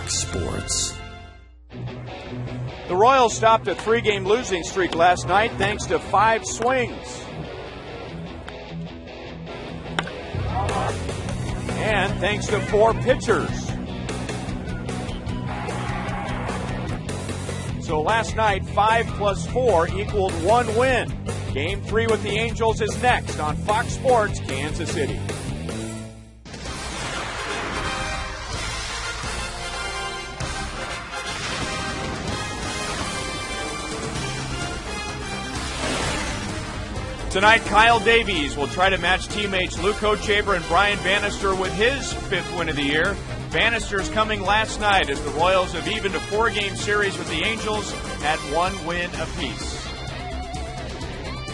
Fox Sports. The Royals stopped a 3-game losing streak last night thanks to 5 swings. And thanks to 4 pitchers. So last night, 5 plus 4 equaled 1 win. Game 3 with the Angels is next on Fox Sports Kansas City. Tonight, Kyle Davies will try to match teammates Luke Hochaber and Brian Bannister with his 5th win of the year. Bannister's coming last night as the Royals have evened a 4-game series with the Angels at 1 win apiece.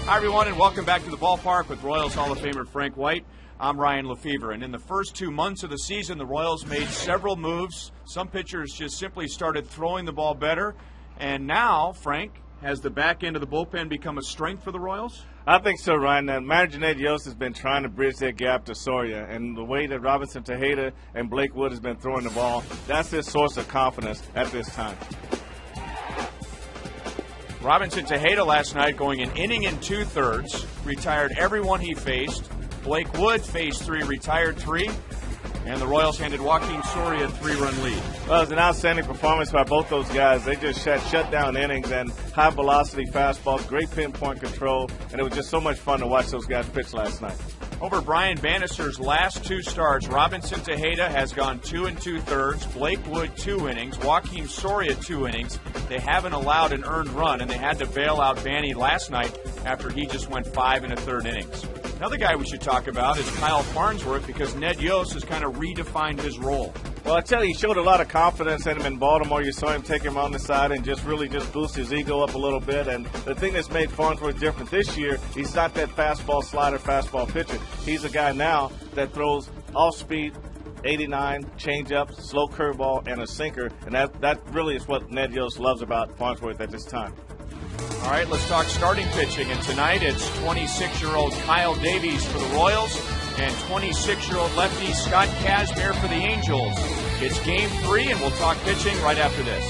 Hi, everyone, and welcome back to the ballpark with Royals Hall of Famer Frank White. I'm Ryan Lefevre, and in the first 2 months of the season, the Royals made several moves. Some pitchers just simply started throwing the ball better. And now, Frank, has the back end of the bullpen become a strength for the Royals? I think so, Ryan. Manager Ned Yost has been trying to bridge that gap to Soria, and the way that Robinson Tejeda and Blake Wood has been throwing the ball, that's his source of confidence at this time. Robinson Tejeda last night going an inning and 2/3, retired everyone he faced. Blake Wood faced 3, retired 3. And the Royals handed Joaquin Soria a 3-run lead. Well, it was an outstanding performance by both those guys. They just shut down innings and high-velocity fastballs, great pinpoint control, and it was just so much fun to watch those guys pitch last night. Over Brian Bannister's last 2 starts, Robinson Tejeda has gone 2 2/3, Blake Wood 2 innings, Joaquin Soria 2 innings. They haven't allowed an earned run, and they had to bail out Banny last night after he just went 5 1/3 innings. Another guy we should talk about is Kyle Farnsworth, because Ned Yost has kind of redefined his role. Well, I tell you, he showed a lot of confidence in him in Baltimore. You saw him take him on the side and just really boost his ego up a little bit. And the thing that's made Farnsworth different this year, he's not that fastball pitcher. He's a guy now that throws off speed, 89, changeup, slow curveball, and a sinker. And that really is what Ned Yost loves about Farnsworth at this time. All right, let's talk starting pitching. And tonight it's 26-year-old Kyle Davies for the Royals and 26-year-old lefty Scott Kazmir for the Angels. It's Game 3, and we'll talk pitching right after this.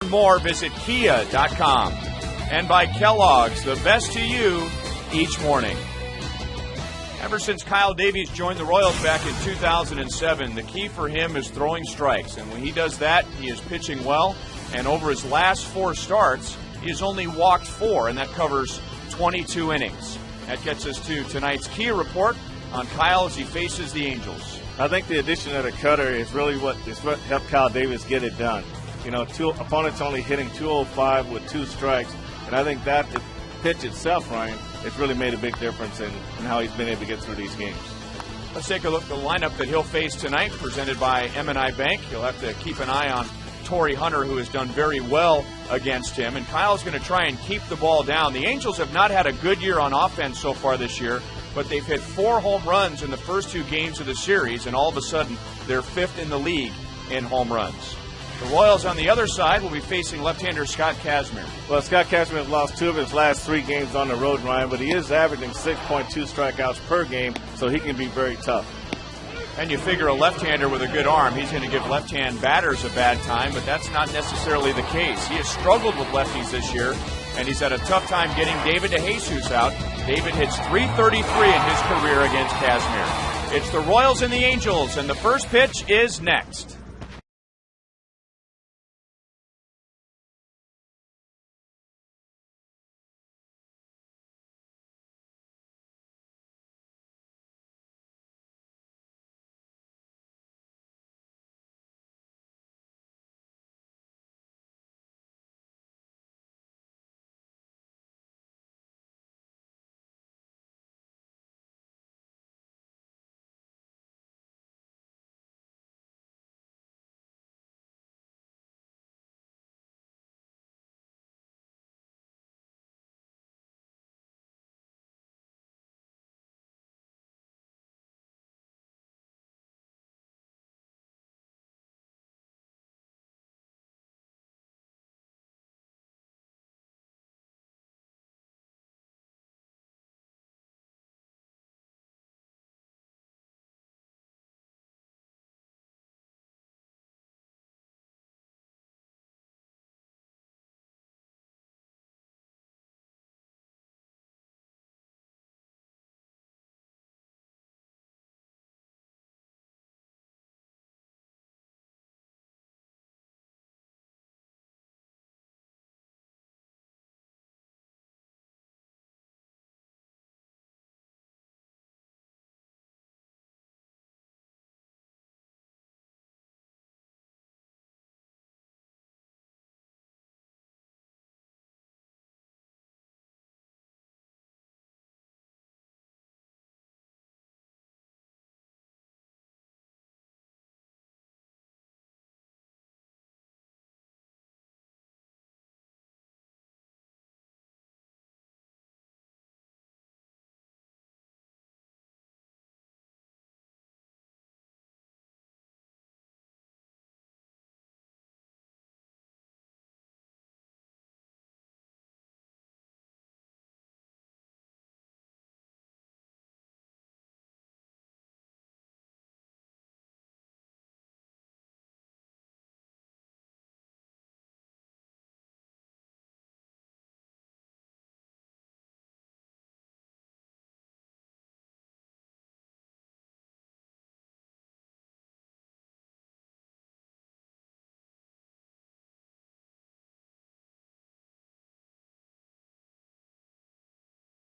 More, visit kia.com. And by Kellogg's, the best to you each morning. Ever since Kyle Davies joined the Royals back in 2007, the key for him is throwing strikes. And when he does that, he is pitching well. And over his last 4 starts, he has only walked 4, and that covers 22 innings. That gets us to tonight's Kia report on Kyle as he faces the Angels. I think the addition of the cutter is really what helped Kyle Davis get it done. You know, 2 opponents only hitting 205 with 2 strikes, and I think that pitch itself, Ryan, it's really made a big difference in how he's been able to get through these games. Let's take a look at the lineup that he'll face tonight, presented by M&I Bank. He'll have to keep an eye on Torrey Hunter, who has done very well against him, and Kyle's going to try and keep the ball down. The Angels have not had a good year on offense so far this year, but they've hit 4 home runs in the first 2 games of the series, and all of a sudden they're 5th in the league in home runs. The Royals on the other side will be facing left-hander Scott Kazmir. Well, Scott Kazmir has lost 2 of his last 3 games on the road, Ryan, but he is averaging 6.2 strikeouts per game, so he can be very tough. And you figure a left-hander with a good arm, he's going to give left-hand batters a bad time, but that's not necessarily the case. He has struggled with lefties this year, and he's had a tough time getting David DeJesus out. David hits .333 in his career against Kazmir. It's the Royals and the Angels, and the first pitch is next.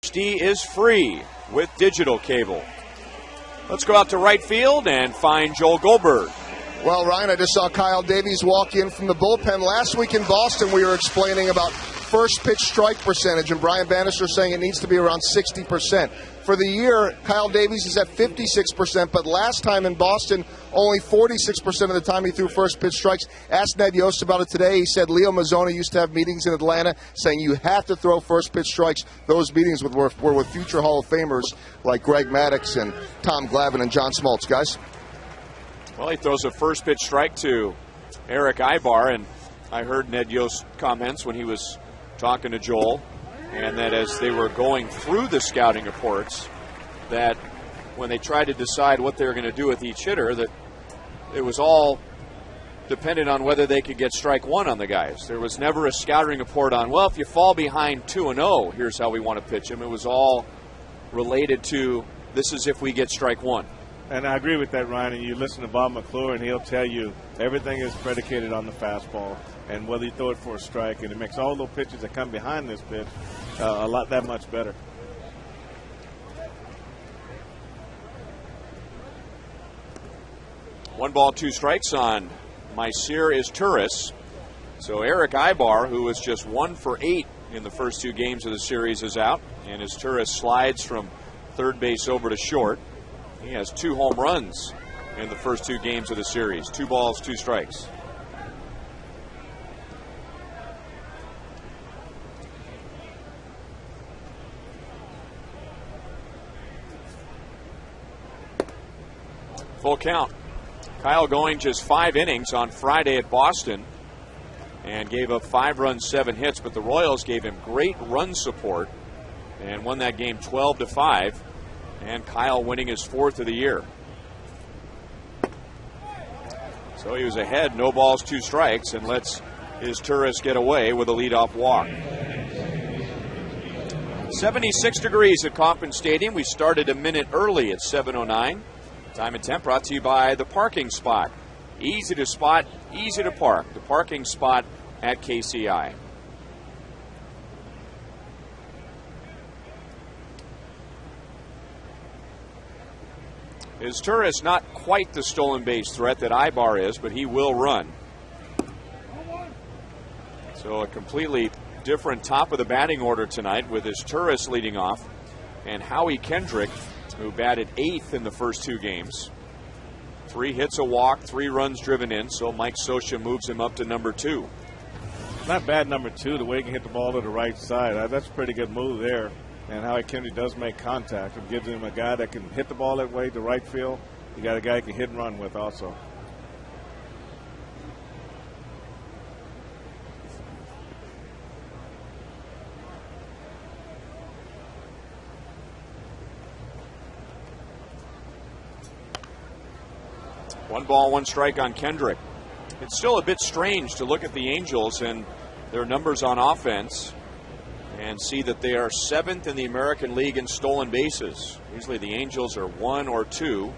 HD is free with digital cable. Let's go out to right field and find Joel Goldberg. Well, Ryan, I just saw Kyle Davies walk in from the bullpen. Last week in Boston, we were explaining about first pitch strike percentage, and Brian Bannister saying it needs to be around 60%. For the year, Kyle Davies is at 56%, but last time in Boston, only 46% of the time he threw first pitch strikes. Asked Ned Yost about it today. He said Leo Mazzone used to have meetings in Atlanta saying you have to throw first pitch strikes. Those meetings were with future Hall of Famers like Greg Maddux and Tom Glavine and John Smoltz, guys. Well, he throws a first pitch strike to Eric Ibar, and I heard Ned Yost's comments when he was talking to Joel, and that as they were going through the scouting reports, that when they tried to decide what they were going to do with each hitter, that it was all depended on whether they could get strike one on the guys. There was never a scouting report on, well, if you fall behind 2-0, here's how we want to pitch them. It was all related to, this is if we get strike one. And I agree with that, Ryan. And you listen to Bob McClure, and he'll tell you everything is predicated on the fastball and whether you throw it for a strike. And it makes all those pitches that come behind this pitch that much better. One ball, two strikes on Maicer Izturis. So Eric Ibar, who was just 1 for 8 in the first 2 games of the series, is out. And Izturis slides from third base over to short. He has 2 home runs in the first 2 games of the series. 2 balls, 2 strikes. Full count. Kyle going just 5 innings on Friday at Boston and gave up 5 runs, 7 hits, but the Royals gave him great run support and won that game 12-5. And Kyle winning his 4th of the year. So he was ahead, no balls, 2 strikes, and lets Izturis get away with a leadoff walk. 76 degrees at Kauffman Stadium. We started a minute early at 7:09. Time and temp brought to you by The Parking Spot. Easy to spot, easy to park. The Parking Spot at KCI. Izturis not quite the stolen base threat that Ibar is, but he will run. So a completely different top of the batting order tonight with Izturis leading off and Howie Kendrick, who batted 8th in the first 2 games. 3 hits, a walk, 3 runs driven in, so Mike Scioscia moves him up to number 2. Not bad number 2, the way he can hit the ball to the right side. That's a pretty good move there. And Howie Kendrick does make contact. It gives him a guy that can hit the ball that way to right field. You got a guy you can hit and run with also. One ball, 1 strike on Kendrick. It's still a bit strange to look at the Angels and their numbers on offense and see that they are 7th in the American League in stolen bases. Usually the Angels are 1 or 2,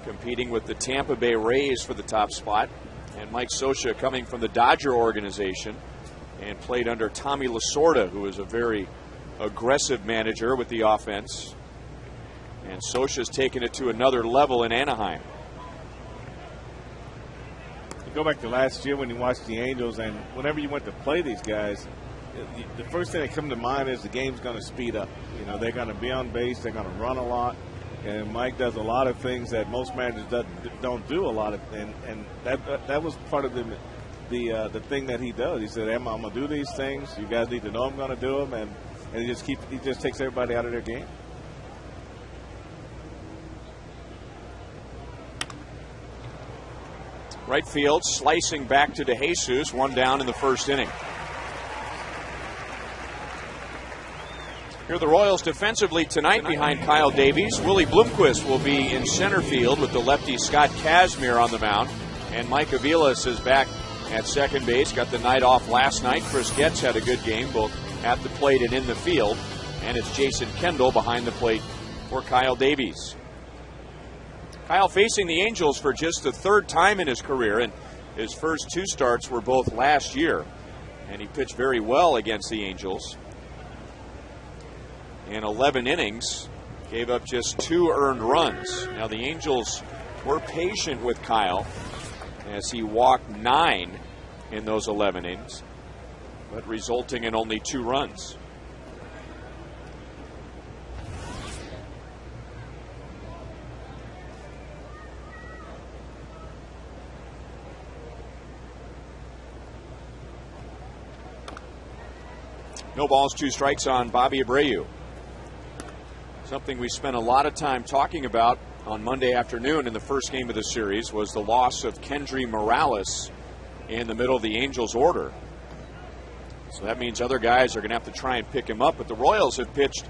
competing with the Tampa Bay Rays for the top spot. And Mike Scioscia coming from the Dodger organization and played under Tommy Lasorda, who is a very aggressive manager with the offense. And Scioscia's taken it to another level in Anaheim. You go back to last year when you watched the Angels, and whenever you went to play these guys, the first thing that comes to mind is the game's going to speed up. You know, they're going to be on base, they're going to run a lot, and Mike does a lot of things that most managers don't do a lot of, and that was part of the thing that he does. He said, I'm going to do these things. You guys need to know I'm going to do them, and he just takes everybody out of their game. Right field, slicing back to DeJesus, 1 down in the first inning. Here are the Royals defensively tonight behind Kyle Davies. Willie Bloomquist will be in center field with the lefty Scott Kazmir on the mound. And Mike Aviles is back at second base. Got the night off last night. Chris Getz had a good game both at the plate and in the field. And it's Jason Kendall behind the plate for Kyle Davies. Kyle facing the Angels for just the 3rd time in his career, and his first 2 starts were both last year. And he pitched very well against the Angels. In 11 innings, gave up just 2 earned runs. Now the Angels were patient with Kyle as he walked 9 in those 11 innings, but resulting in only 2 runs. No balls, 2 strikes on Bobby Abreu. Something we spent a lot of time talking about on Monday afternoon in the first game of the series was the loss of Kendry Morales in the middle of the Angels' order. So that means other guys are going to have to try and pick him up. But the Royals have pitched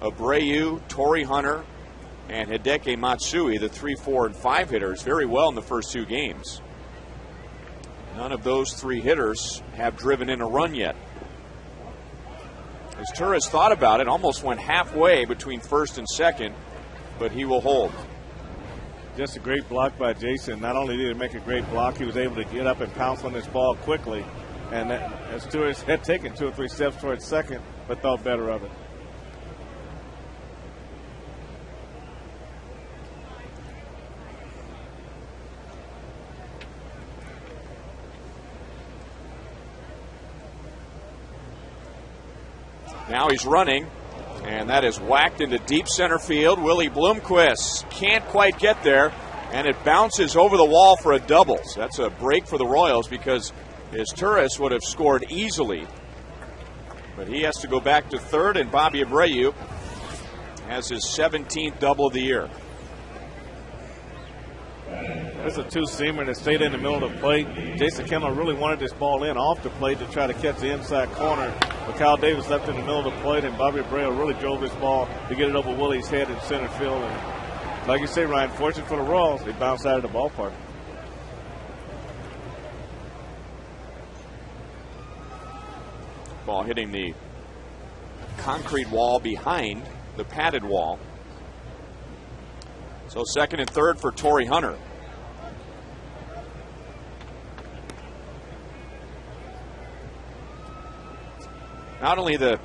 Abreu, Torrey Hunter, and Hideki Matsui, the 3, 4, and 5 hitters, very well in the first 2 games. None of those three hitters have driven in a run yet. As Turris thought about it, almost went halfway between first and second, but he will hold. Just a great block by Jason. Not only did he make a great block, he was able to get up and pounce on this ball quickly. And as Turris had taken 2 or 3 steps towards second, but thought better of it. Now he's running, and that is whacked into deep center field. Willie Bloomquist can't quite get there, and it bounces over the wall for a double. So that's a break for the Royals because his Turris would have scored easily. But he has to go back to third, and Bobby Abreu has his 17th double of the year. It's a two-seamer that stayed in the middle of the plate. Jason Kendall really wanted this ball in off the plate to try to catch the inside corner. But Kyle Davis left in the middle of the plate, and Bobby Abreu really drove this ball to get it over Willie's head in center field. And like you say, Ryan, fortunate for the Royals, they bounced out of the ballpark. Ball hitting the concrete wall behind the padded wall. So second and third for Torrey Hunter. Not only the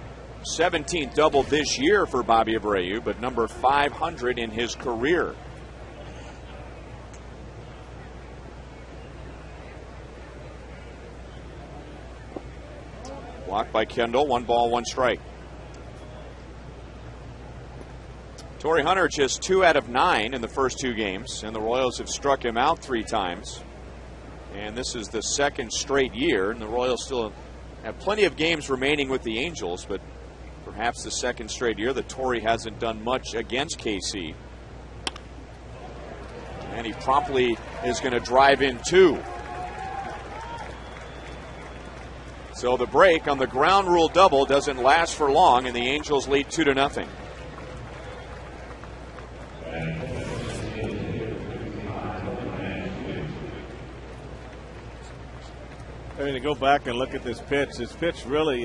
17th double this year for Bobby Abreu, but number 500 in his career. Blocked by Kendall, 1 ball, 1 strike. Torrey Hunter just 2 out of 9 in the first 2 games, and the Royals have struck him out 3 times. And this is the second straight year, and the Royals still have plenty of games remaining with the Angels, but perhaps the second straight year that Torrey hasn't done much against KC. And he promptly is going to drive in 2. So the break on the ground rule double doesn't last for long, and the Angels lead 2-0. I mean, to go back and look at this pitch really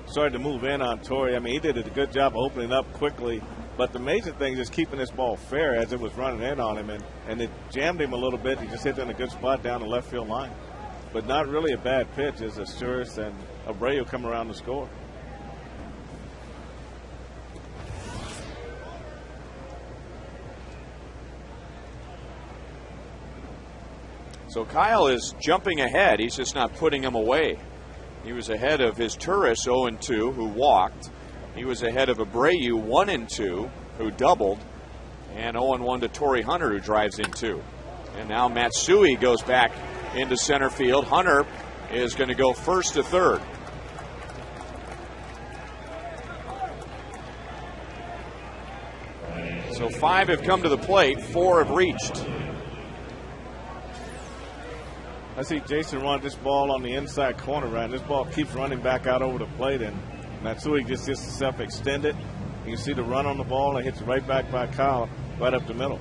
started to move in on Torrey. I mean, he did a good job opening up quickly, but the major thing is keeping this ball fair as it was running in on him, and it jammed him a little bit. He just hit it in a good spot down the left field line. But not really a bad pitch as Turris and Abreu come around to score. So Kyle is jumping ahead. He's just not putting him away. He was ahead of his Turris 0-2, who walked. He was ahead of Abreu 1-2, who doubled. And 0-1 to Torrey Hunter, who drives in 2. And now Matsui goes back into center field. Hunter is going to go first to third. So 5 have come to the plate, 4 have reached. I see Jason run this ball on the inside corner, right? This ball keeps running back out over the plate, and Matsui just gets himself extended. You can see the run on the ball, and it hits right back by Kyle, right up the middle.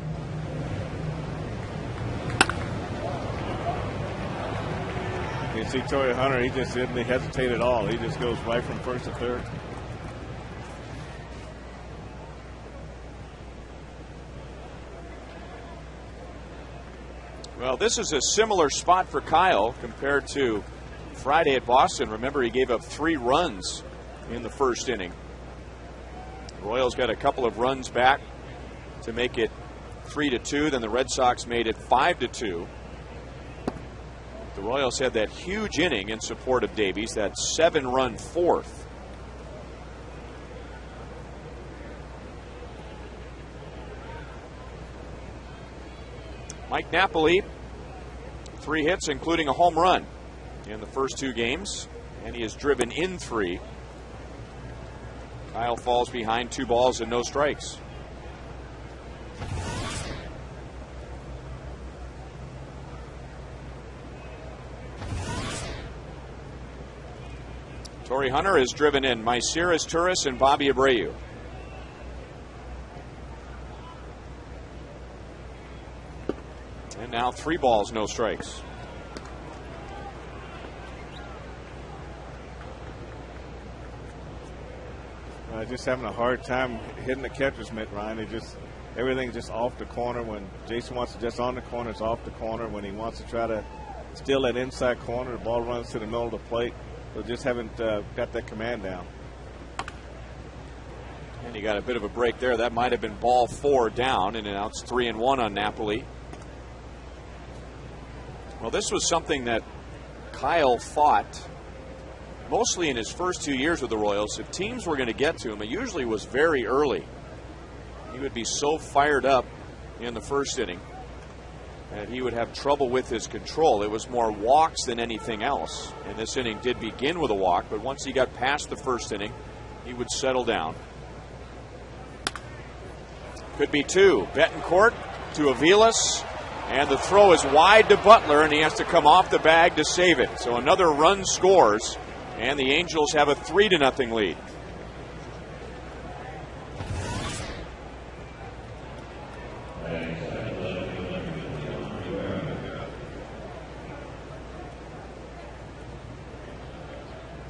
You can see Torrey Hunter, he just didn't hesitate at all. He just goes right from first to third. Well, this is a similar spot for Kyle compared to Friday at Boston. Remember, he gave up 3 runs in the first inning. The Royals got a couple of runs back to make it 3-2. Then the Red Sox made it 5-2. The Royals had that huge inning in support of Davies, that 7-run fourth. Mike Napoli, 3 hits, including a home run in the first 2 games, and he has driven in 3. Kyle falls behind 2 balls and no strikes. Torrey Hunter has driven in Maiciras Turris and Bobby Abreu. And now 3 balls, no strikes. Just having a hard time hitting the catcher's mitt, Ryan. Everything's just off the corner. When Jason wants to just on the corner, it's off the corner. When he wants to try to steal that inside corner, the ball runs to the middle of the plate. So just haven't got that command down. And he got a bit of a break there. That might have been ball 4 down, and now it's 3-1 on Napoli. Well, this was something that Kyle fought mostly in his first 2 years with the Royals. If teams were going to get to him, it usually was very early. He would be so fired up in the first inning that he would have trouble with his control. It was more walks than anything else. And this inning did begin with a walk, but once he got past the first inning, he would settle down. Could be 2. Betancourt to Aviles, and the throw is wide to Butler, and he has to come off the bag to save it. So another run scores, and the Angels have a 3-0 lead.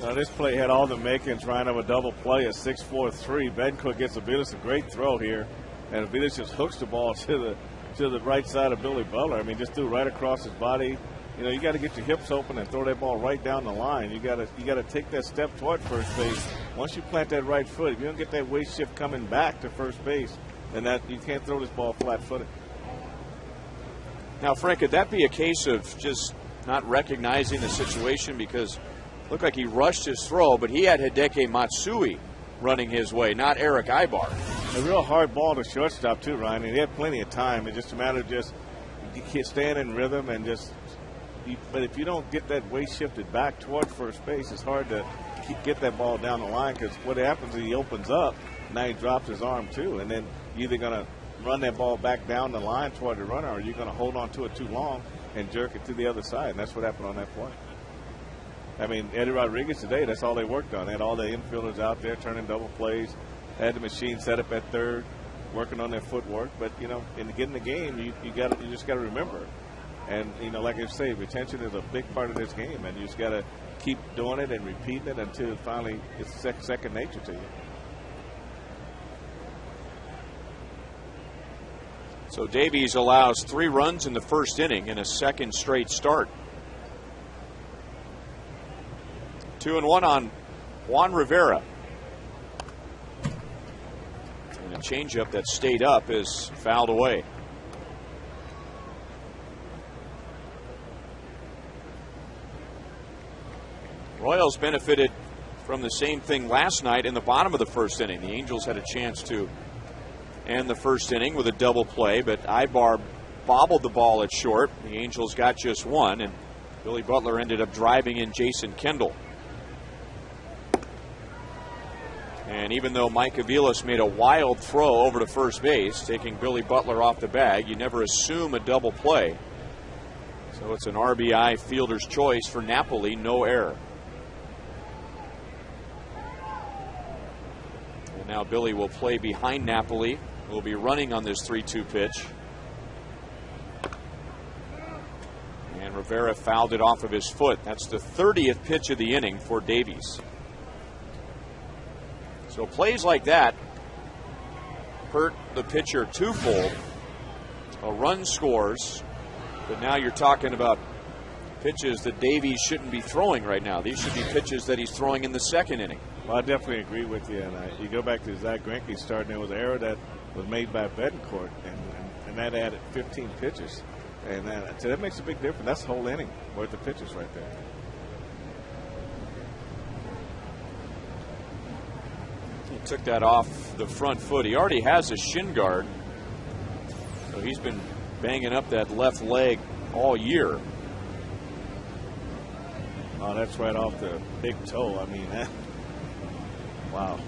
Now this play had all the makings, Ryan, of a double play, a 6-4-3. Betancourt gets Aviles, a great throw here, and Aviles just hooks the ball to the right side of Billy Butler. I mean, just threw right across his body. You know, you got to get your hips open and throw that ball right down the line. You got to take that step toward first base. Once you plant that right foot, if you don't get that weight shift coming back to first base, then that you can't throw this ball flat-footed. Now, Frank, could that be a case of just not recognizing the situation? Because it looked like he rushed his throw, but he had Hideki Matsui running his way, not Eric Ibar. A real hard ball to shortstop, too, Ryan. And he had plenty of time. It's just a matter of just staying in rhythm and just – but if you don't get that weight shifted back toward first base, it's hard to get that ball down the line, because what happens is he opens up, now he drops his arm, too. And then you're either going to run that ball back down the line toward the runner, or you're going to hold on to it too long and jerk it to the other side. And that's what happened on that play. I mean, Eddie Rodriguez today, that's all they worked on. They had all the infielders out there turning double plays, had the machine set up at third, working on their footwork. But, you know, in getting the game, you just got to remember. And, you know, like I say, retention is a big part of this game, and you just got to keep doing it and repeating it until finally it's second nature to you. So Davies allows 3 runs in the first inning in a second straight start. 2-1 on Juan Rivera. And a changeup that stayed up is fouled away. Royals benefited from the same thing last night in the bottom of the first inning. The Angels had a chance to end the first inning with a double play, but Ibar bobbled the ball at short. The Angels got just 1, and Billy Butler ended up driving in Jason Kendall. And even though Mike Aviles made a wild throw over to first base, taking Billy Butler off the bag, you never assume a double play. So it's an RBI fielder's choice for Napoli, no error. And now Billy will play behind Napoli. Will be running on this 3-2 pitch. And Rivera fouled it off of his foot. That's the 30th pitch of the inning for Davies. So plays like that hurt the pitcher twofold. A run scores, but now you're talking about pitches that Davies shouldn't be throwing right now. These should be pitches that he's throwing in the second inning. Well, I definitely agree with you. And you go back to Zach Greinke's start, and there was an error that was made by Betancourt, and that added 15 pitches. And so that makes a big difference. That's the whole inning worth of pitches right there. He took that off the front foot. He already has a shin guard, so he's been banging up that left leg all year. Oh, that's right off the big toe. I mean, wow.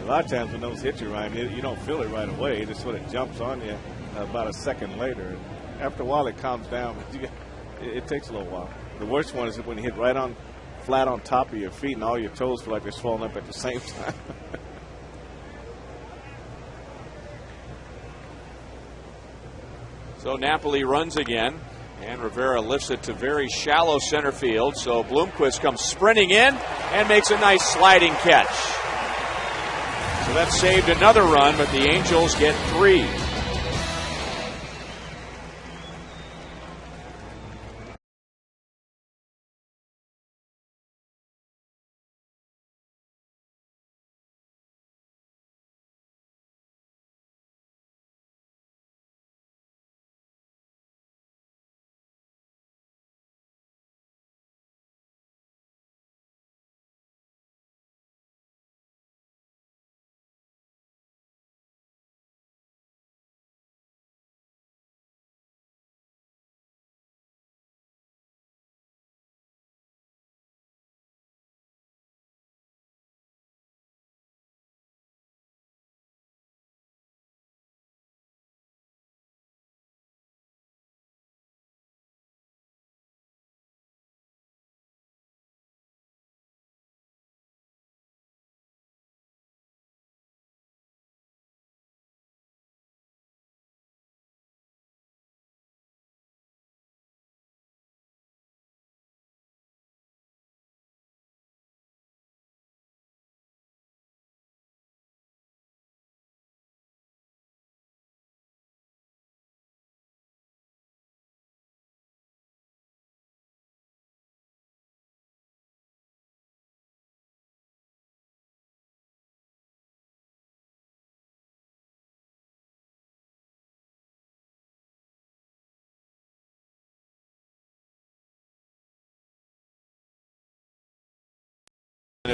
A lot of times when those hit you, Ryan, you don't feel it right away. It just sort of jumps on you about a second later. After a while, it calms down. It takes a little while. The worst one is when you hit right on flat on top of your feet and all your toes feel like they're swollen up at the same time. So Napoli runs again, and Rivera lifts it to very shallow center field. So Bloomquist comes sprinting in and makes a nice sliding catch. So that saved another run, but the Angels get 3.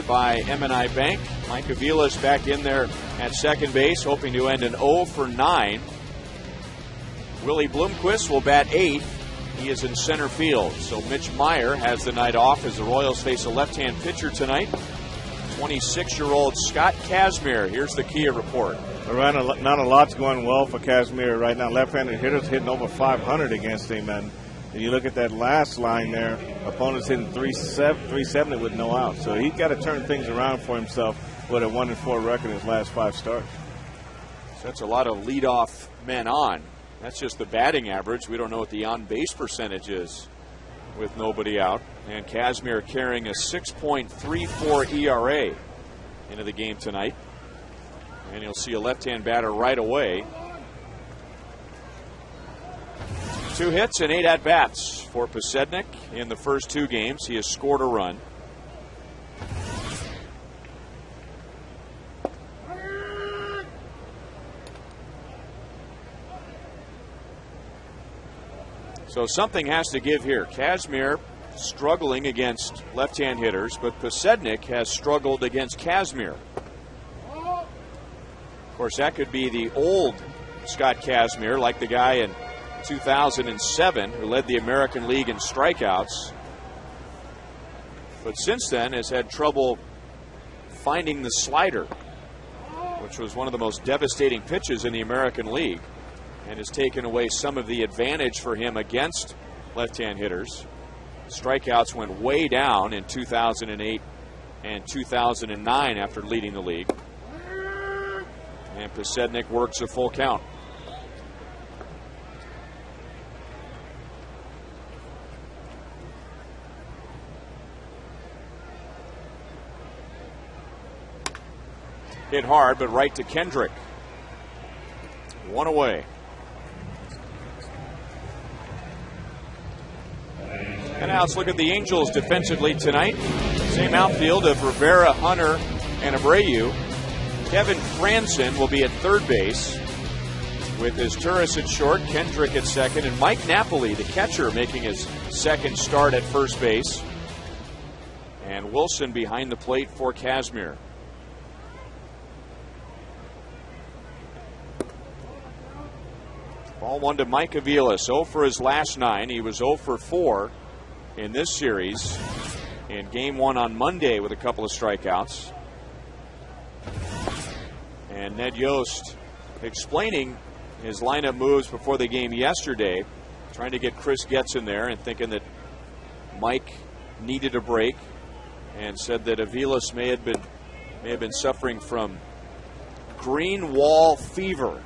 By M&I Bank. Mike Avila's back in there at second base, hoping to end an 0 for 9. Willie Bloomquist will bat 8th. He is in center field. So Mitch Meyer has the night off as the Royals face a left-hand pitcher tonight. 26-year-old Scott Kazmir. Here's the Kia report. Not a lot's going well for Kazmir right now. Left-handed hitters hitting over 500 against him, and you look at that last line there, opponents hitting 370 with no out. So he's got to turn things around for himself with a 1-4 record in his last 5 starts. So that's a lot of leadoff men on. That's just the batting average. We don't know what the on-base percentage is with nobody out. And Kazmir carrying a 6.34 ERA into the game tonight. And you'll see a left-hand batter right away. 2 hits and 8 at-bats for Pasednik in the first 2 games. He has scored a run. So something has to give here. Kazmir struggling against left-hand hitters, but Pasednik has struggled against Kazmir. Of course, that could be the old Scott Kazmir, like the guy in 2007 who led the American League in strikeouts, but since then has had trouble finding the slider, which was one of the most devastating pitches in the American League, and has taken away some of the advantage for him against left-hand hitters. Strikeouts went way down in 2008 and 2009 after leading the league, and Pasednik works a full count. Hit hard, but right to Kendrick. 1 away. And now let's look at the Angels defensively tonight. Same outfield of Rivera, Hunter, and Abreu. Kevin Franzen will be at third base with his Turris at short, Kendrick at second, and Mike Napoli, the catcher, making his second start at first base. And Wilson behind the plate for Kazmir. Ball 1 to Mike Aviles, 0 for his last 9. He was 0 for 4 in this series in game 1 on Monday with a couple of strikeouts. And Ned Yost explaining his lineup moves before the game yesterday, trying to get Chris Getz in there and thinking that Mike needed a break, and said that Aviles may have been suffering from green wall fever,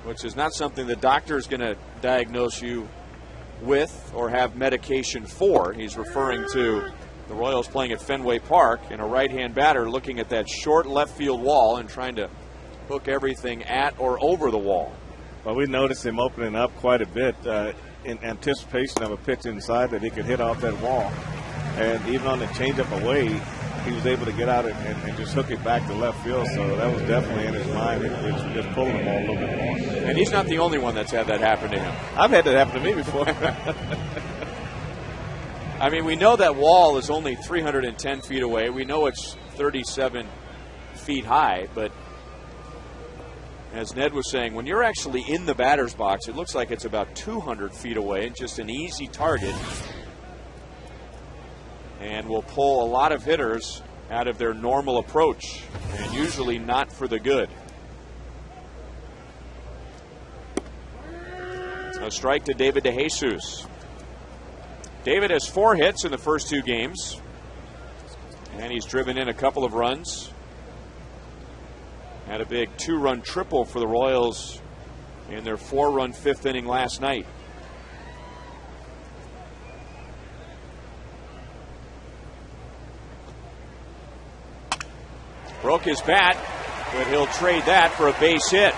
which is not something the doctor is going to diagnose you with or have medication for. He's referring to The Royals playing at Fenway Park, and a right-hand batter looking at that short left field wall and trying to hook everything at or over the wall. Well, we noticed him opening up quite a bit in anticipation of a pitch inside that he could hit off that wall. And even on the changeup away, he was able to get out and just hook it back to left field. So that was definitely in his mind. It's just pulling the ball a little bit more. And he's not the only one that's had that happen to him. I've had that happen to me before. I mean, we know that wall is only 310 feet away. We know it's 37 feet high, but as Ned was saying, when you're actually in the batter's box, it looks like it's about 200 feet away, just an easy target, and will pull a lot of hitters out of their normal approach, and usually not for the good. A strike to David DeJesus. David has 4 hits in the first 2 games, and he's driven in a couple of runs. Had a big 2-run triple for the Royals in their 4-run 5th inning last night. Broke his bat, but he'll trade that for a base hit.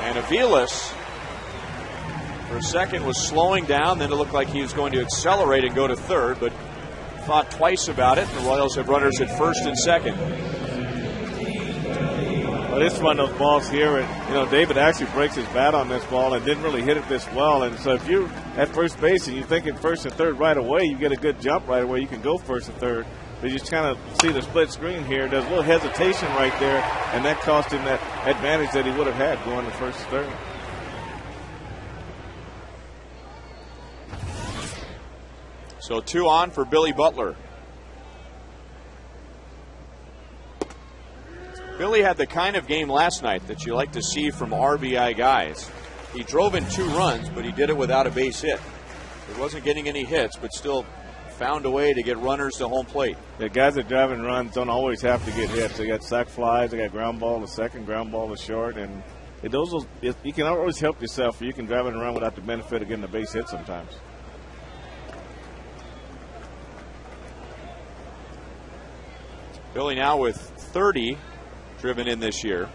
And Aviles, for a second, was slowing down. Then it looked like he was going to accelerate and go to third, but thought twice about it. The Royals have runners at first and second. Well, this is one of those balls here, and David actually breaks his bat on this ball and didn't really hit it this well. And so if you're at first base and you're thinking first and third right away, you get a good jump right away. You can go first and third. But you just kind of see the split screen here. There's a little hesitation right there, and that cost him that advantage that he would have had going to first and third. So 2 on for Billy Butler. Billy had the kind of game last night that you like to see from RBI guys. He drove in 2 runs, but he did it without a base hit. He wasn't getting any hits, but still found a way to get runners to home plate. The guys that drive and runs don't always have to get hits. They got sac flies, they got ground ball to second, ground ball to short, and you can always help yourself. You can drive and run without the benefit of getting a base hit sometimes. Billy now with 30 driven in this year.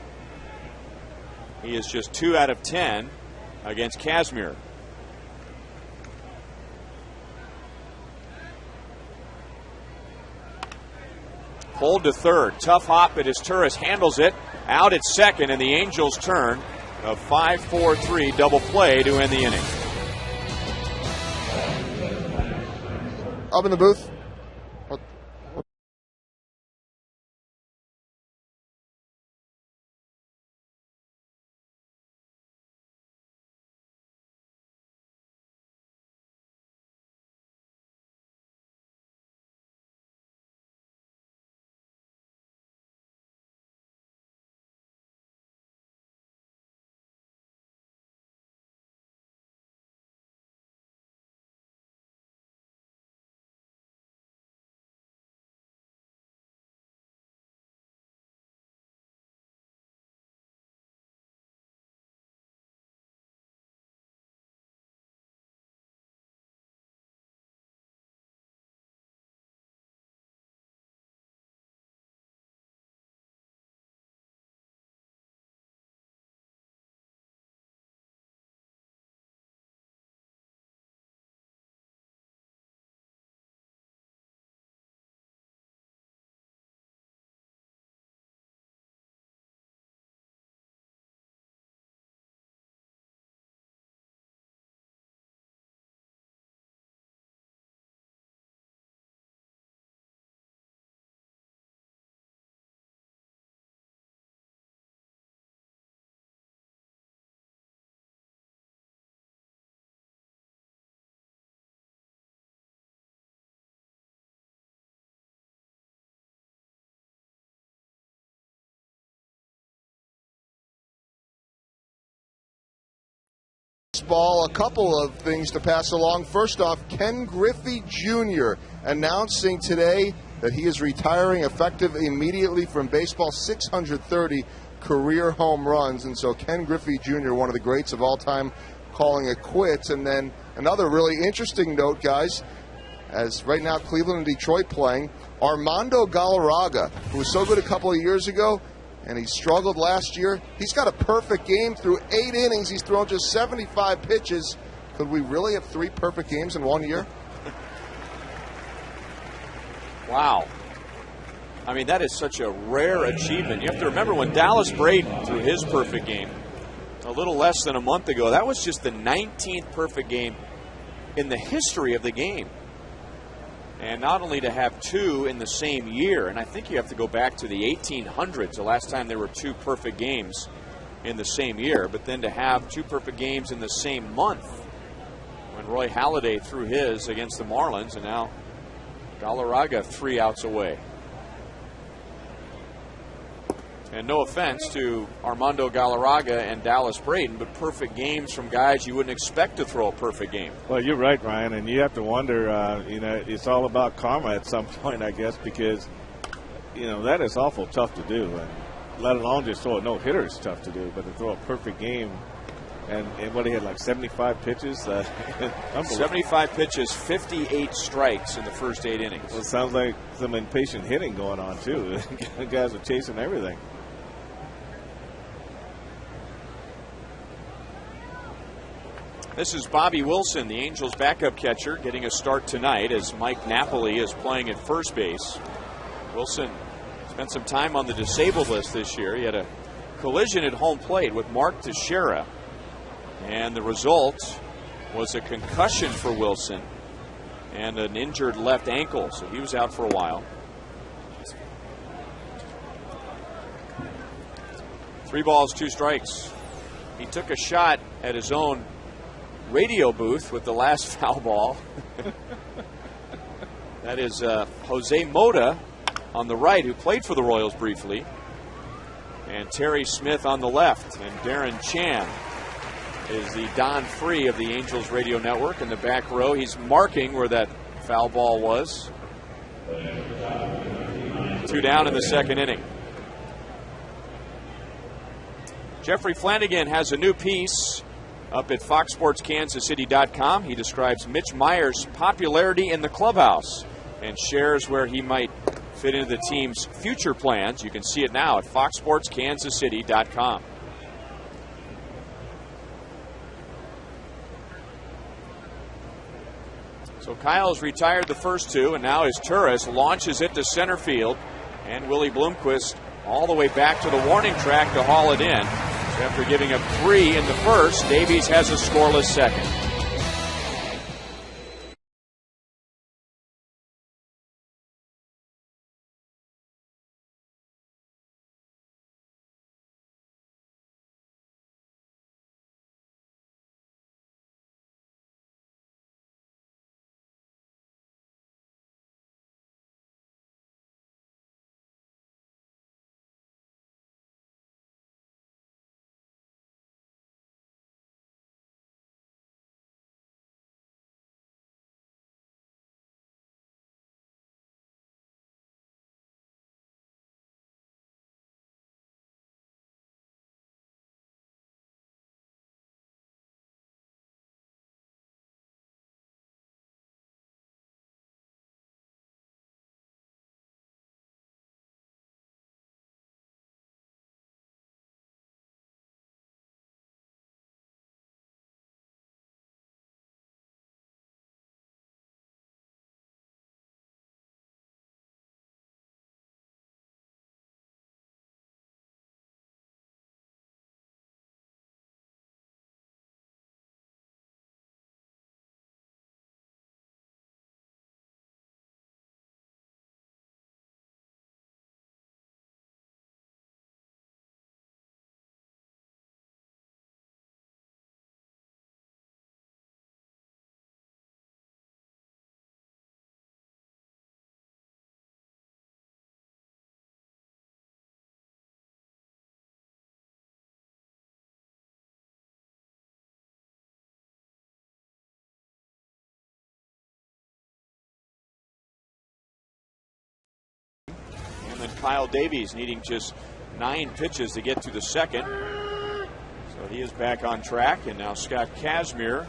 He is just 2 out of 10 against Kazmir. Pulled to third. Tough hop, but Turris handles it. Out at second, and the Angels turn a 5-4-3 double play to end the inning. Up in the booth. Ball, a couple of things to pass along. First off, Ken Griffey Jr. announcing today that he is retiring effective immediately from baseball, 630 career home runs. And so Ken Griffey Jr., one of the greats of all time, calling it quits. And then another really interesting note, guys, as right now Cleveland and Detroit playing. Armando Galarraga, who was so good a couple of years ago, and he struggled last year. He's got a perfect game through 8 innings. He's thrown just 75 pitches. Could we really have 3 perfect games in 1 year? Wow. I mean, that is such a rare achievement. You have to remember when Dallas Braden threw his perfect game a little less than a month ago, that was just the 19th perfect game in the history of the game. And not only to have 2 in the same year, and I think you have to go back to the 1800s, the last time there were 2 perfect games in the same year, but then to have 2 perfect games in the same month when Roy Halladay threw his against the Marlins, and now Galarraga 3 outs away. And no offense to Armando Galarraga and Dallas Braden, but perfect games from guys you wouldn't expect to throw a perfect game. Well, you're right, Ryan, and you have to wonder, it's all about karma at some point, I guess, because, that is awful tough to do. And let alone just throw a no-hitter is tough to do, but to throw a perfect game, and what he had, like 75 pitches? 75 pitches, 58 strikes in the first 8 innings. Well, it sounds like some impatient hitting going on, too. The guys are chasing everything. This is Bobby Wilson, the Angels' backup catcher, getting a start tonight as Mike Napoli is playing at first base. Wilson spent some time on the disabled list this year. He had a collision at home plate with Mark Teixeira, and the result was a concussion for Wilson and an injured left ankle, so he was out for a while. 3 balls, 2 strikes. He took a shot at his own radio booth with the last foul ball. That is Jose Mota on the right, who played for the Royals briefly, and Terry Smith on the left. And Darren Chan is the Don Free of the Angels radio network in the back row. He's marking where that foul ball was. 2 down in the second inning. Jeffrey Flanagan has a new piece up at FoxSportsKansasCity.com. He describes Mitch Meyer's popularity in the clubhouse and shares where he might fit into the team's future plans. You can see it now at FoxSportsKansasCity.com. So Kyle's retired the first 2, and now his Turris launches it to center field, and Willie Bloomquist all the way back to the warning track to haul it in. After giving up 3 in the first, Davies has a scoreless second. And then Kyle Davies needing just 9 pitches to get to the second. So he is back on track, and now Scott Kazmir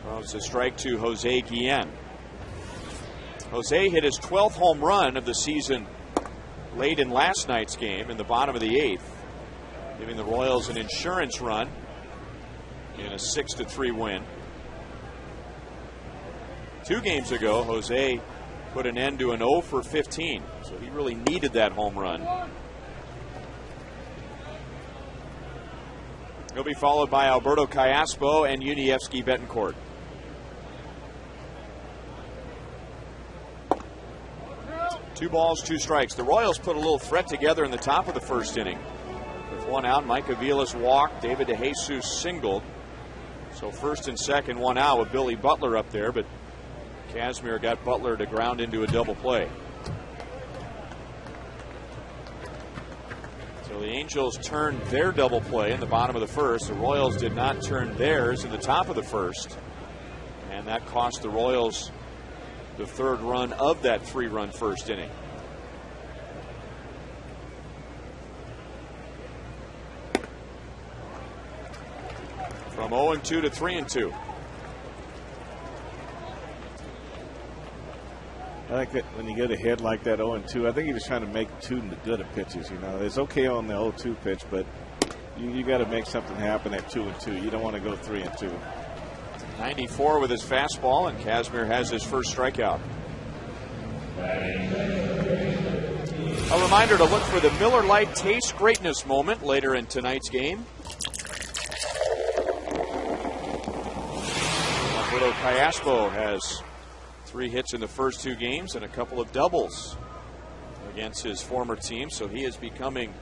throws a strike to Jose Guillen. Jose hit his 12th home run of the season late in last night's game in the bottom of the 8th, giving the Royals an insurance run in a 6-3 win. 2 games ago, Jose put an end to an 0 for 15, so he really needed that home run. He'll be followed by Alberto Callaspo and Yuniesky Betancourt. Two balls, 2 strikes. The Royals put a little threat together in the top of the first inning. With 1 out, Mike Aviles walked, David DeJesus singled. So first and second, 1 out with Billy Butler up there, but Casimir got Butler to ground into a double play. So the Angels turned their double play in the bottom of the first. The Royals did not turn theirs in the top of the first. And that cost the Royals the 3rd run of that 3-run first inning. From 0-2 to 3-2. I think that when you get ahead like that 0-2, I think you're just trying to make too good of pitches. You know, it's okay on the 0-2 pitch, but you got to make something happen at 2-2. You don't want to go 3-2. 94 with his fastball, and Casimir has his first strikeout. A reminder to look for the Miller Lite Taste Greatness moment later in tonight's game. Alberto Callaspo has 3 hits in the first 2 games and a couple of doubles against his former team, so he is becoming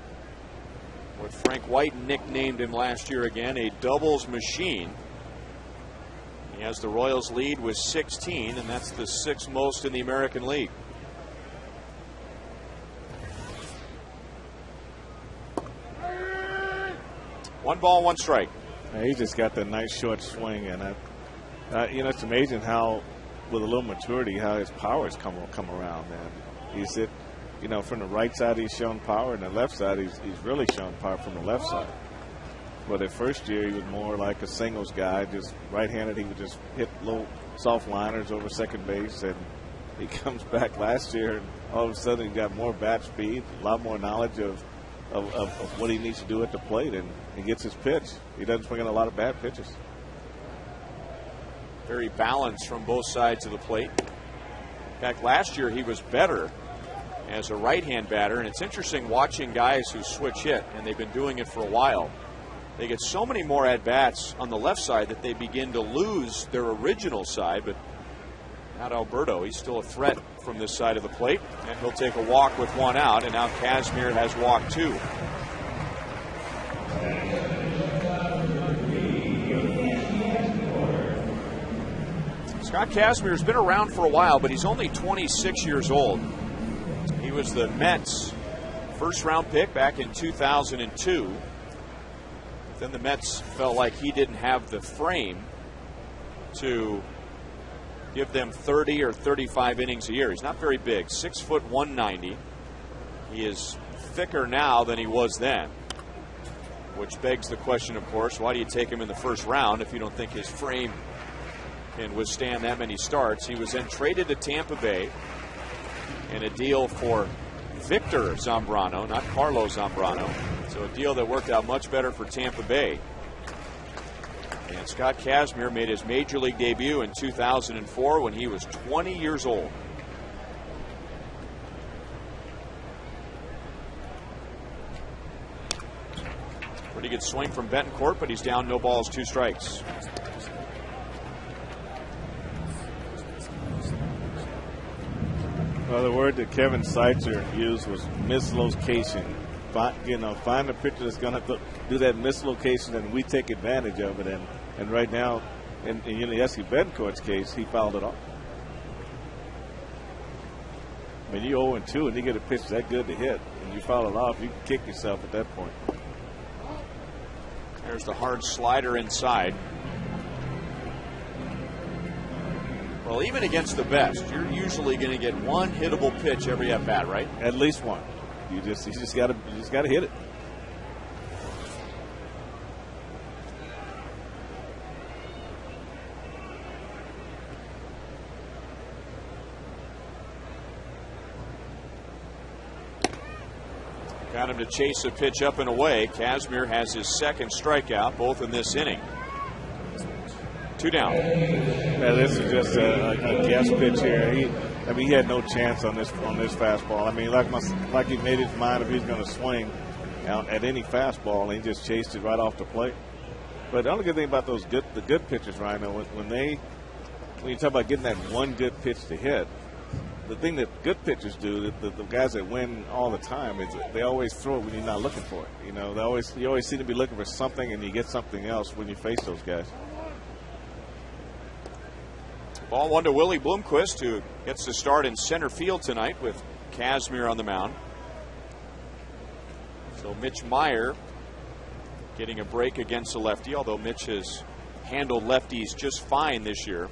what Frank White nicknamed him last year again, a doubles machine. He has the Royals lead with 16, and that's the 6th most in the American League. One ball, 1 strike. He just got that nice short swing, and you know, it's amazing how, with a little maturity, how his power has come around. And he's hit, you know, from the right side he's shown power, and the left side he's really shown power from the left side. But the first year he was more like a singles guy, just right-handed. He would just hit little soft liners over second base, and he comes back last year, and all of a sudden he got more bat speed, a lot more knowledge of what he needs to do at the plate, and he gets his pitch. He doesn't swing on a lot of bad pitches. Very balanced from both sides of the plate. In fact, last year he was better as a right-hand batter, and it's interesting watching guys who switch hit, and they've been doing it for a while. They get so many more at-bats on the left side that they begin to lose their original side, but not Alberto. He's still a threat from this side of the plate, and he'll take a walk with 1 out, and now Casimir has walked 2. Scott Casimir's been around for a while, but he's only 26 years old. He was the Mets' first-round pick back in 2002. Then the Mets felt like he didn't have the frame to give them 30 or 35 innings a year. He's not very big, 6 foot 190. He is thicker now than he was then, which begs the question, of course, why do you take him in the first round if you don't think his frame can withstand that many starts? He was then traded to Tampa Bay in a deal for Victor Zambrano, not Carlos Zambrano. So a deal that worked out much better for Tampa Bay. And Scott Casimir made his major league debut in 2004 when he was 20 years old. Pretty good swing from Betancourt, but he's down, no balls, 2 strikes. Well, the word that Kevin Seitzer used was mislocation. Find a pitcher that's going to do that mislocation, and we take advantage of it. And right now, in Yuniesky Betancourt's case, he fouled it off. I mean, you 0-2 and you get a pitch that good to hit, and you foul it off, you can kick yourself at that point. There's the hard slider inside. Well, even against the best, you're usually going to get 1 hittable pitch every at bat, right? At least 1. You just got to hit it. Got him to chase a pitch up and away. Kazmir has his second strikeout, both in this inning. 2 down. Yeah, this is just a guess pitch here. He had no chance on this fastball. I mean, like he made his mind if he's going to swing at any fastball, and he just chased it right off the plate. But the only good thing about the good pitchers, Ryan, when you talk about getting that one good pitch to hit, the thing that good pitchers do, the guys that win all the time, is they always throw it when you're not looking for it. You know, you always seem to be looking for something, and you get something else when you face those guys. Ball 1 to Willie Bloomquist, who gets to start in center field tonight with Kazmir on the mound. So Mitch Meyer getting a break against the lefty, although Mitch has handled lefties just fine this year.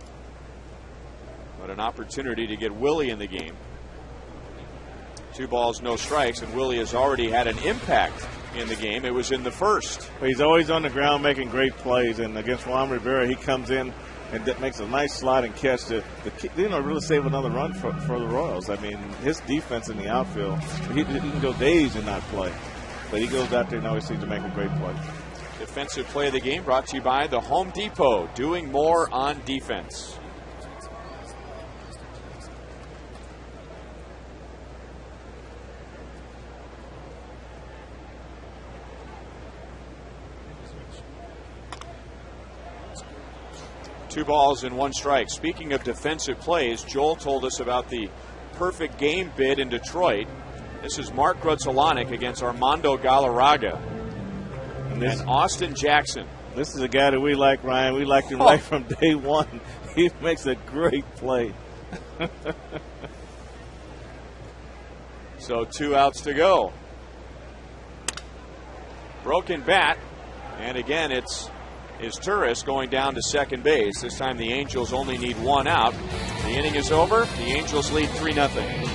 But an opportunity to get Willie in the game. 2 balls, no strikes, and Willie has already had an impact in the game. It was in the first. He's always on the ground making great plays, and against Juan Rivera, he comes in and makes a nice sliding catch to really save another run for the Royals. I mean, his defense in the outfield, he can go days and not play. But he goes out there and always seems to make a great play. Defensive play of the game brought to you by the Home Depot, doing more on defense. Two balls and 1 strike. Speaking of defensive plays, Joel told us about the perfect game bid in Detroit. This is Mark Grudzelanek against Armando Galarraga and Austin Jackson. This is a guy that we like, Ryan. We liked him right from day one. He makes a great play. So 2 outs to go. Broken bat, and again it's Turris going down to second base. This time the Angels only need 1 out. The inning is over. The Angels lead 3-0.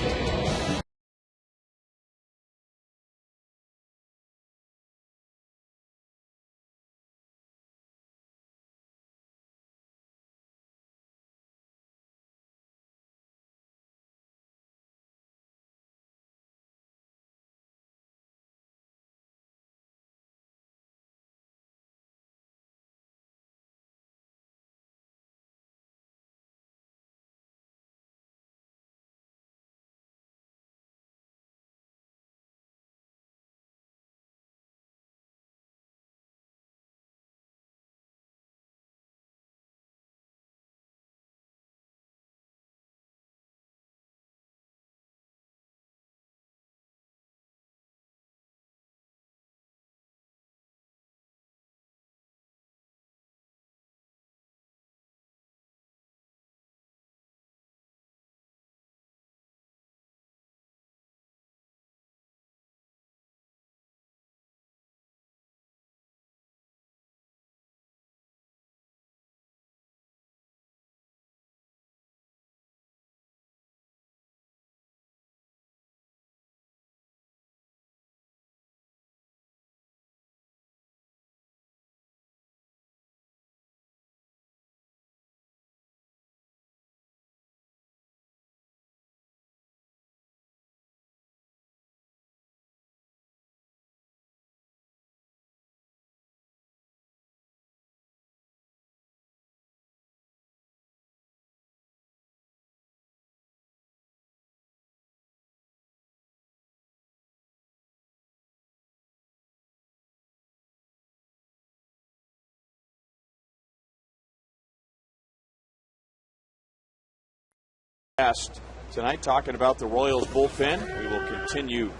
Tonight, talking about the Royals bullpen. We will continue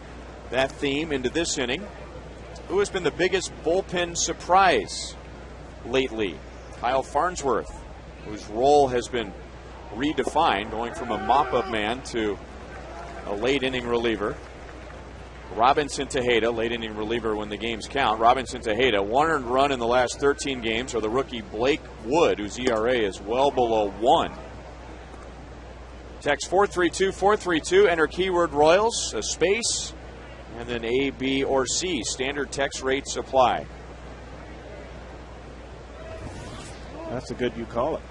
that theme into this inning. Who has been the biggest bullpen surprise lately? Kyle Farnsworth, whose role has been redefined, going from a mop-up man to a late-inning reliever. Robinson Tejeda, late-inning reliever when the games count. Robinson Tejeda, 1 earned run in the last 13 games, or the rookie Blake Wood, whose ERA is well below 1. Text 432-432, enter keyword Royals, a space, and then A, B, or C. Standard text rates apply. That's a good you call it.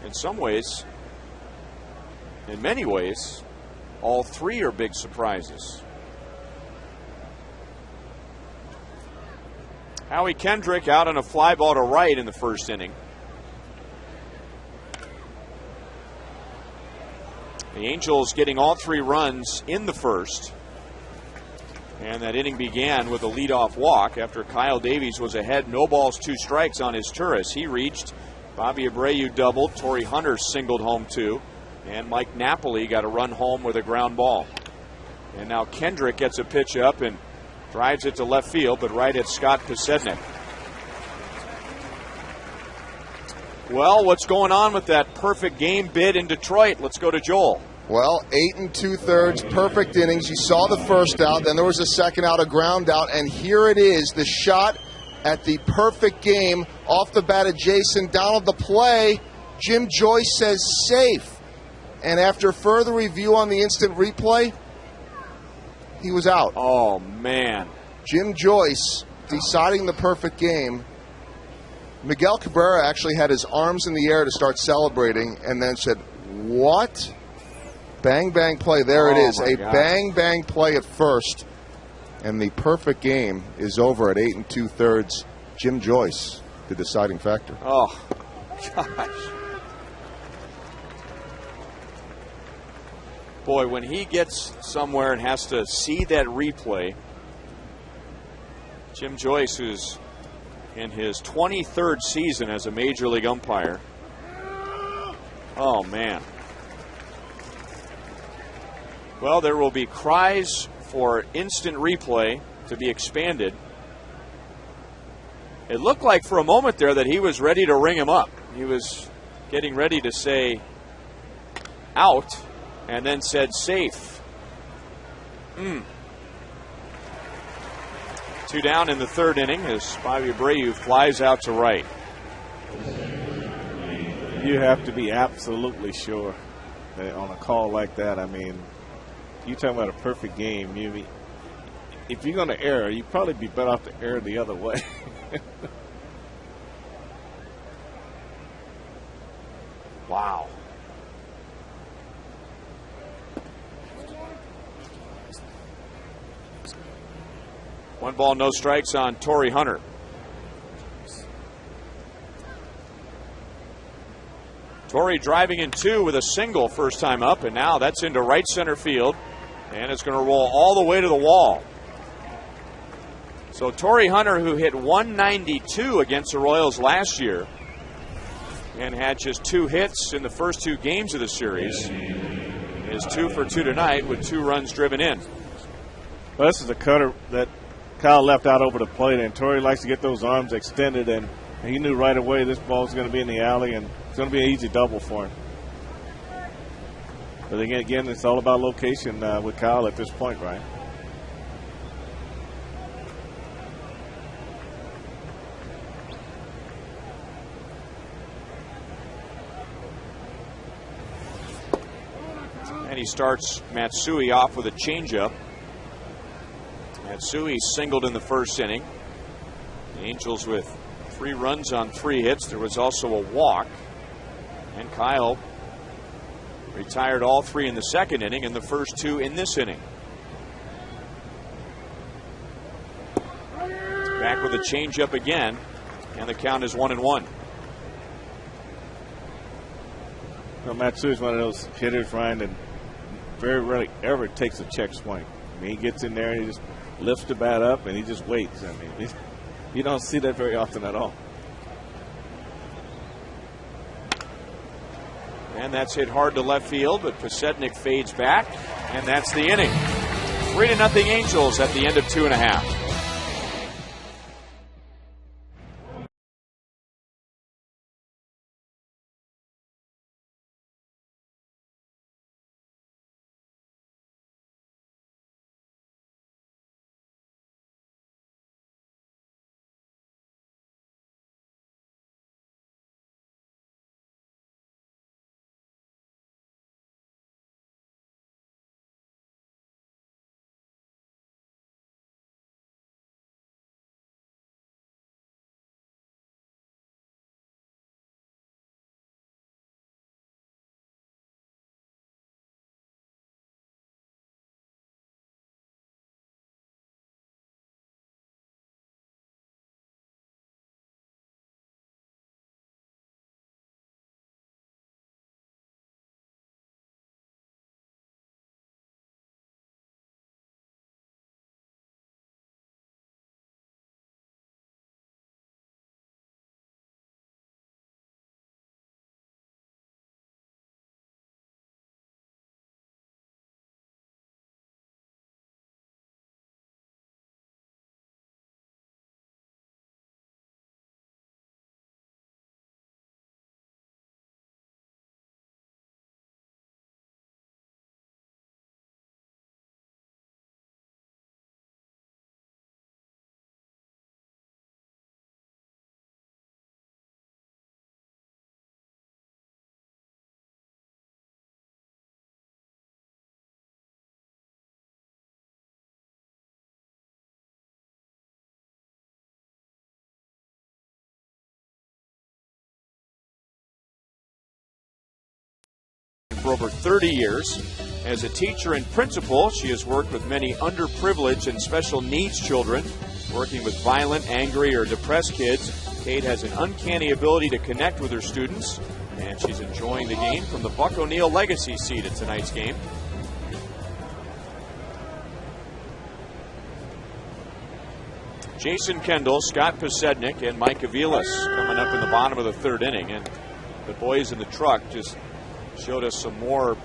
In some ways, in many ways, All three are big surprises. Howie Kendrick out on a fly ball to right in the first inning. The Angels getting all three runs in the first. And that inning began with a leadoff walk after Kyle Davies was ahead, no balls, 2 strikes on his Turris. He reached, Bobby Abreu doubled, Torrey Hunter singled home 2, and Mike Napoli got a run home with a ground ball. And now Kendrick gets a pitch up and drives it to left field, but right at Scott Pasednik. Well, what's going on with that perfect game bid in Detroit? Let's go to Joel. Well, 8 2/3 perfect innings. You saw the first out, then there was a second out, a ground out, and here it is, the shot at the perfect game off the bat of Jason Donald. The play, Jim Joyce says safe. And after further review on the instant replay, he was out. Oh, man. Jim Joyce deciding the perfect game. Miguel Cabrera actually had his arms in the air to start celebrating and then said, what? Bang, bang play. There it is. A bang, bang play at first. And the perfect game is over at 8 2/3. Jim Joyce, the deciding factor. Oh, gosh. Boy, when he gets somewhere and has to see that replay, Jim Joyce, who's in his 23rd season as a major league umpire. Oh, man. Well, there will be cries for instant replay to be expanded. It looked like for a moment there that he was ready to ring him up. He was getting ready to say out and then said safe. 2 down in the third inning as Bobby Abreu flies out to right. You have to be absolutely sure that on a call like that. I mean, you're talking about a perfect game. If you're going to err, you'd probably be better off to err the other way. Wow. One ball, no strikes on Torrey Hunter. Torrey driving in 2 with a single first time up, and now that's into right center field, and it's going to roll all the way to the wall. So Torrey Hunter, who hit 192 against the Royals last year and had just 2 hits in the first 2 games of the series, is 2 for 2 tonight with 2 runs driven in. Well, this is a cutter that Kyle left out over the plate, and Torrey likes to get those arms extended, and he knew right away this ball was going to be in the alley, and it's going to be an easy double for him. But again, it's all about location with Kyle at this point, right? And he starts Matsui off with a changeup. Matsui singled in the first inning. The Angels with 3 runs on 3 hits. There was also a walk. And Kyle retired all 3 in the second inning and the first 2 in this inning. Back with a changeup again. And the count is 1-1. Well, Matsui is one of those hitters, Ryan, and very rarely ever takes a check swing. I mean, he gets in there and he just lifts the bat up and he just waits. I mean, you don't see that very often at all. And that's hit hard to left field, but Pasednik fades back, and that's the inning. 3-0 Angels at the end of 2.5. for over 30 years. As a teacher and principal, she has worked with many underprivileged and special needs children. Working with violent, angry, or depressed kids, Kate has an uncanny ability to connect with her students, and she's enjoying the game from the Buck O'Neill Legacy seat at tonight's game. Jason Kendall, Scott Posednik, and Mike Aviles coming up in the bottom of the third inning. And the boys in the truck just showed us some more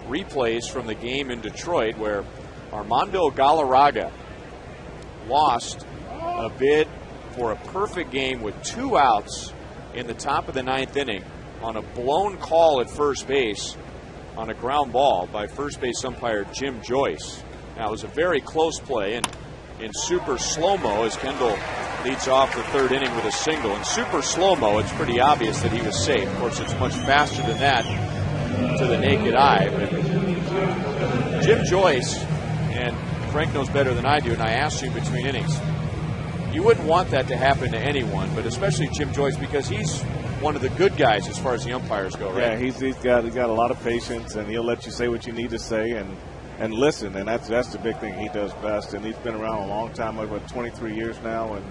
replays from the game in Detroit where Armando Galarraga lost a bid for a perfect game with 2 outs in the top of the 9th inning on a blown call at first base on a ground ball by first base umpire Jim Joyce. Now, it was a very close play, and in super slow-mo as Kendall leads off the third inning with a single. In super slow-mo, it's pretty obvious that he was safe. Of course, it's much faster than that to the naked eye. But Jim Joyce, and Frank knows better than I do, and I asked you between innings, you wouldn't want that to happen to anyone, but especially Jim Joyce, because he's one of the good guys as far as the umpires go, right? Yeah, he's got a lot of patience, and he'll let you say what you need to say and listen, and that's the big thing he does best. And he's been around a long time, like about 23 years now, and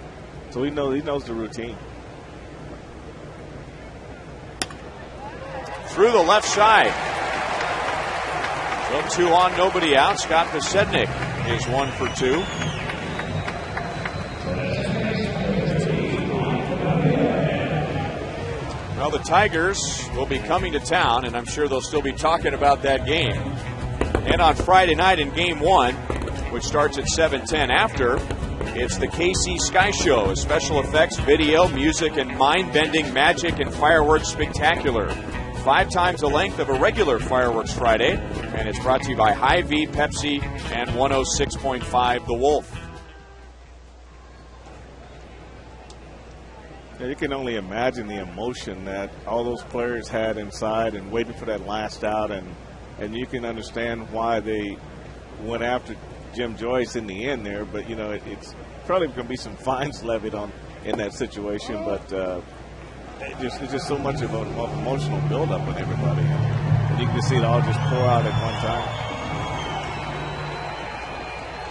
so he knows the routine. Through the left side. So 2 on, nobody out. Scott Posednik is 1 for 2. Well, the Tigers will be coming to town, and I'm sure they'll still be talking about that game. And on Friday night in Game 1, which starts at 7:10 after, it's the KC Sky Show, a special effects, video, music, and mind-bending magic and fireworks spectacular. 5 times the length of a regular Fireworks Friday, and it's brought to you by Hy-Vee, Pepsi, and 106.5 The Wolf. Yeah, you can only imagine the emotion that all those players had inside and waiting for that last out, and you can understand why they went after Jim Joyce in the end there. But, it's probably going to be some fines levied in that situation. But it's just so much of an emotional buildup with everybody. And you can see it all just pour out at one time.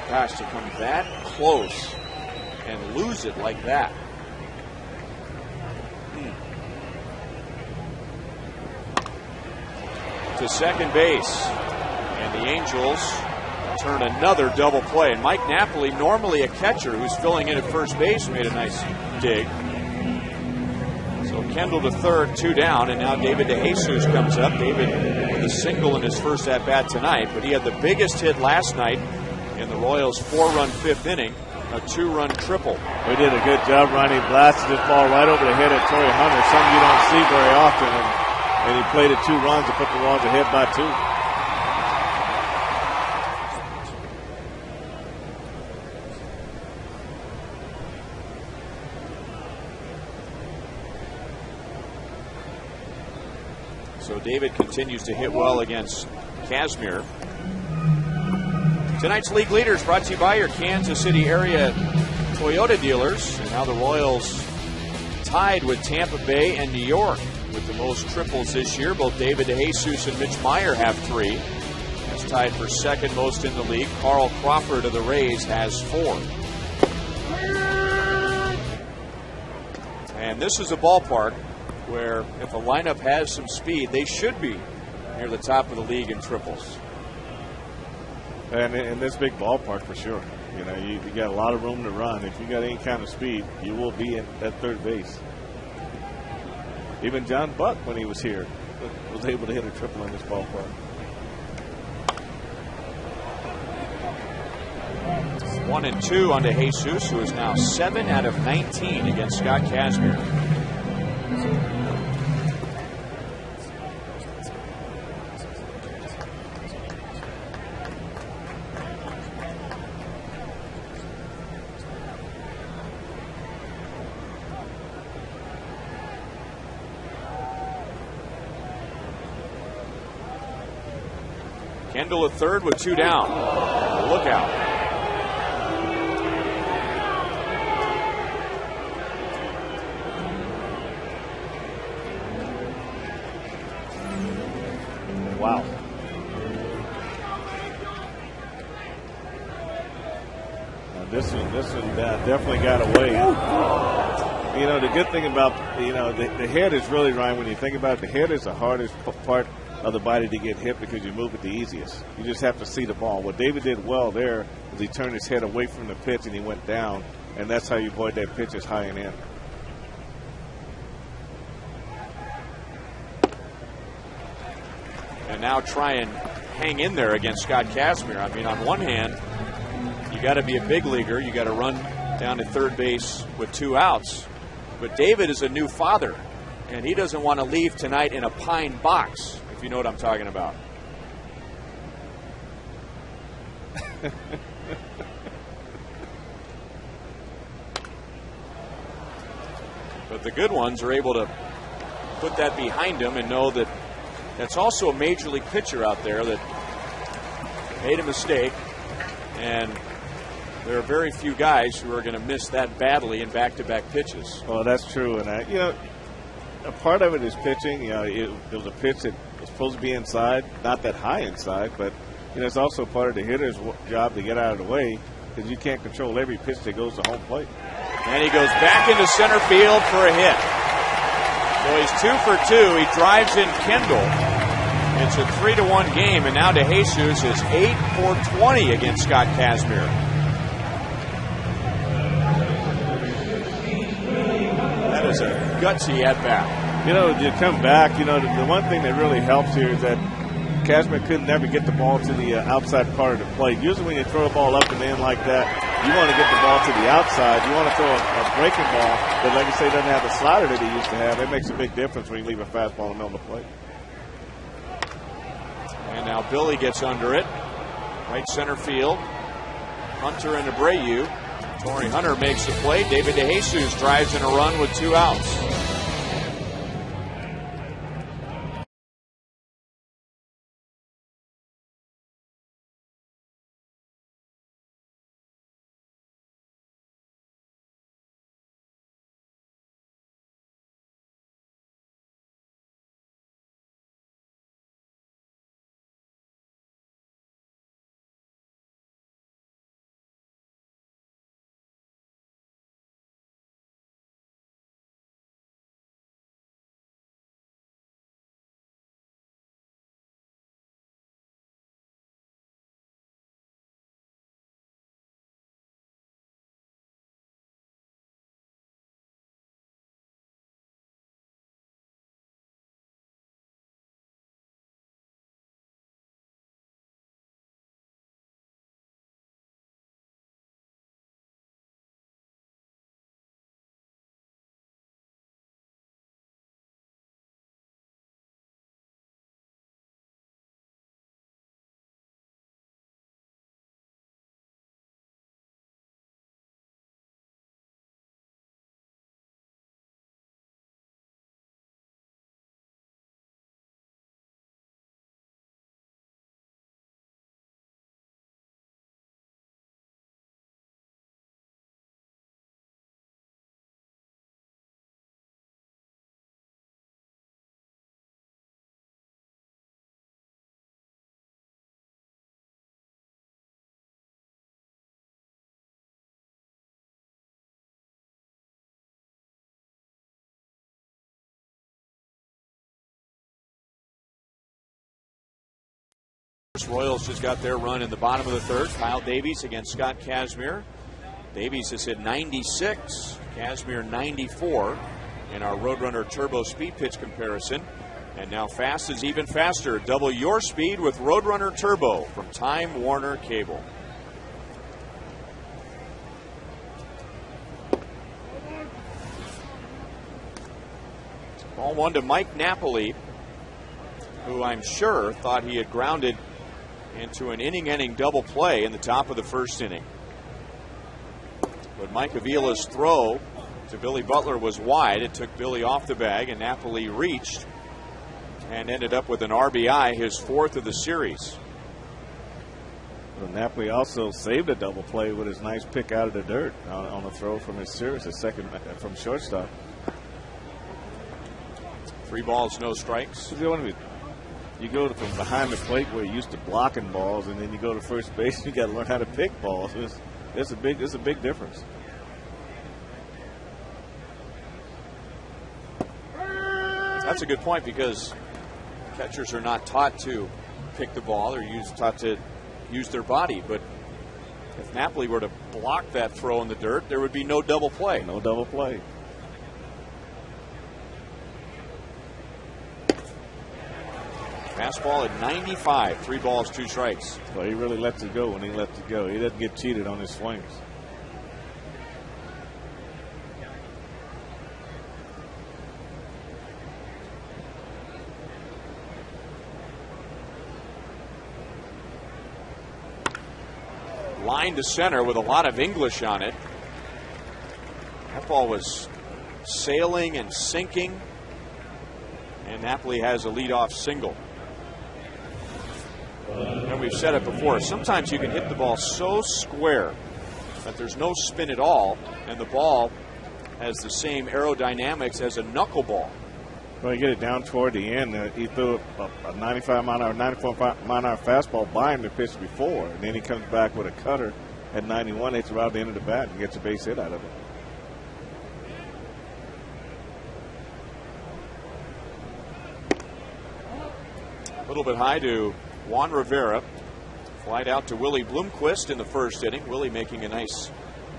Gosh, to come that close and lose it like that. To second base, and the Angels turn another double play. And Mike Napoli, normally a catcher who's filling in at first base, made a nice dig. So Kendall to third, 2 down, and now David DeJesus comes up. David with a single in his first at-bat tonight, but he had the biggest hit last night in the Royals' 4-run 5th inning, a 2-run triple. We did a good job, Ronnie. Blasted this ball right over the head of Torrey Hunter, something you don't see very often. And he played it 2 runs to put the Royals ahead by 2. So David continues to hit well against Kazmir. Tonight's league leaders brought to you by your Kansas City area Toyota dealers. And now the Royals tied with Tampa Bay and New York with the most triples this year. Both David DeJesus and Mitch Meyer have 3. That's tied for second most in the league. Carl Crawford of the Rays has 4. And this is a ballpark where if a lineup has some speed, they should be near the top of the league in triples. And in this big ballpark, for sure. You got a lot of room to run. If you got any kind of speed, you will be at third base. Even John Buck, when he was here, was able to hit a triple in this ballpark. 1-2 on DeJesus, who is now 7 out of 19 against Scott Kazmir. Kendall at third with 2 down. Look out. This one definitely got away. You know, the good thing about, you know, the head is really, Ryan, when you think about it, the head is the hardest part of the body to get hit because you move it the easiest. You just have to see the ball. What David did well there is he turned his head away from the pitch and he went down, and that's how you avoid that pitch is high and in. And now try and hang in there against Scott Kazmir. I mean, on one hand, you got to be a big leaguer. You got to run down to third base with 2 outs. But David is a new father, and he doesn't want to leave tonight in a pine box, if you know what I'm talking about. But the good ones are able to put that behind him and know that that's also a major league pitcher out there that made a mistake, and there are very few guys who are going to miss that badly in back-to-back pitches. Well, that's true, and you know, a part of it is pitching. You know, it was a pitch that was supposed to be inside, not that high inside, but you know, it's also part of the hitter's job to get out of the way because you can't control every pitch that goes to home plate. And he goes back into center field for a hit. So he's 2 for 2. He drives in Kendall. It's a 3-1 game, and now DeJesus is 8 for 20 against Scott Kazmir. That is a gutsy at bat. You know, you come back. You know, the one thing that really helps here is that Kazmir couldn't never get the ball to the outside part of the plate. Usually, when you throw a ball up and in like that, you want to get the ball to the outside. You want to throw a breaking ball that, like you say, doesn't have the slider that he used to have. It makes a big difference when you leave a fastball in the middle of the plate. And now Billy gets under it. Right center field. Hunter and Abreu. Torrey Hunter makes the play. David DeJesus drives in a run with 2 outs. Royals just got their run in the bottom of the third. Kyle Davies against Scott Kazmir. Davies has hit 96, Kazmir 94 in our Roadrunner Turbo speed pitch comparison. And now fast is even faster. Double your speed with Roadrunner Turbo from Time Warner Cable. Ball 1 to Mike Napoli, who I'm sure thought he had grounded into an inning-ending double play in the top of the first inning. But Mike Avila's throw to Billy Butler was wide. It took Billy off the bag, and Napoli reached and ended up with an RBI, his 4th of the series. Well, Napoli also saved a double play with his nice pick out of the dirt on a throw from his series, his second from shortstop. 3 balls, no strikes. You go from behind the plate where you're used to blocking balls, and then you go to first base, you got to learn how to pick balls. It's a big difference. That's a good point, because catchers are not taught to pick the ball. They're taught to use their body. But if Napoli were to block that throw in the dirt, there would be no double play. No double play. Fastball at 95, 3 balls, 2 strikes. Well, he really lets it go when he lets it go. He doesn't get cheated on his swings. Line to center with a lot of English on it. That ball was sailing and sinking, and Napoli has a leadoff single. And we've said it before, sometimes you can hit the ball so square that there's no spin at all, and the ball has the same aerodynamics as a knuckleball. Well, you get it down toward the end. He threw a 95 mile an hour, 94 mile an hour fastball by him the pitch before, and then he comes back with a cutter at 91, hits around the end of the bat and gets a base hit out of it. A little bit high to Juan Rivera. Flied out to Willie Bloomquist in the first inning. Willie making a nice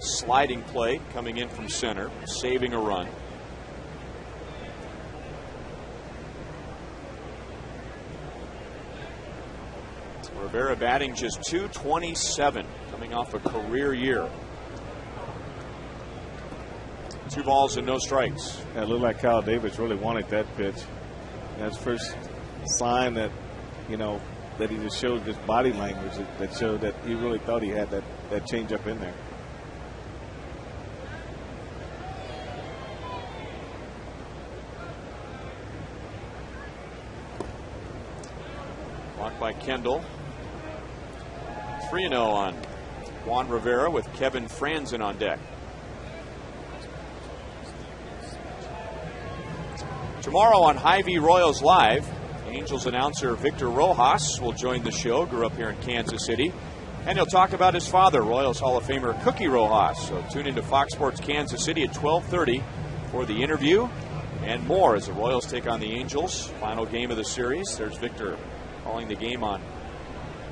sliding play, coming in from center, saving a run. Rivera batting just .227, coming off a career year. 2 balls and no strikes. Yeah, it looked like Kyle Davis really wanted that pitch. That's the first sign that, that he just showed this body language that showed that he really thought he had that changeup in there. Blocked by Kendall. 3-0 on Juan Rivera with Kevin Franzen on deck. Tomorrow on Hy-Vee Royals Live, Angels announcer Victor Rojas will join the show. Grew up here in Kansas City. And he'll talk about his father, Royals Hall of Famer Cookie Rojas. So tune into Fox Sports Kansas City at 12:30 for the interview and more as the Royals take on the Angels. Final game of the series. There's Victor calling the game on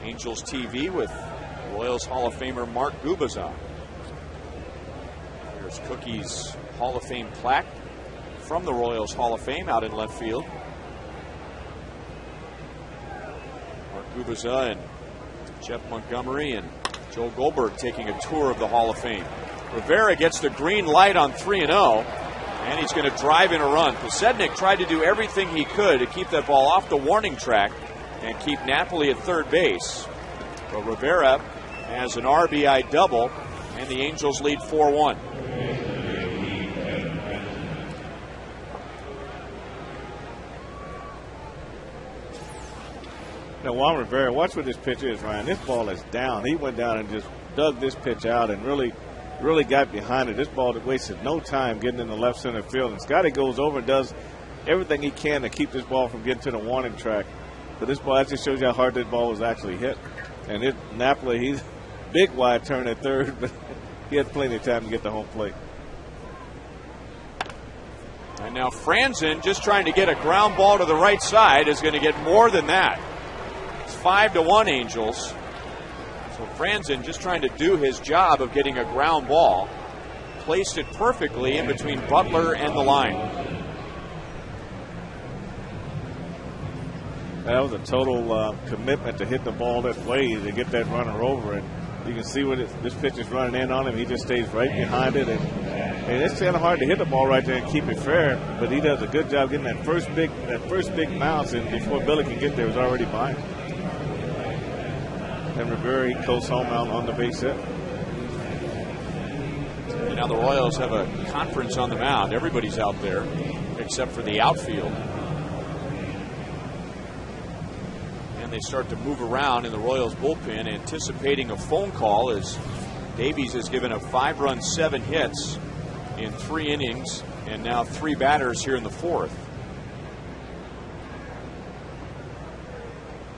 Angels TV with Royals Hall of Famer Mark Gubicza. There's Cookie's Hall of Fame plaque from the Royals Hall of Fame out in left field. Mark Gubicza and Jeff Montgomery and Joe Goldberg taking a tour of the Hall of Fame. Rivera gets the green light on 3-0, and he's going to drive in a run. Posednik tried to do everything he could to keep that ball off the warning track and keep Napoli at third base. But Rivera has an RBI double, and the Angels lead 4-1. Now, Juan Rivera, watch what this pitch is, Ryan. This ball is down. He went down and just dug this pitch out and really got behind it. This ball wasted no time getting in the left center field. And Scotty goes over and does everything he can to keep this ball from getting to the warning track. But this ball, that just shows you how hard this ball was actually hit. And Napoli, he's big wide turn at third, but he had plenty of time to get to home plate. And now Franzen, just trying to get a ground ball to the right side, is going to get more than that. It's 5-1 Angels. So Franzen just trying to do his job of getting a ground ball. Placed it perfectly in between Butler and the line. That was a total commitment to hit the ball that way to get that runner over. And you can see what this pitch is running in on him. He just stays right behind it. And it's kind of hard to hit the ball right there and keep it fair. But he does a good job getting that first big bounce. And before Billy can get there, it was already by him. And Rivera goes home out on the base hit. And now the Royals have a conference on the mound. Everybody's out there except for the outfield. And they start to move around in the Royals bullpen, anticipating a phone call as Davies has given up 5 runs, 7 hits in 3 innings, and now 3 batters here in the 4th.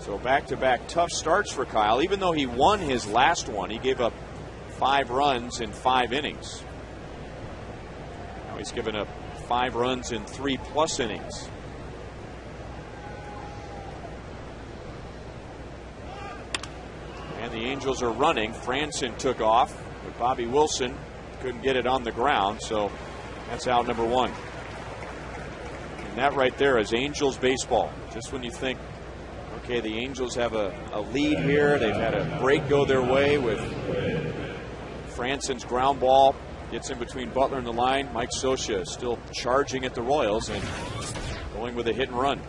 So back-to-back tough starts for Kyle. Even though he won his last one, he gave up 5 runs in 5 innings. Now he's given up 5 runs in 3+ innings. And the Angels are running. Franson took off, but Bobby Wilson couldn't get it on the ground, so that's out number 1. And that right there is Angels baseball. Just when you think, okay, the Angels have a lead here, they've had a break go their way with Franson's ground ball, gets in between Butler and the line. Mike Scioscia still charging at the Royals and going with a hit and run.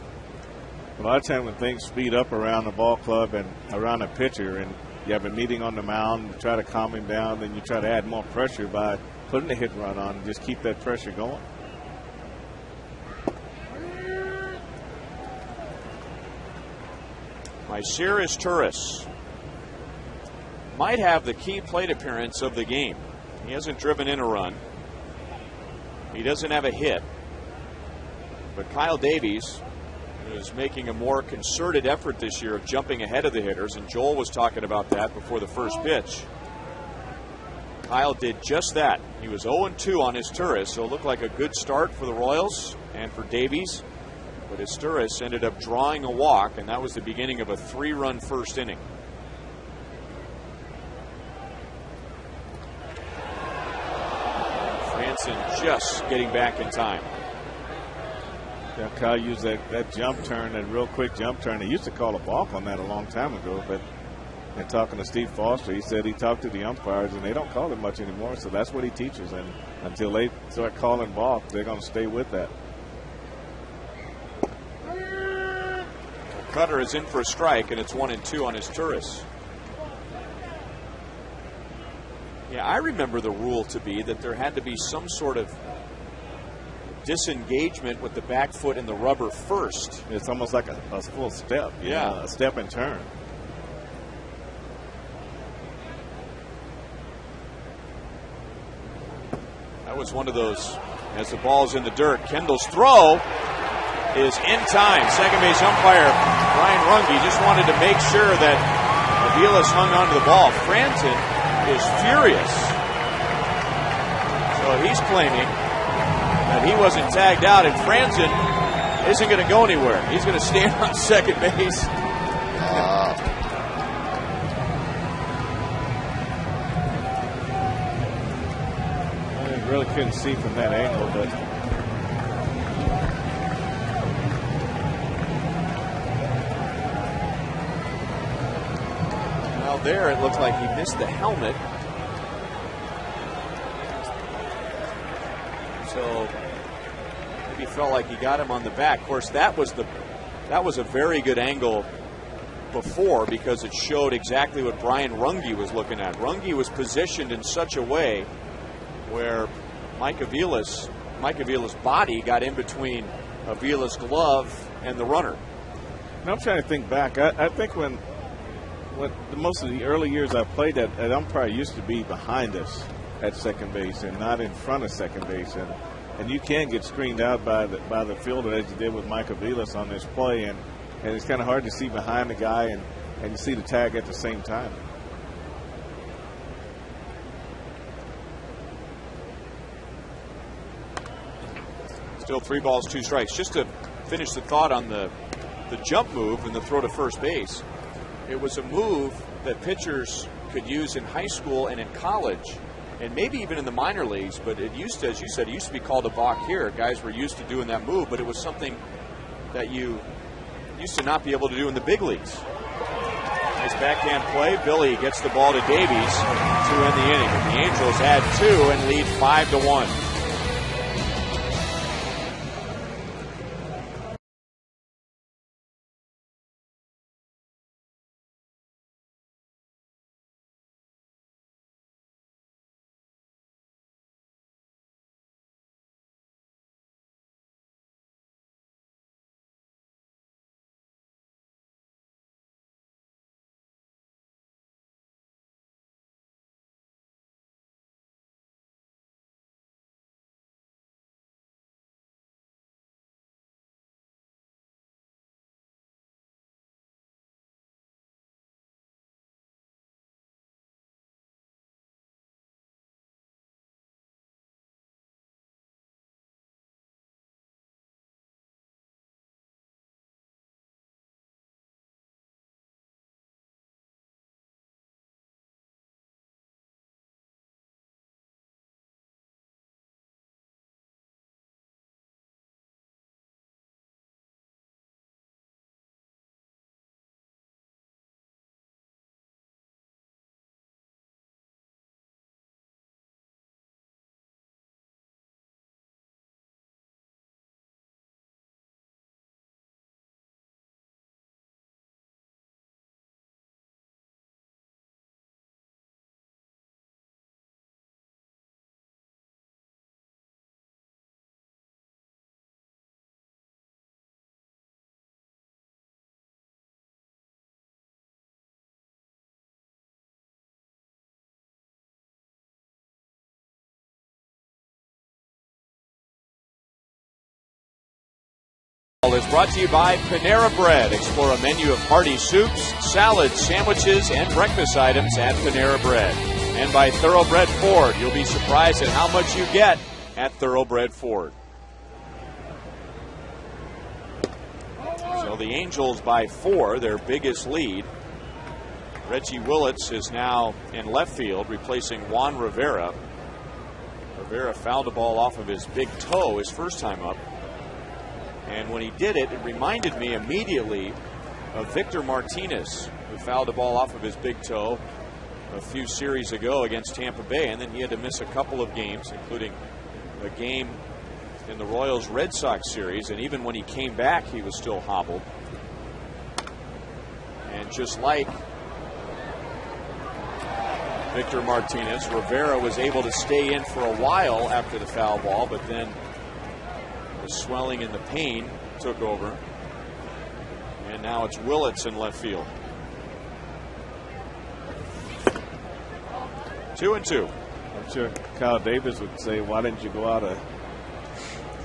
A lot of times when things speed up around the ball club and around a pitcher, and you have a meeting on the mound, you try to calm him down, then you try to add more pressure by putting a hit and run on and just keep that pressure going. Myceris Turris might have the key plate appearance of the game. He hasn't driven in a run. He doesn't have a hit. But Kyle Davies is making a more concerted effort this year of jumping ahead of the hitters, and Joel was talking about that before the first pitch. Kyle did just that. He was 0-2 on his Turris, so it looked like a good start for the Royals and for Davies. But his Turris ended up drawing a walk, and that was the beginning of a 3-run first inning. Franson just getting back in time. Yeah, Kyle used that jump turn, that real quick jump turn. They used to call a balk on that a long time ago, but in talking to Steve Foster, he said he talked to the umpires, and they don't call it much anymore, so that's what he teaches. And until they start calling balk, they're going to stay with that. Cutter is in for a strike, and it's 1-2 on his Turris. Yeah, I remember the rule to be that there had to be some sort of disengagement with the back foot and the rubber first. It's almost like a full step. Yeah. A step and turn. That was one of those, as the ball's in the dirt, Kendall's throw is in time. Second base umpire Brian Runge just wanted to make sure that Aviles hung onto the ball. Franson is furious. So he's claiming that he wasn't tagged out, and Franson isn't going to go anywhere. He's going to stand on second base. I really couldn't see from that angle, but well, there it looked like he missed the helmet. So maybe felt like he got him on the back. Of course, that was a very good angle before, because it showed exactly what Brian Runge was looking at. Runge was positioned in such a way where Mike Aviles' body got in between Aviles' glove and the runner. And I'm trying to think back. I think when most of the early years I played, that umpire used to be behind us at second base and not in front of second base, and you can get screened out by the fielder, as you did with Mike Aviles on this play, and it's kind of hard to see behind the guy and you see the tag at the same time. Still 3 balls, 2 strikes. Just to finish the thought on the jump move and the throw to first base, it was a move that pitchers could use in high school and in college, and maybe even in the minor leagues, but it used to, as you said, it used to be called a balk here. Guys were used to doing that move, but it was something that you used to not be able to do in the big leagues. Nice backhand play. Billy gets the ball to Davies to end the inning. The Angels add 2 and lead 5-1. is brought to you by Panera Bread. Explore a menu of hearty soups, salads, sandwiches, and breakfast items at Panera Bread. And by Thoroughbred Ford. You'll be surprised at how much you get at Thoroughbred Ford. So the Angels by 4, their biggest lead. Reggie Willits is now in left field, replacing Juan Rivera. Rivera fouled the ball off of his big toe his first time up. And when he did it, it reminded me immediately of Victor Martinez, who fouled the ball off of his big toe a few series ago against Tampa Bay. And then he had to miss a couple of games, including a game in the Royals-Red Sox series. And even when he came back, he was still hobbled. And just like Victor Martinez, Rivera was able to stay in for a while after the foul ball, but then the swelling and the pain took over. And now it's Willits in left field. 2-2. I'm sure Kyle Davis would say, why didn't you go out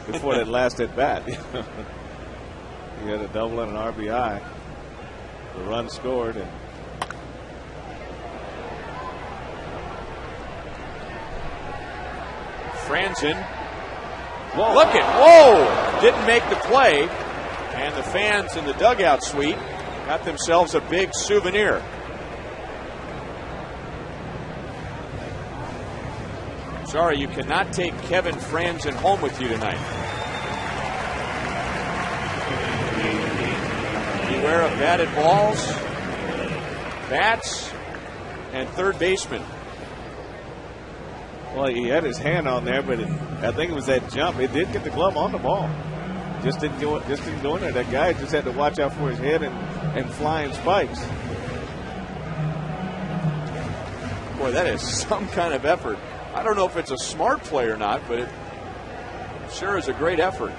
before that last at bat? He had a double and an RBI. The run scored. And Franzen. Whoa! Didn't make the play. And the fans in the dugout suite got themselves a big souvenir. Sorry, you cannot take Kevin Franzen home with you tonight. Beware of batted balls, bats, and third baseman. Well, he had his hand on there, but I think it was that jump. It did get the glove on the ball. Just didn't go in there. That guy just had to watch out for his head and flying spikes. Boy, that is some kind of effort. I don't know if it's a smart play or not, but it sure is a great effort.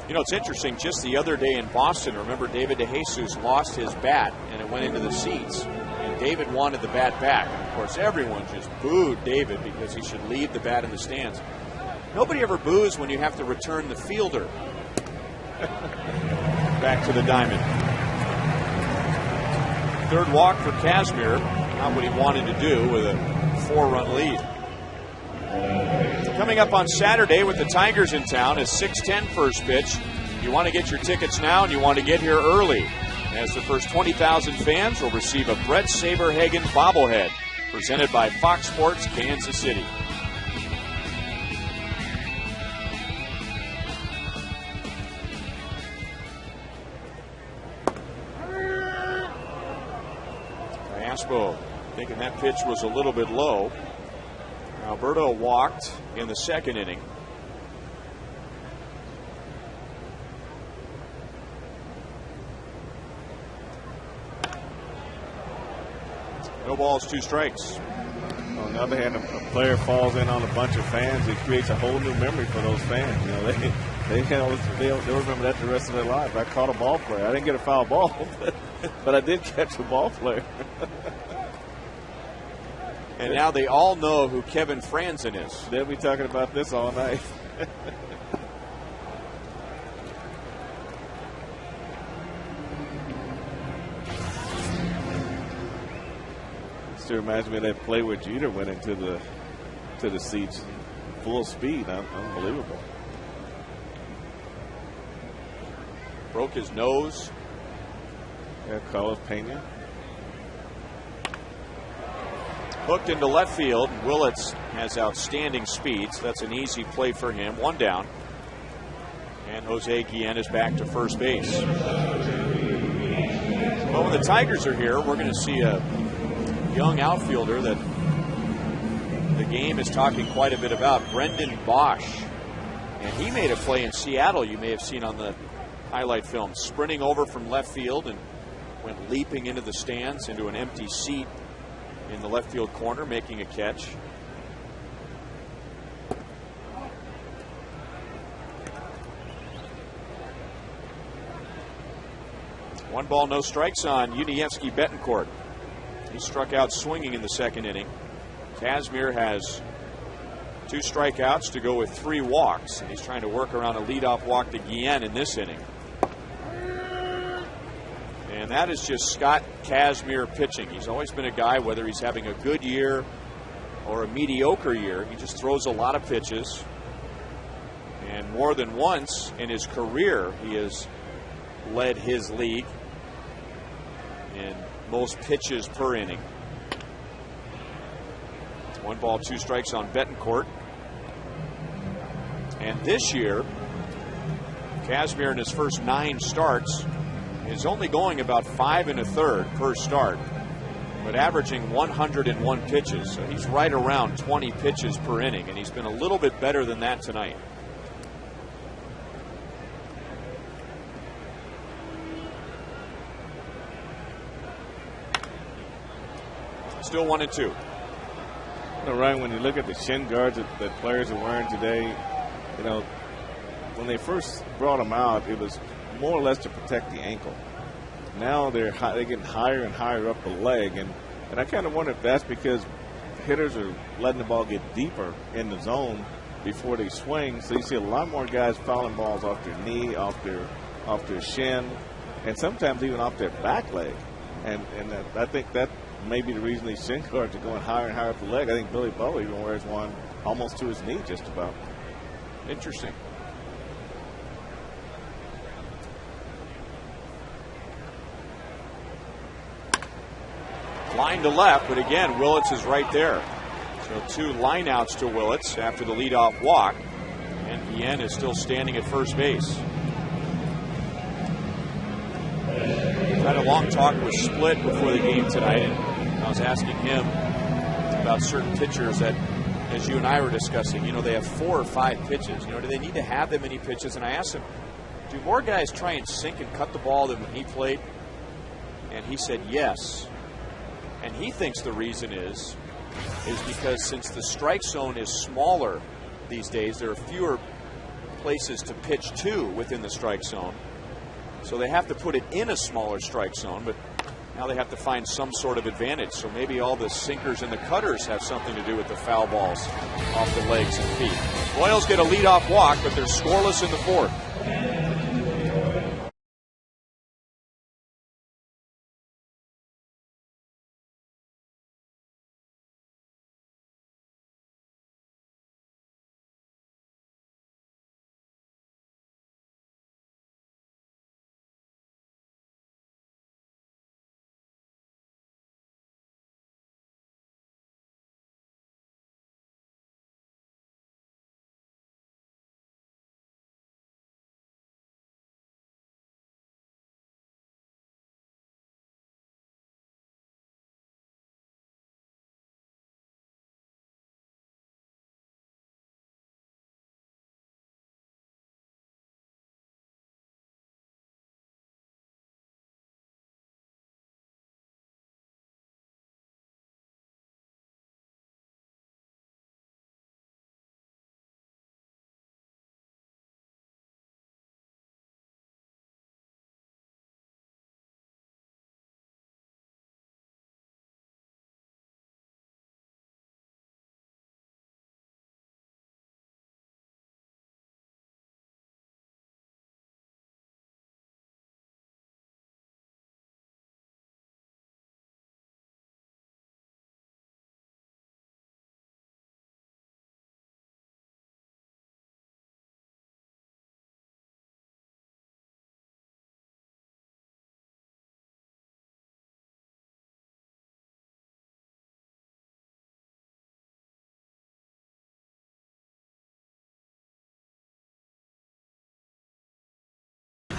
You know, it's interesting, just the other day in Boston, remember David DeJesus lost his bat and it went into the seats. And David wanted the bat back. And of course, everyone just booed David because he should leave the bat in the stands. Nobody ever boos when you have to return the fielder back to the diamond. Third walk for Kazmir. Not what he wanted to do with a 4-run lead. Coming up on Saturday with the Tigers in town is 6:10 first pitch. You want to get your tickets now and you want to get here early, as the first 20,000 fans will receive a Brett Saberhagen bobblehead presented by Fox Sports Kansas City. Aspo thinking that pitch was a little bit low. Alberto walked in the second inning. No balls, 2 strikes. On the other hand, a player falls in on a bunch of fans. It creates a whole new memory for those fans. You know, they'll remember that the rest of their life. I caught a ball player. I didn't get a foul ball, but I did catch a ball player. And now they all know who Kevin Franzen is. They'll be talking about this all night. Still reminds me of that play where Jeter went into the seats full speed. Unbelievable. Broke his nose. Yeah, Carlos Pena. Hooked into left field. Willits has outstanding speed, so that's an easy play for him. 1 down. And Jose Guillen is back to first base. Well, when the Tigers are here, we're going to see a young outfielder that the game is talking quite a bit about, Brendan Bosch. And he made a play in Seattle you may have seen on the highlight film, sprinting over from left field and went leaping into the stands, into an empty seat in the left field corner, making a catch. One ball, no strikes on Yuniesky Betancourt. He struck out swinging in the second inning. Kazmir has 2 strikeouts to go with 3 walks, and he's trying to work around a leadoff walk to Guillen in this inning. And that is just Scott Kazmir pitching. He's always been a guy, whether he's having a good year or a mediocre year, he just throws a lot of pitches. And more than once in his career, he has led his league in most pitches per inning. 1 ball, 2 strikes on Betancourt. And this year, Kazmir in his first 9 starts is only going about 5 1/3 per start, but averaging 101 pitches. So he's right around 20 pitches per inning, and he's been a little bit better than that tonight. Still 1-2. Ryan, when you look at the shin guards that players are wearing today, when they first brought them out, it was more or less to protect the ankle. Now they're getting higher and higher up the leg, and I kind of wonder if that's because hitters are letting the ball get deeper in the zone before they swing. So you see a lot more guys fouling balls off their knee, off their shin, and sometimes even off their back leg. And I think that may be the reason these shin guards are going higher and higher up the leg. I think Billy Bo even wears one almost to his knee, just about. Interesting. Line to left, but again, Willits is right there. So 2 lineouts to Willits after the leadoff walk, and Guillen is still standing at first base. Had a long talk with Split before the game tonight, and I was asking him about certain pitchers that, as you and I were discussing, they have 4 or 5 pitches. Do they need to have that many pitches? And I asked him, do more guys try and sink and cut the ball than when he played? And he said yes. And he thinks the reason is because since the strike zone is smaller these days, there are fewer places to pitch to within the strike zone. So they have to put it in a smaller strike zone, but now they have to find some sort of advantage. So maybe all the sinkers and the cutters have something to do with the foul balls off the legs and feet. Royals get a leadoff walk, but they're scoreless in the 4th.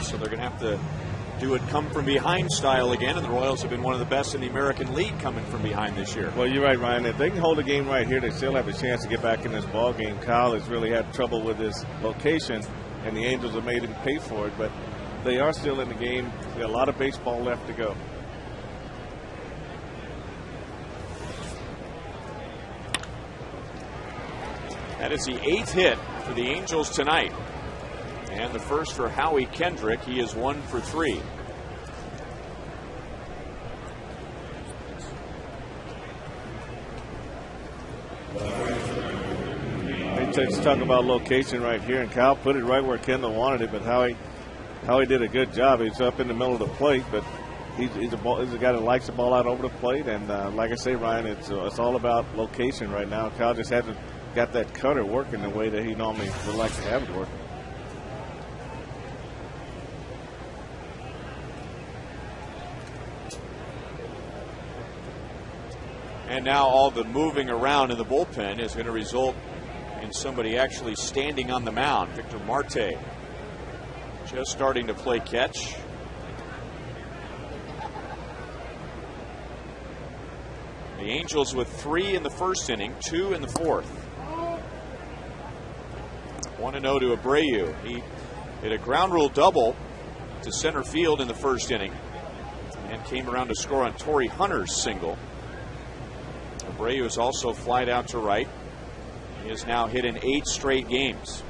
So they're going to have to do it come from behind style again, and the Royals have been one of the best in the American League coming from behind this year. Well, you're right, Ryan. If they can hold a game right here, they still have a chance to get back in this ball game. Kyle has really had trouble with his location, and the Angels have made him pay for it, but they are still in the game. There's a lot of baseball left to go. That is the 8th hit for the Angels tonight. And the first for Howie Kendrick. He is 1 for 3. let's talk about location right here. And Kyle put it right where Kendall wanted it, but Howie did a good job. He's up in the middle of the plate, but he's a guy that likes the ball out over the plate. And like I say, Ryan, it's all about location right now. Kyle just hasn't got that cutter working the way that he normally would like to have it working. And now all the moving around in the bullpen is going to result in somebody actually standing on the mound. Victor Marte just starting to play catch. The Angels with 3 in the first inning, 2 in the fourth. 1-0 to Abreu. He hit a ground rule double to center field in the first inning and came around to score on Torrey Hunter's single. Abreu is also flied out to right. He has now hit in 8 straight games.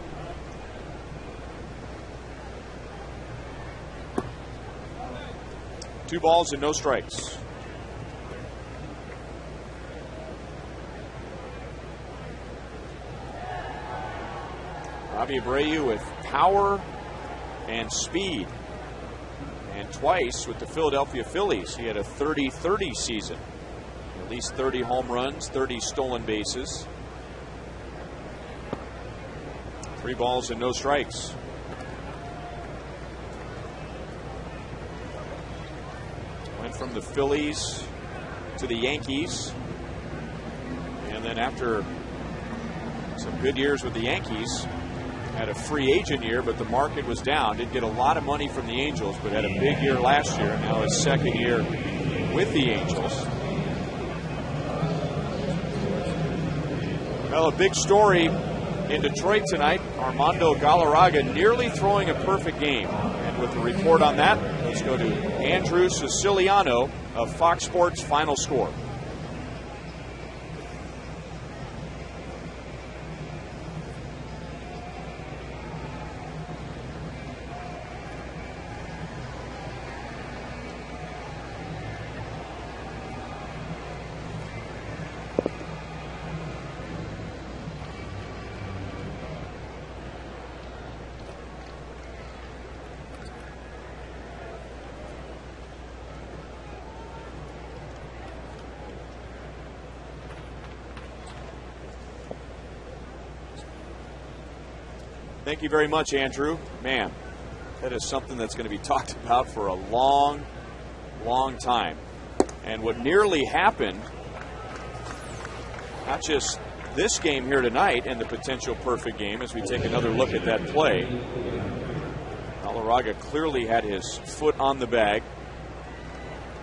Two balls and no strikes. Robbie Abreu with power and speed. And twice with the Philadelphia Phillies, he had a 30-30 season. At least 30 home runs, 30 stolen bases. 3 balls and no strikes. Went from the Phillies to the Yankees. And then after some good years with the Yankees, had a free agent year, but the market was down. Didn't get a lot of money from the Angels, but had a big year last year. Now his second year with the Angels. Well, a big story in Detroit tonight. Armando Galarraga nearly throwing a perfect game. And with the report on that, let's go to Andrew Siciliano of Fox Sports Final Score. Thank you very much, Andrew. Man, that is something that's going to be talked about for a long, long time. And what nearly happened, not just this game here tonight and the potential perfect game as we take another look at that play. Galarraga clearly had his foot on the bag,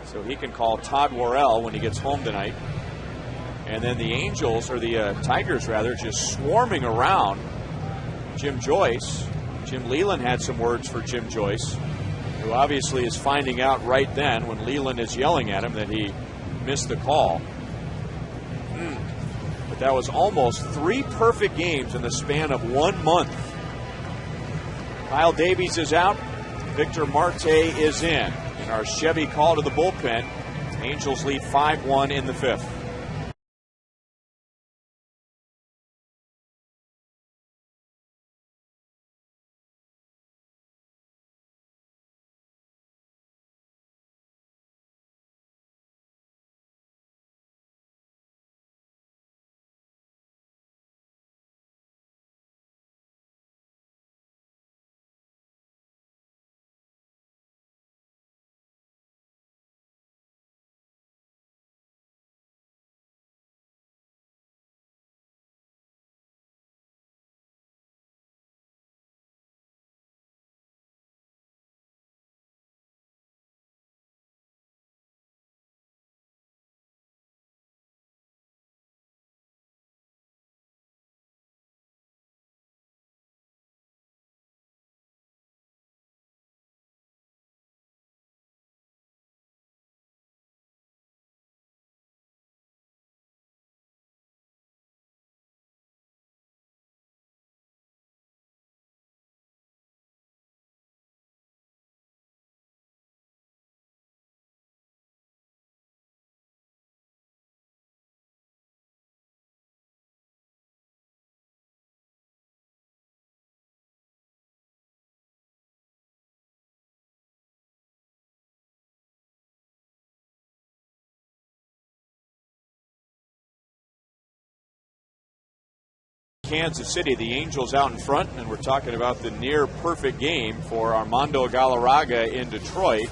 so he can call Todd Worrell when he gets home tonight. And then the Angels, or the Tigers rather, just swarming around Jim Joyce. Jim Leland had some words for Jim Joyce, who obviously is finding out right then when Leland is yelling at him that he missed the call. But that was almost 3 perfect games in the span of 1 month. Kyle Davies is out. Victor Marte is in. And our Chevy call to the bullpen. Angels lead 5-1 in the 5th. Kansas City. The Angels out in front, and we're talking about the near perfect game for Armando Galarraga in Detroit.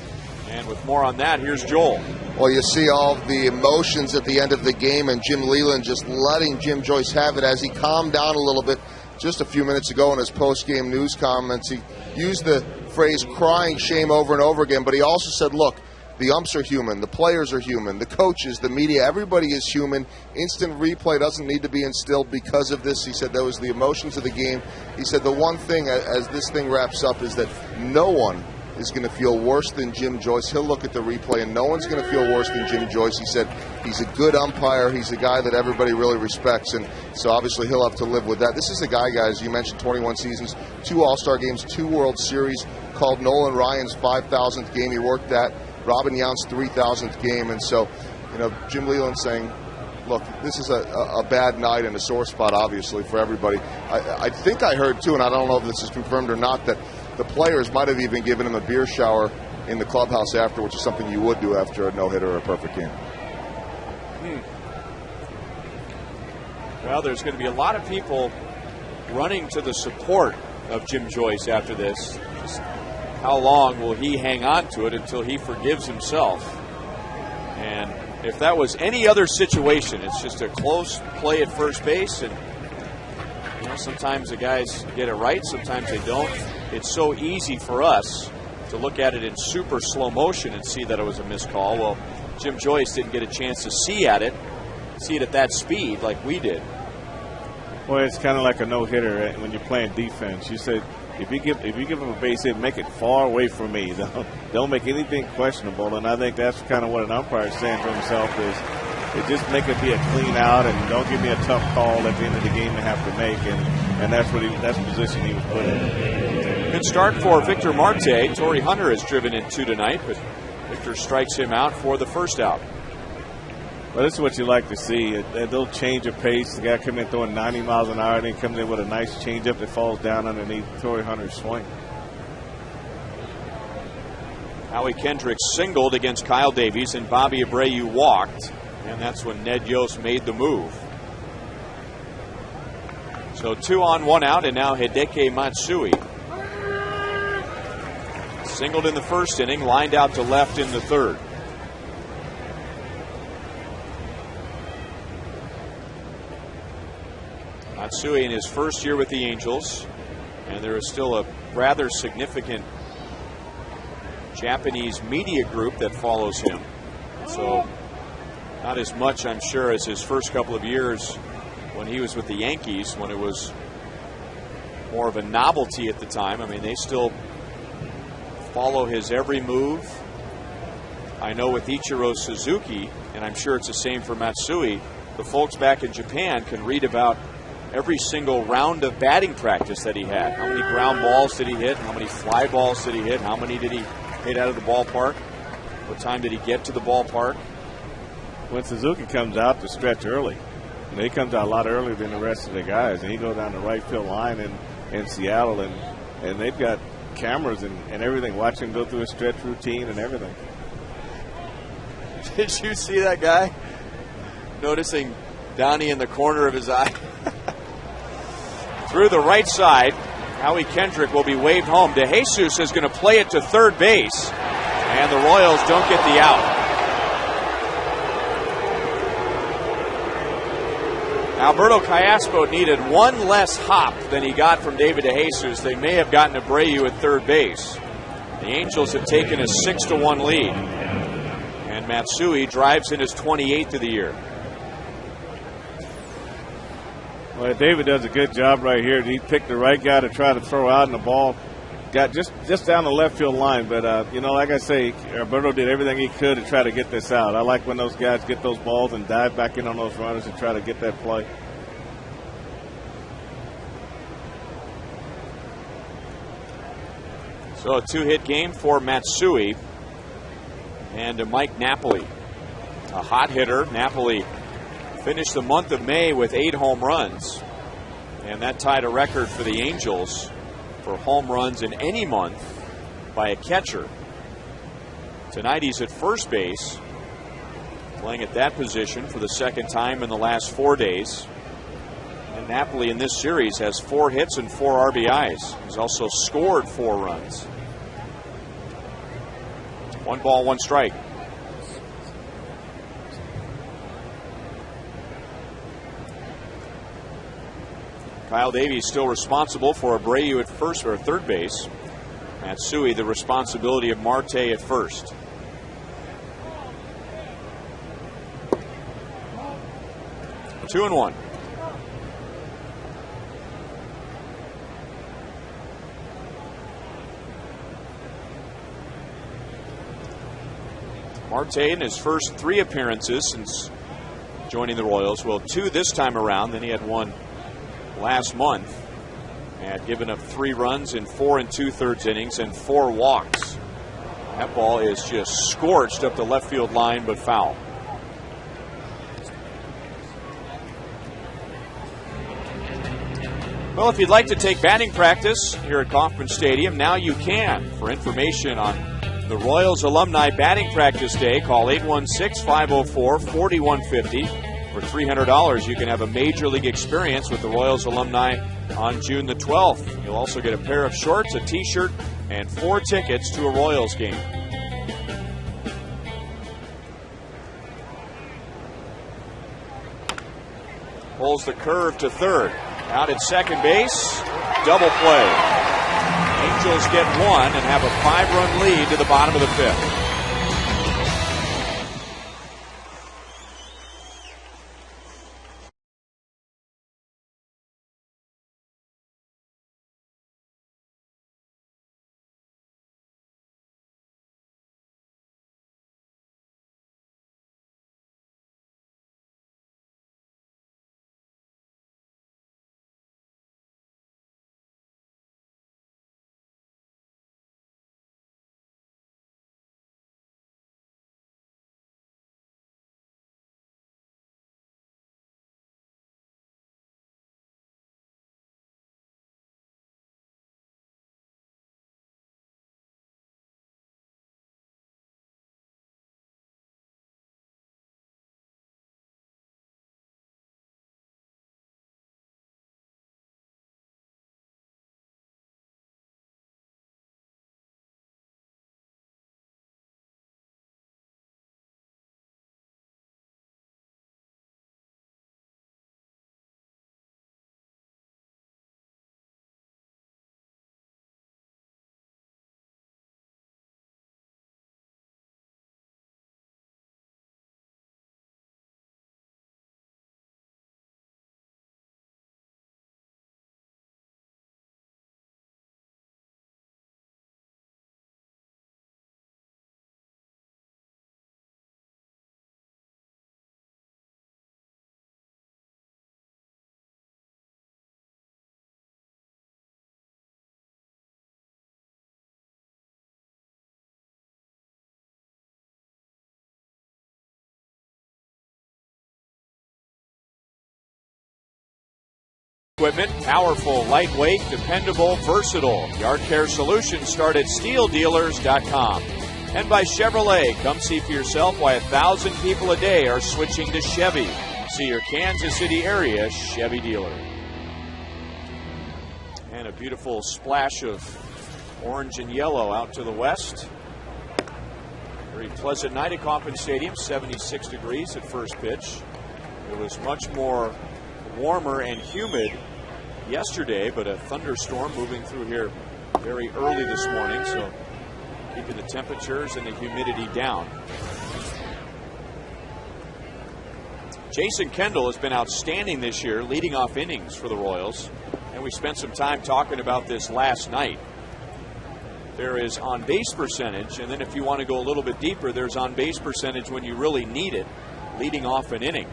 And with more on that, here's Joel. Well, you see all the emotions at the end of the game, and Jim Leyland just letting Jim Joyce have it as he calmed down a little bit just a few minutes ago in his post-game news comments. He used the phrase crying shame over and over again, but he also said, look, the umps are human, the players are human, the coaches, the media, everybody is human. Instant replay doesn't need to be instilled because of this. He said that was the emotions of the game. He said the one thing as this thing wraps up is that no one is going to feel worse than Jim Joyce. He'll look at the replay, and no one's going to feel worse than Jim Joyce. He said he's a good umpire. He's a guy that everybody really respects, and so obviously he'll have to live with that. This is a guy, guys, you mentioned 21 seasons, 2 All-Star games, 2 World Series, called Nolan Ryan's 5,000th game. He worked that. Robin Yount's 3,000th game, and so, Jim Leyland saying, look, this is a bad night and a sore spot, obviously, for everybody. I think I heard, too, and I don't know if this is confirmed or not, that the players might have even given him a beer shower in the clubhouse after, which is something you would do after a no-hitter or a perfect game. Well, there's going to be a lot of people running to the support of Jim Joyce after this. Just how long will he hang on to it until he forgives himself? And if that was any other situation, it's just a close play at first base, and sometimes the guys get it right, sometimes they don't. It's so easy for us to look at it in super slow motion and see that it was a missed call. Well, Jim Joyce didn't get a chance to see it at that speed like we did. Well, it's kind of like a no-hitter when you're playing defense. You said if you give him a base hit, make it far away from me. Don't make anything questionable. And I think that's kind of what an umpire is saying to himself is, just make it be a clean out and don't give me a tough call at the end of the game to have to make. And that's the position he was put in. Good start for Victor Marte. Torrey Hunter has driven in 2 tonight, but Victor strikes him out for the first out. Well, this is what you like to see. They'll change of pace. The guy comes in throwing 90 miles an hour, and he comes in with a nice changeup that falls down underneath Torrey Hunter's swing. Howie Kendrick singled against Kyle Davies, and Bobby Abreu walked. And that's when Ned Yost made the move. So 2 on, 1 out, and now Hideki Matsui. Singled in the first inning, lined out to left in the third. Matsui in his first year with the Angels, and there is still a rather significant Japanese media group that follows him. So not as much, I'm sure, as his first couple of years when he was with the Yankees, when it was more of a novelty at the time. I mean, they still follow his every move. I know with Ichiro Suzuki, and I'm sure it's the same for Matsui, the folks back in Japan can read about every single round of batting practice that he had. How many ground balls did he hit? How many fly balls did he hit? How many did he hit out of the ballpark? What time did he get to the ballpark? When Suzuki comes out to stretch early, he comes out a lot earlier than the rest of the guys, and he goes down the right field line in Seattle, and they've got cameras and everything watching him go through his stretch routine and everything. Did you see that guy noticing Donnie in the corner of his eye? Through the right side, Howie Kendrick will be waved home. DeJesus is going to play it to third base, and the Royals don't get the out. Alberto Callaspo needed one less hop than he got from David DeJesus. They may have gotten Abreu at third base. The Angels have taken a 6-1 lead. And Matsui drives in his 28th of the year. Well, David does a good job right here. He picked the right guy to try to throw out, and the ball got just down the left field line. But, like I say, Alberto did everything he could to try to get this out. I like when those guys get those balls and dive back in on those runners and try to get that play. So a 2-hit game for Matsui and Mike Napoli, a hot hitter. Napoli finished the month of May with 8 home runs, and that tied a record for the Angels for home runs in any month by a catcher. Tonight he's at first base, playing at that position for the second time in the last 4 days. And Napoli in this series has 4 hits and 4 RBIs. He's also scored 4 runs. 1 ball, 1 strike. Kyle Davies still responsible for Abreu at first or third base. Matsui the responsibility of Marte at first. Two and one. Marte in his first 3 appearances since joining the Royals. Well, 2 this time around. Then he had 1 last month. Had given up 3 runs in 4 2/3 innings and 4 walks. That ball is just scorched up the left field line, but foul. Well, if you'd like to take batting practice here at Kauffman Stadium, now you can. For information on the Royals Alumni Batting Practice Day, call 816-504-4150. For $300, you can have a Major League experience with the Royals Alumni on June the 12th. You'll also get a pair of shorts, a t-shirt, and 4 tickets to a Royals game. Pulls the curve to third. Out at second base, double play. Angels get 1 and have a 5-run lead to the bottom of the 5th. Equipment, powerful, lightweight, dependable, versatile. Yard Care Solutions start at SteelDealers.com. And by Chevrolet, come see for yourself why 1,000 people a day are switching to Chevy. See your Kansas City area Chevy dealer. And a beautiful splash of orange and yellow out to the west. Very pleasant night at Kauffman Stadium, 76 degrees at first pitch. It was much more warmer and humid yesterday, but a thunderstorm moving through here very early this morning, so keeping the temperatures and the humidity down. Jason Kendall has been outstanding this year, leading off innings for the Royals, and we spent some time talking about this last night. There is on-base percentage, and then if you want to go a little bit deeper, there's on-base percentage when you really need it, leading off an inning.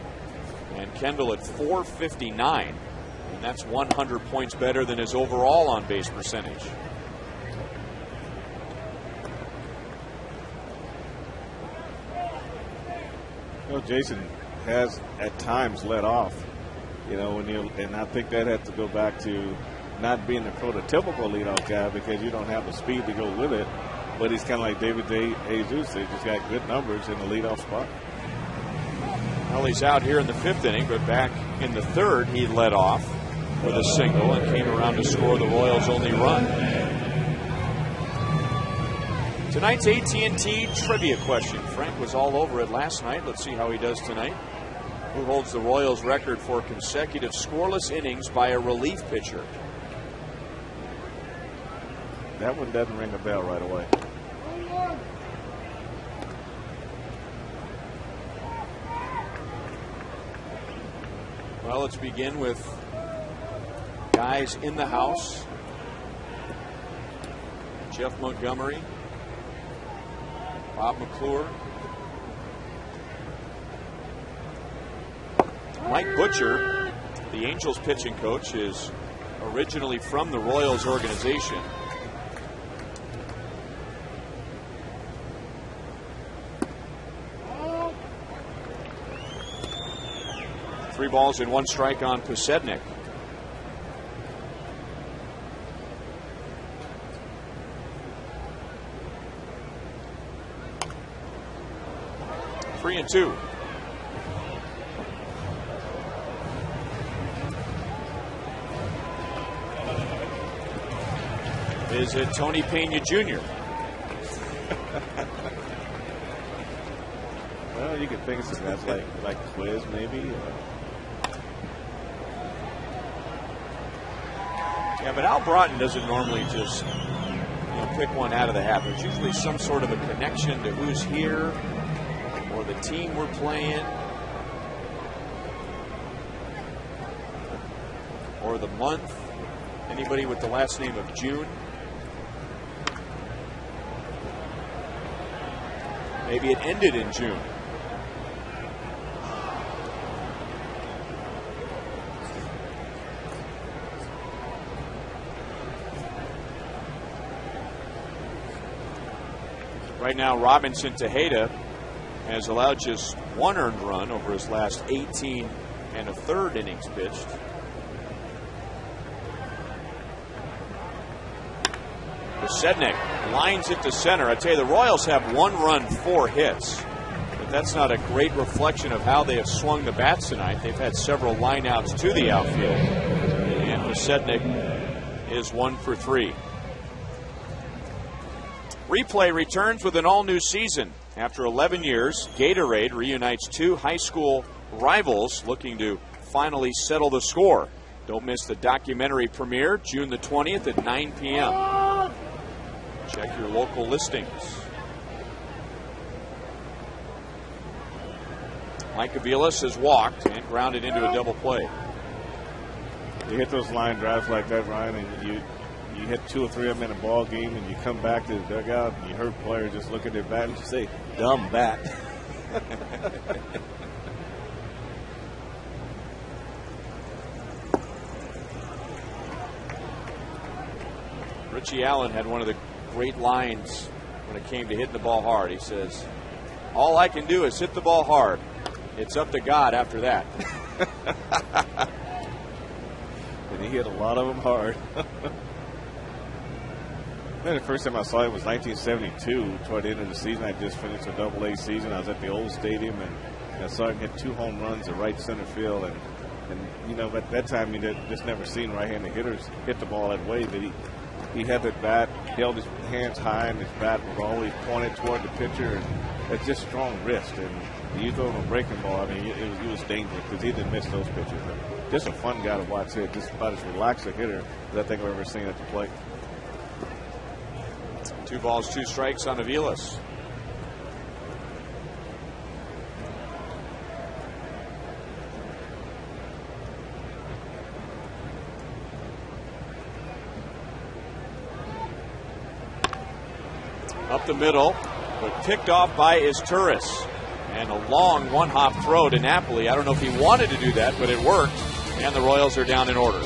And Kendall at .459, and that's 100 points better than his overall on-base percentage. Well, Jason has at times let off, and I think that has to go back to not being the prototypical leadoff guy because you don't have the speed to go with it. But he's kind of like David Jesus. He's just got good numbers in the leadoff spot. Well, he's out here in the 5th inning, but back in the 3rd, he led off. with a single and came around to score the Royals' only run. Tonight's AT trivia question. Frank was all over it last night. Let's see how he does tonight. Who holds the Royals' record for consecutive scoreless innings by a relief pitcher? That one doesn't ring a bell right away. Well, let's begin with guys in the house. Jeff Montgomery, Bob McClure, Mike Butcher, the Angels pitching coach, is originally from the Royals organization. Three balls and one strike on Pusednik. Three and two. Is it Tony Pena Jr.? Well, you could think of some guys like Quiz maybe. Yeah, but Al Broughton doesn't normally just pick one out of the hat. There's usually some sort of a connection to who's here or the team we're playing or the month. Anybody with the last name of June? Maybe it ended in June. Right now, Robinson Tejeda has allowed just one earned run over his last 18 and a third innings pitched. Pusednik lines it to center. I tell you, the Royals have 1 run, 4 hits. But that's not a great reflection of how they have swung the bats tonight. They've had several lineouts to the outfield. And Pusednik is 1 for 3. Replay returns with an all-new season. After 11 years, Gatorade reunites 2 high school rivals looking to finally settle the score. Don't miss the documentary premiere June the 20th at 9 p.m. Check your local listings. Mike Aviles has walked and grounded into a double play. You hit those line drives like that, Ryan, and you hit 2 or 3 of them in a ball game, and you come back to the dugout, and you heard players just look at their bat and say, "Dumb bat." Richie Allen had one of the great lines when it came to hitting the ball hard. He says, "All I can do is hit the ball hard. It's up to God after that." And he hit a lot of them hard. The first time I saw him was 1972. Toward the end of the season, I just finished a Double-A season. I was at the old stadium, and I saw him hit 2 home runs at right center field. And at that time, you just never seen right-handed hitters hit the ball that way. But he had that bat, held his hands high, and his bat was always pointed toward the pitcher. And it's just strong wrist. And you throw him a breaking ball, I mean, it was dangerous because he didn't miss those pitches. But just a fun guy to watch hit. Just about as relaxed a hitter as I think I've ever seen at the plate. 2 balls, 2 strikes on Aviles. Up the middle, but picked off by Izturis. And a long one-hop throw to Napoli. I don't know if he wanted to do that, but it worked. And the Royals are down in order.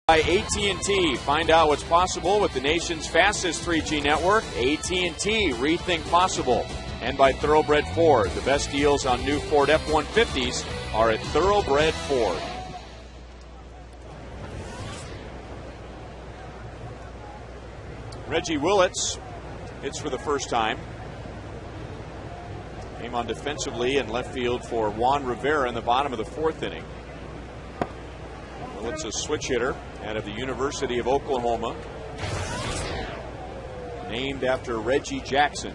By AT&T. Find out what's possible with the nation's fastest 3G network. AT&T, rethink possible. And by Thoroughbred Ford. The best deals on new Ford F-150s are at Thoroughbred Ford. Reggie Willits hits for the first time. Came on defensively in left field for Juan Rivera in the bottom of the fourth inning. Willits a switch hitter out of the University of Oklahoma, named after Reggie Jackson.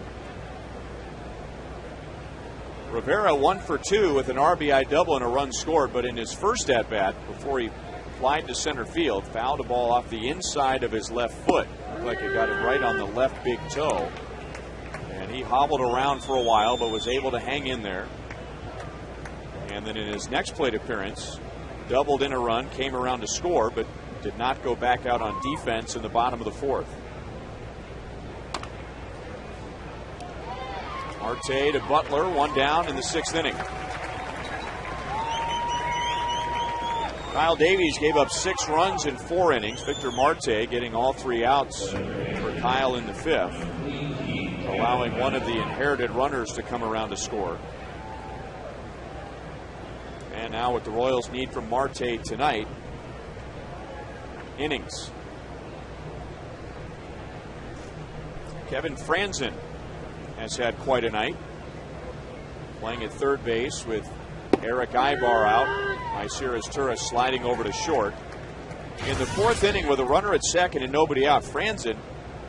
Rivera 1 for 2 with an RBI double and a run scored, but in his first at-bat, before he flied to center field, fouled a ball off the inside of his left foot. Looked like it got him right on the left big toe. And he hobbled around for a while, but was able to hang in there. And then in his next plate appearance, doubled in a run, came around to score, but did not go back out on defense in the bottom of the fourth. Marte to Butler, one down in the sixth inning. Kyle Davies gave up 6 runs in 4 innings. Victor Marte getting all 3 outs for Kyle in the fifth, allowing one of the inherited runners to come around to score. And now what the Royals need from Marte tonight, innings. Kevin Franzen has had quite a night, playing at third base with Eric Ibar out. Myceres Turris sliding over to short. In the fourth inning with a runner at second and nobody out, Franzen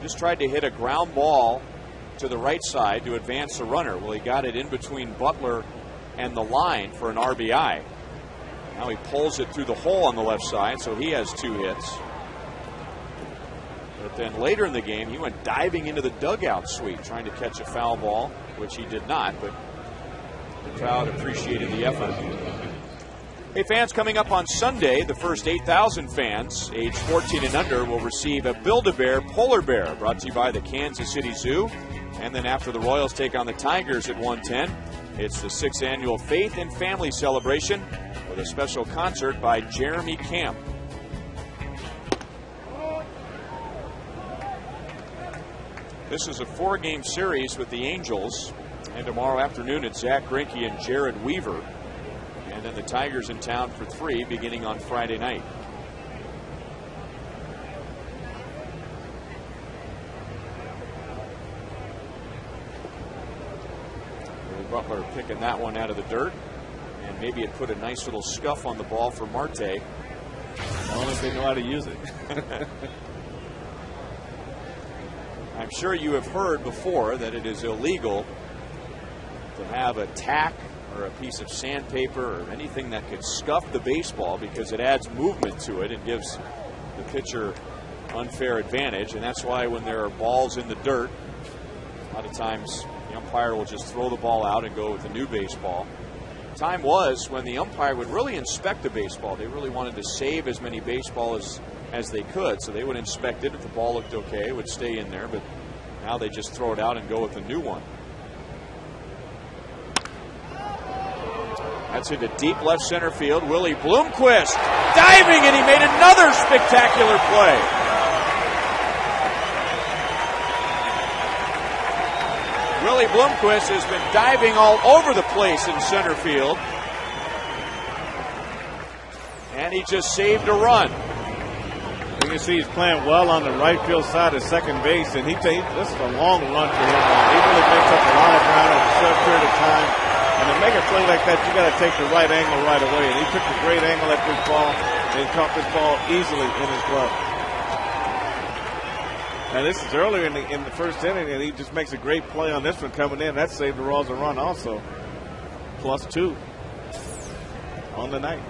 just tried to hit a ground ball to the right side to advance the runner. Well, he got it in between Butler and the line for an RBI. Now he pulls it through the hole on the left side, so he has 2 hits. But then later in the game, he went diving into the dugout suite trying to catch a foul ball, which he did not, but the crowd appreciated the effort. Hey, fans, coming up on Sunday, the first 8,000 fans age 14 and under will receive a Build-A-Bear polar bear, brought to you by the Kansas City Zoo. And then after the Royals take on the Tigers at 1:10, it's the 6th annual Faith and Family Celebration with a special concert by Jeremy Camp. This is a 4-game series with the Angels, and tomorrow afternoon it's Zach Greinke and Jared Weaver. And then the Tigers in town for 3 beginning on Friday night. Butler picking that one out of the dirt, and maybe it put a nice little scuff on the ball for Marte. Only if they know how to use it. I'm sure you have heard before that it is illegal to have a tack or a piece of sandpaper or anything that could scuff the baseball, because it adds movement to it and gives the pitcher unfair advantage. And that's why when there are balls in the dirt, a lot of times the umpire will just throw the ball out and go with a new baseball. Time was when the umpire would really inspect the baseball. They really wanted to save as many baseballs as they could, so they would inspect it. If the ball looked okay, it would stay in there, but now they just throw it out and go with a new one. That's into deep left center field. Willie Bloomquist diving, and he made another spectacular play. Willie Bloomquist has been diving all over the place in center field, and he just saved a run. You can see he's playing well on the right field side of second base, and this is a long run for him. He really makes up a lot of ground in a short period of time. And to make a play like that, you got to take the right angle right away. And he took the great angle at this ball and caught this ball easily in his glove. And this is earlier in the first inning, and he just makes a great play on this one coming in. That saved the Royals a run also. +2 on the night.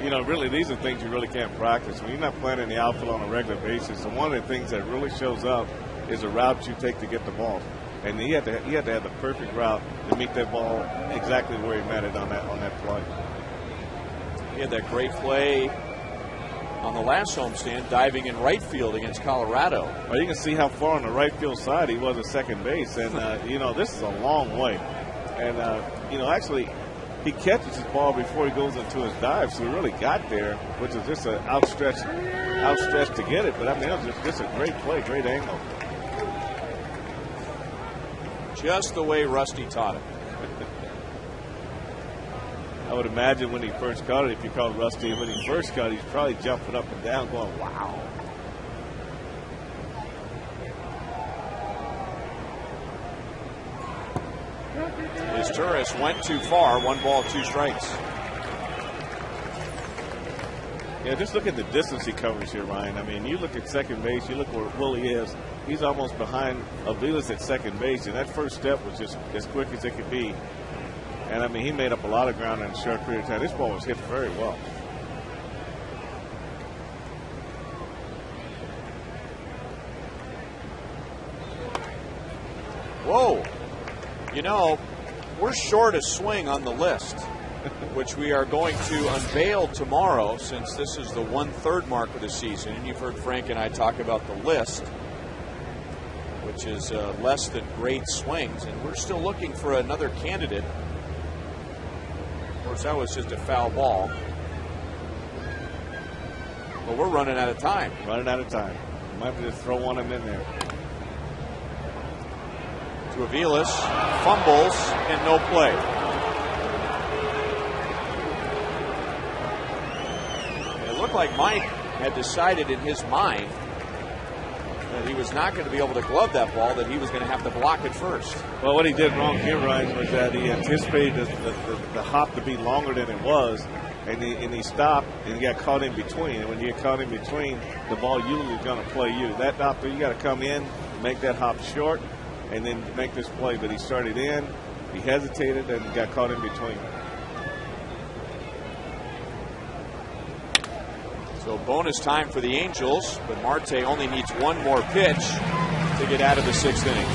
You know, really, these are things you really can't practice. When you're not playing in the outfield on a regular basis, and one of the things that really shows up is the route you take to get the ball. And he had to have the perfect route to meet that ball exactly where he met it on that play. He had that great play on the last homestand, diving in right field against Colorado. Well, you can see how far on the right field side he was at second base. And, you know, this is a long way. And, actually, he catches his ball before he goes into his dive, so he really got there, which is just an outstretch to get it. But, I mean, it was just a great play, great angle. Just the way Rusty taught him. I would imagine when he first caught it, if you called Rusty, when he first caught it, he's probably jumping up and down going, wow. His tourist went too far. 1 ball, 2 strikes. Yeah, just look at the distance he covers here, Ryan. I mean, you look at second base, you look where Willie is. He's almost behind Aviles at second base, and that first step was just as quick as it could be. And, I mean, he made up a lot of ground in a short period of time. This ball was hit very well. Whoa. You know, we're short a swing on the list, which we are going to unveil tomorrow, since this is the 1/3 mark of the season. And you've heard Frank and I talk about the list, which is less than great swings. And we're still looking for another candidate. Of course, that was just a foul ball. But we're running out of time. Running out of time. Might have to just throw one of them in there. To Aviles, fumbles, and no play. It looked like Mike had decided in his mind that he was not going to be able to glove that ball, that he was going to have to block it first. Well, what he did wrong here, Ryan, was that he anticipated the hop to be longer than it was, and he stopped, and he got caught in between. And when you get caught in between, the ball usually is going to play you. That hop, you got to come in, make that hop short, and then make this play. But he started in, he hesitated, and got caught in between. So bonus time for the Angels, but Marte only needs 1 more pitch to get out of the 6th inning.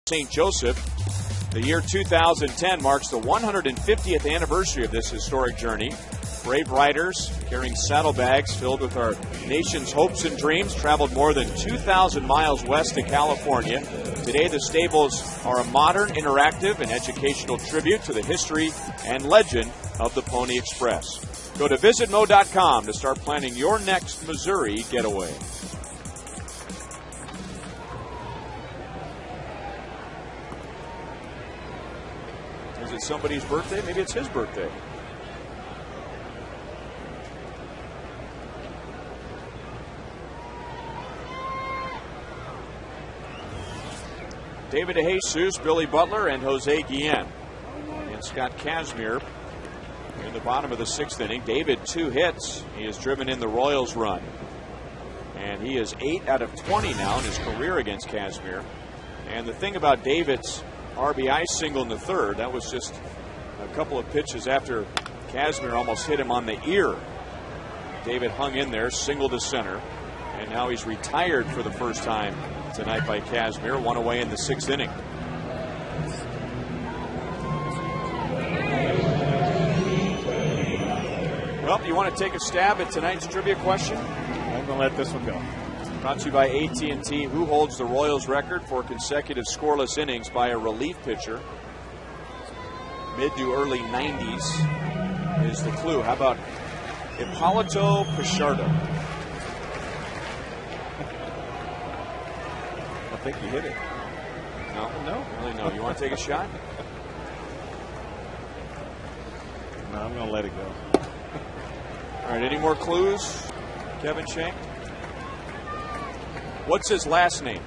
St. Joseph. The year 2010 marks the 150th anniversary of this historic journey. Brave riders carrying saddlebags filled with our nation's hopes and dreams traveled more than 2,000 miles west to California. Today, the stables are a modern, interactive, and educational tribute to the history and legend of the Pony Express. Go to visitmo.com to start planning your next Missouri getaway. Is it somebody's birthday? Maybe it's his birthday. David DeJesus, Billy Butler, and Jose Guillen. And Scott Kazmir in the bottom of the 6th inning. David, 2 hits. He has driven in the Royals run. And he is 8 out of 20 now in his career against Kazmir. And the thing about David's RBI single in the 3rd, that was just a couple of pitches after Kazmir almost hit him on the ear. David hung in there, single to center, and now he's retired for the first time tonight by Kazmir. One away in the 6th inning. Well, you want to take a stab at tonight's trivia question? I'm going to let this one go. Brought to you by AT&T. Who holds the Royals record for consecutive scoreless innings by a relief pitcher? Mid to early 90s is the clue. How about Hipólito Pichardo? I think you hit it. No, really no. You want to take a shot? No, I'm going to let it go. All right, any more clues, Kevin Shank? What's his last name?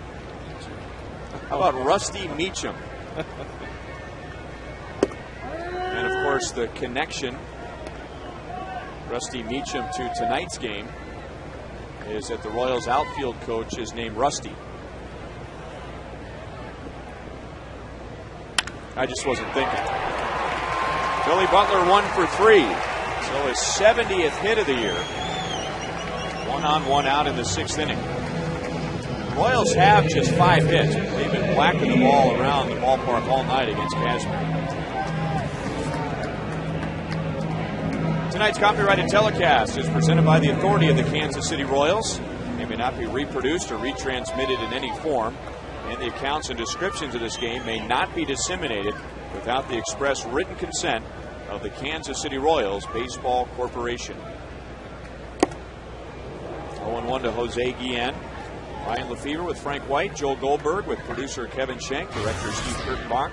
How about Rusty Meacham? And of course, the connection, Rusty Meacham, to tonight's game is that the Royals outfield coach is named Rusty. I just wasn't thinking. Billy Butler 1 for 3. So his 70th hit of the year. 1 on, 1 out in the 6th inning. The Royals have just 5 hits. They've been whacking the ball around the ballpark all night against Kazmir. Tonight's copyrighted telecast is presented by the authority of the Kansas City Royals. They may not be reproduced or retransmitted in any form, and the accounts and descriptions of this game may not be disseminated without the express written consent of the Kansas City Royals Baseball Corporation. 0-1 to Jose Guillen. Ryan Lefevre with Frank White, Joel Goldberg with producer Kevin Shank, director Steve Kirkbach,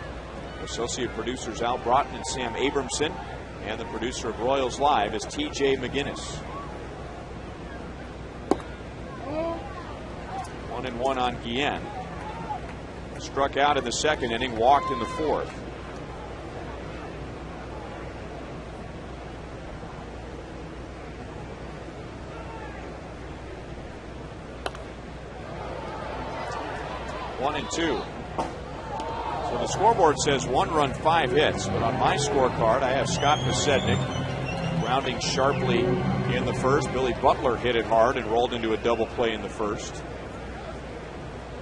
associate producers Al Broughton and Sam Abramson, and the producer of Royals Live is TJ McGinnis. 1-1 on Guillen. Struck out in the 2nd inning, walked in the 4th. One and 2. So the scoreboard says 1 run, 5 hits, but on my scorecard I have Scott Pasednik grounding sharply in the 1st. Billy Butler hit it hard and rolled into a double play in the 1st.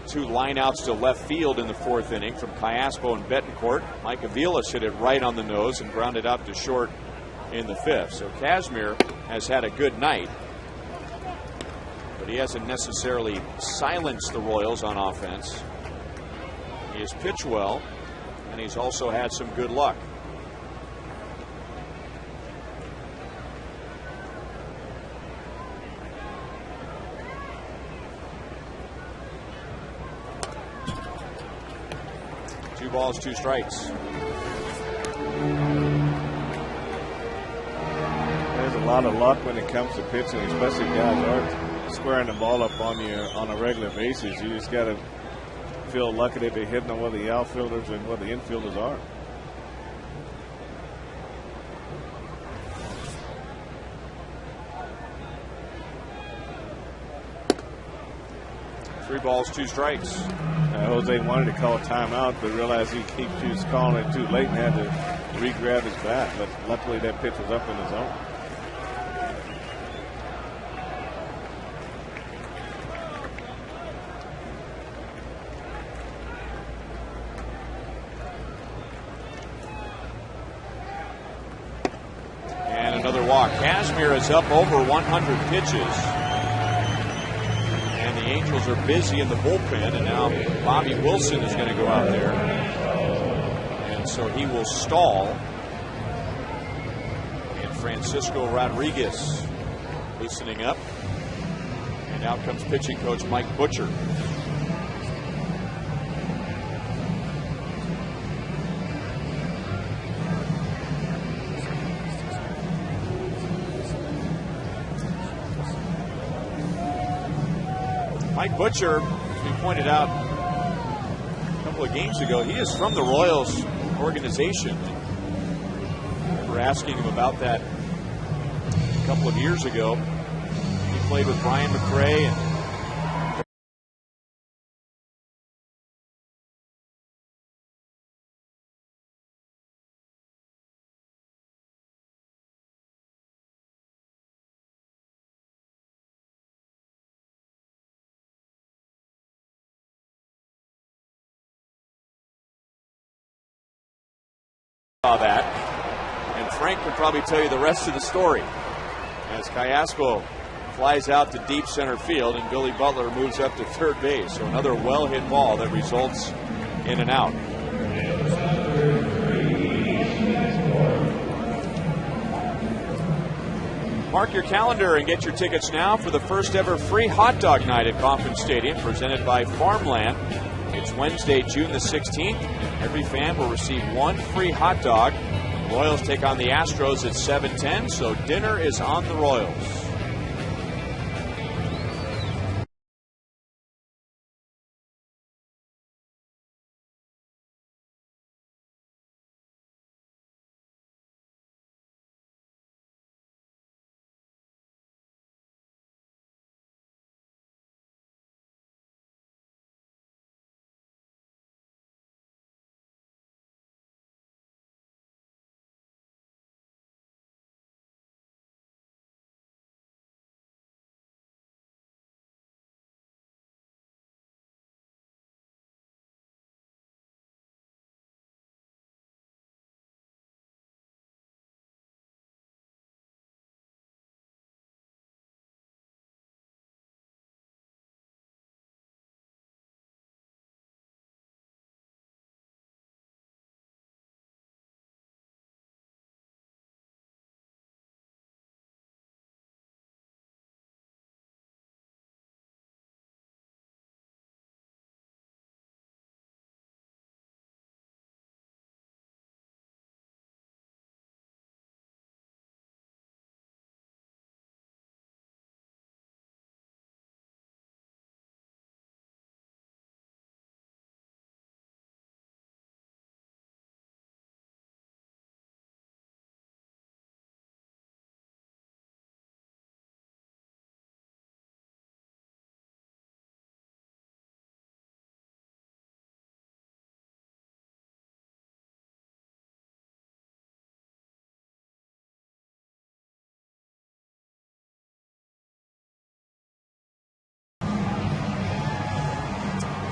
2 lineouts to left field in the 4th inning from Cayaspo and Betancourt. Mike Aviles hit it right on the nose and grounded out to short in the 5th. So Kazmir has had a good night, but he hasn't necessarily silenced the Royals on offense. He has pitched well, and he's also had some good luck. Two balls, 2 strikes. There's a lot of luck when it comes to pitching, especially guys aren't squaring the ball up on you on a regular basis. You just got to feel lucky that they're hitting on where the outfielders and where the infielders are. Three balls, 2 strikes. Jose wanted to call timeout, but realized he was calling it too late and had to re-grab his bat. But luckily that pitch was up in the zone. And another walk. Kazmir is up over 100 pitches. And the Angels are busy in the bullpen, and now Bobby Wilson is going to go out there. And so he will stall. And Francisco Rodriguez loosening up. And out comes pitching coach Mike Butcher. Mike Butcher, as we pointed out a couple of games ago, he is from the Royals organization. I remember asking him about that a couple of years ago. He played with Brian McRae and saw that. And Frank could probably tell you the rest of the story. As Carrasco flies out to deep center field and Billy Butler moves up to third base. So another well-hit ball that results in an out. Mark your calendar and get your tickets now for the first ever free hot dog night at Kauffman Stadium, presented by Farmland. It's Wednesday, June the 16th. Every fan will receive one free hot dog. The Royals take on the Astros at 7:10, so dinner is on the Royals.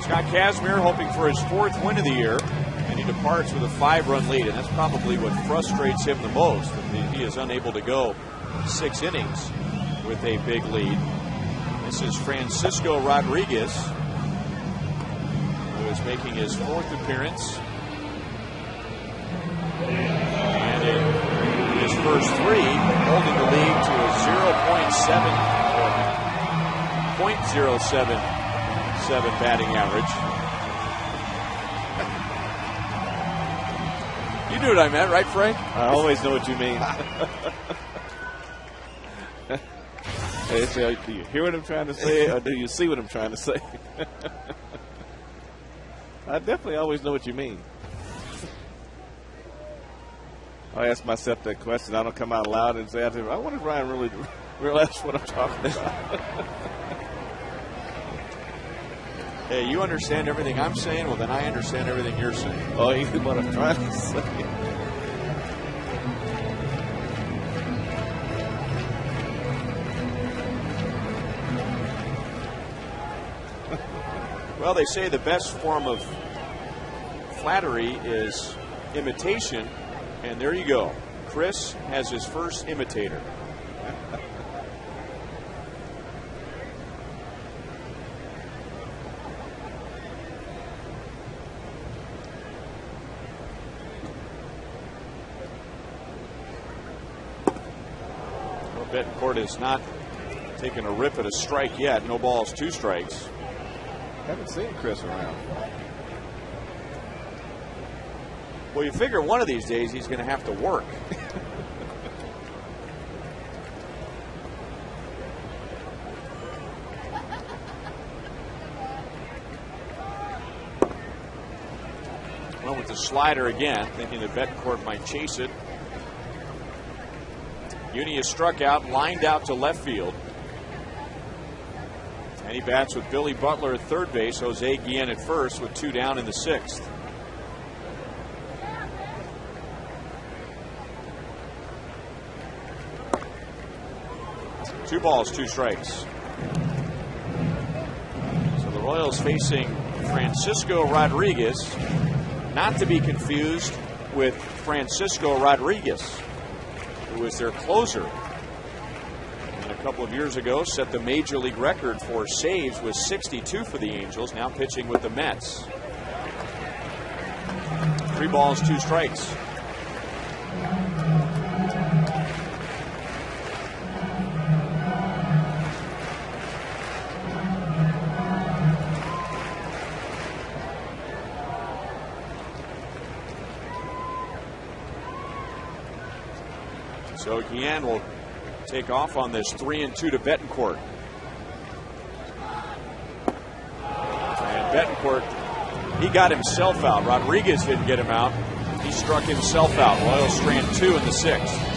Scott Kazmir hoping for his fourth win of the year, and he departs with a 5-run lead, and that's probably what frustrates him the most. He is unable to go 6 innings with a big lead. This is Francisco Rodriguez, who is making his 4th appearance. And in his first 3, holding the lead to a 0.77 batting average. You knew what I meant, right, Frank? I always know what you mean. Do you hear what I'm trying to say, or do you see what I'm trying to say? I definitely always know what you mean. I ask myself that question. I don't come out loud and say, I wonder if Ryan really realizes what I'm talking about. Hey, you understand everything I'm saying? Well, then I understand everything you're saying. Oh, you know what I'm trying to say. Well, they say the best form of flattery is imitation, and there you go. Chris has his first imitator. Bettencourt has not taken a rip at a strike yet. No balls, 2 strikes. Haven't seen Chris around. Well, you figure one of these days he's going to have to work. Well, with the slider again, thinking that Bettencourt might chase it. Uni is struck out, lined out to left field. And he bats with Billy Butler at third base, Jose Guillen at first, with 2 down in the 6th. Two balls, 2 strikes. So the Royals facing Francisco Rodriguez, not to be confused with Francisco Rodriguez, who was their closer. And a couple of years ago set the major league record for saves with 62 for the Angels, now pitching with the Mets. 3 balls, 2 strikes. So Guillen will take off on this 3-2 to Betancourt. And Betancourt, he got himself out. Rodriguez didn't get him out. He struck himself out. Royals strand 2 in the 6th.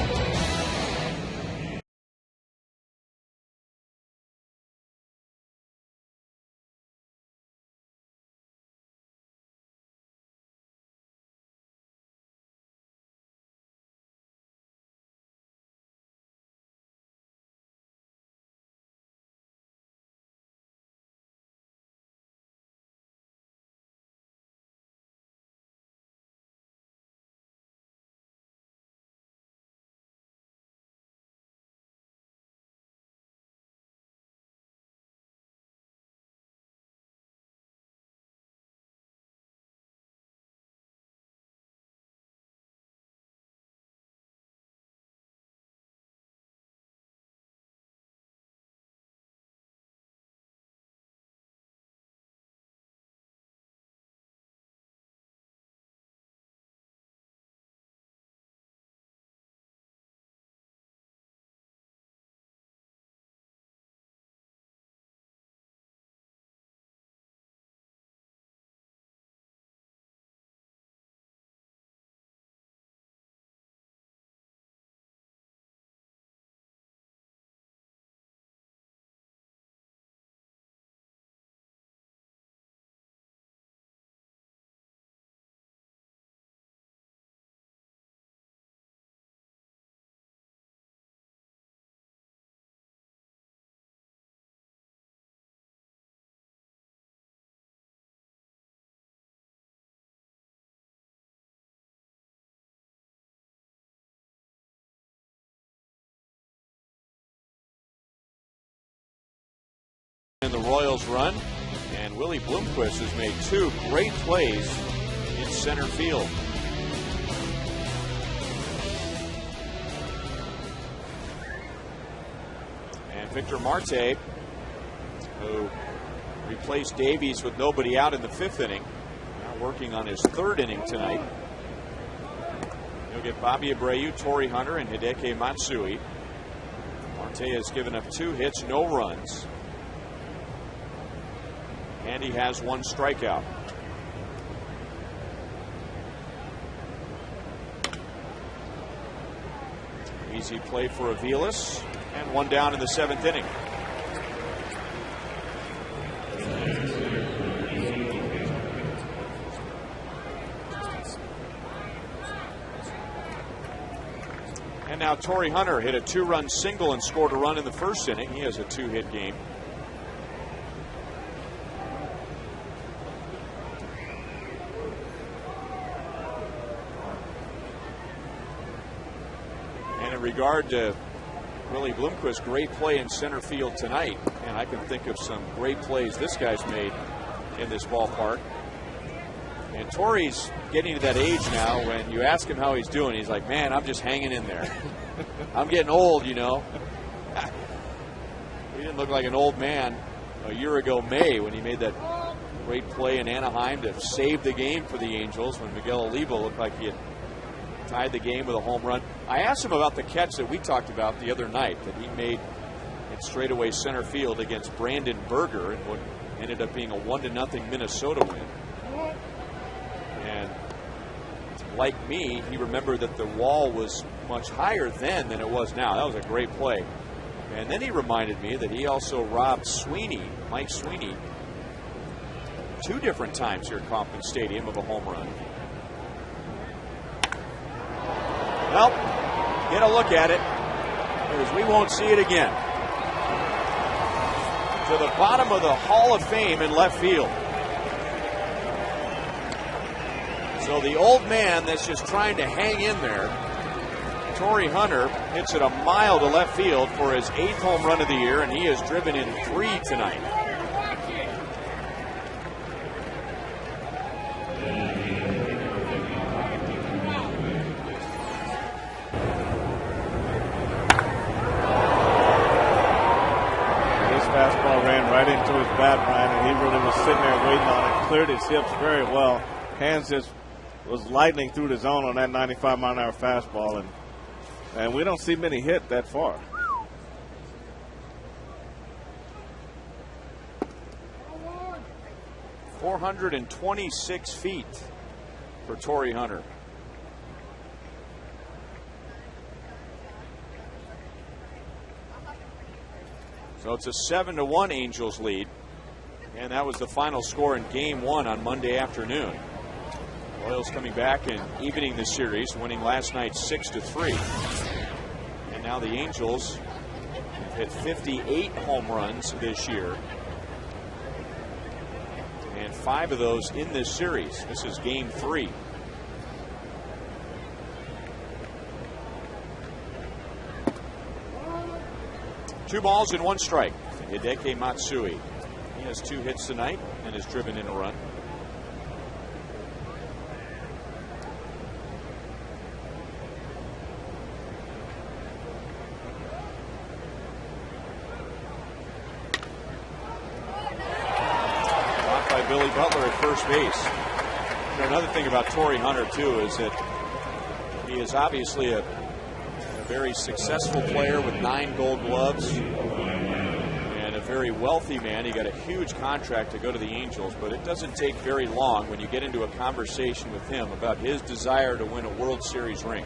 And the Royals run, and Willie Bloomquist has made 2 great plays in center field. And Victor Marte, who replaced Davies with nobody out in the 5th inning, now working on his 3rd inning tonight. He'll get Bobby Abreu, Torrey Hunter, and Hideki Matsui. Marte has given up 2 hits, no runs. And he has 1 strikeout. Easy play for Aviles, and 1 down in the 7th inning. And now Torrey Hunter hit a 2-run single and scored a run in the 1st inning. He has a 2-hit game. In regard to Willie Bloomquist's great play in center field tonight, and I can think of some great plays this guy's made in this ballpark. And Torrey's getting to that age now when you ask him how he's doing, he's like, man, I'm just hanging in there. I'm getting old, you know. He didn't look like an old man a year ago May when he made that great play in Anaheim to save the game for the Angels when Miguel Olivo looked like he had tied the game with a home run. I asked him about the catch that we talked about the other night that he made in straightaway center field against Brandon Berger in what ended up being a 1-0 Minnesota win. And like me, he remembered that the wall was much higher then than it was now. That was a great play. And then he reminded me that he also robbed Mike Sweeney, 2 different times here at Kauffman Stadium of a home run. Well, get a look at it, because we won't see it again. To the bottom of the Hall of Fame in left field. So the old man that's just trying to hang in there, Torii Hunter, hits it a mile to left field for his 8th home run of the year, and he has driven in 3 tonight. This fastball ran right into his bat, Brian, and he really was sitting there waiting on it. Cleared his hips very well. Hands just was lightning through the zone on that 95-mile-an-hour fastball, and we don't see many hit that far. .426 for Torii Hunter. So it's a 7-1 Angels lead, and that was the final score in Game 1 on Monday afternoon. Royals coming back and evening the series, winning last night 6-3. And now the Angels have hit 58 home runs this year, and 5 of those in this series. This is Game 3. Two balls and 1 strike. Hideki Matsui. He has 2 hits tonight and has driven in a run. Blocked by Billy Butler at first base. And another thing about Torii Hunter, too, is that he is obviously a very successful player with 9 Gold Gloves and a very wealthy man. He got a huge contract to go to the Angels, but it doesn't take very long when you get into a conversation with him about his desire to win a World Series ring.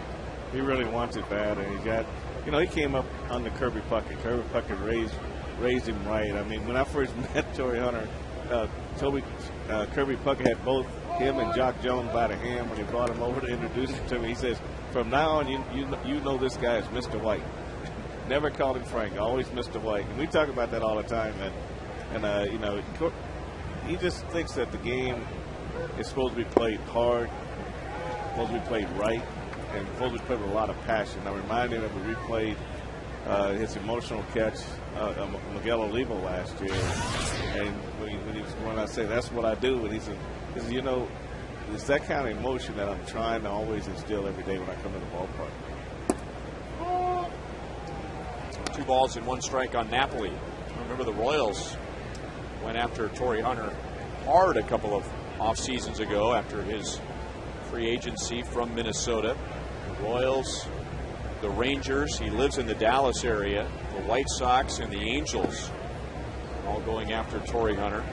He really wants it bad, and he got, he came up under Kirby Puckett. Kirby Puckett raised him right. I mean, when I first met Torii Hunter, Kirby Puckett had both him and Jock Jones by the hand when he brought him over to introduce him to me. He says, from now on, you know this guy is Mr. White. Never called him Frank, always Mr. White. And we talk about that all the time. And he just thinks that the game is supposed to be played hard, supposed to be played right, and supposed to be played with a lot of passion. I reminded him that we replayed his emotional catch Miguel Olivo last year. And when I say that's what I do, and he said, it's that kind of emotion that I'm trying to always instill every day when I come to the ballpark. 2 balls and 1 strike on Napoli. Remember the Royals went after Torii Hunter hard a couple of off seasons ago after his free agency from Minnesota. The Royals, the Rangers, he lives in the Dallas area, the White Sox and the Angels all going after Torii Hunter.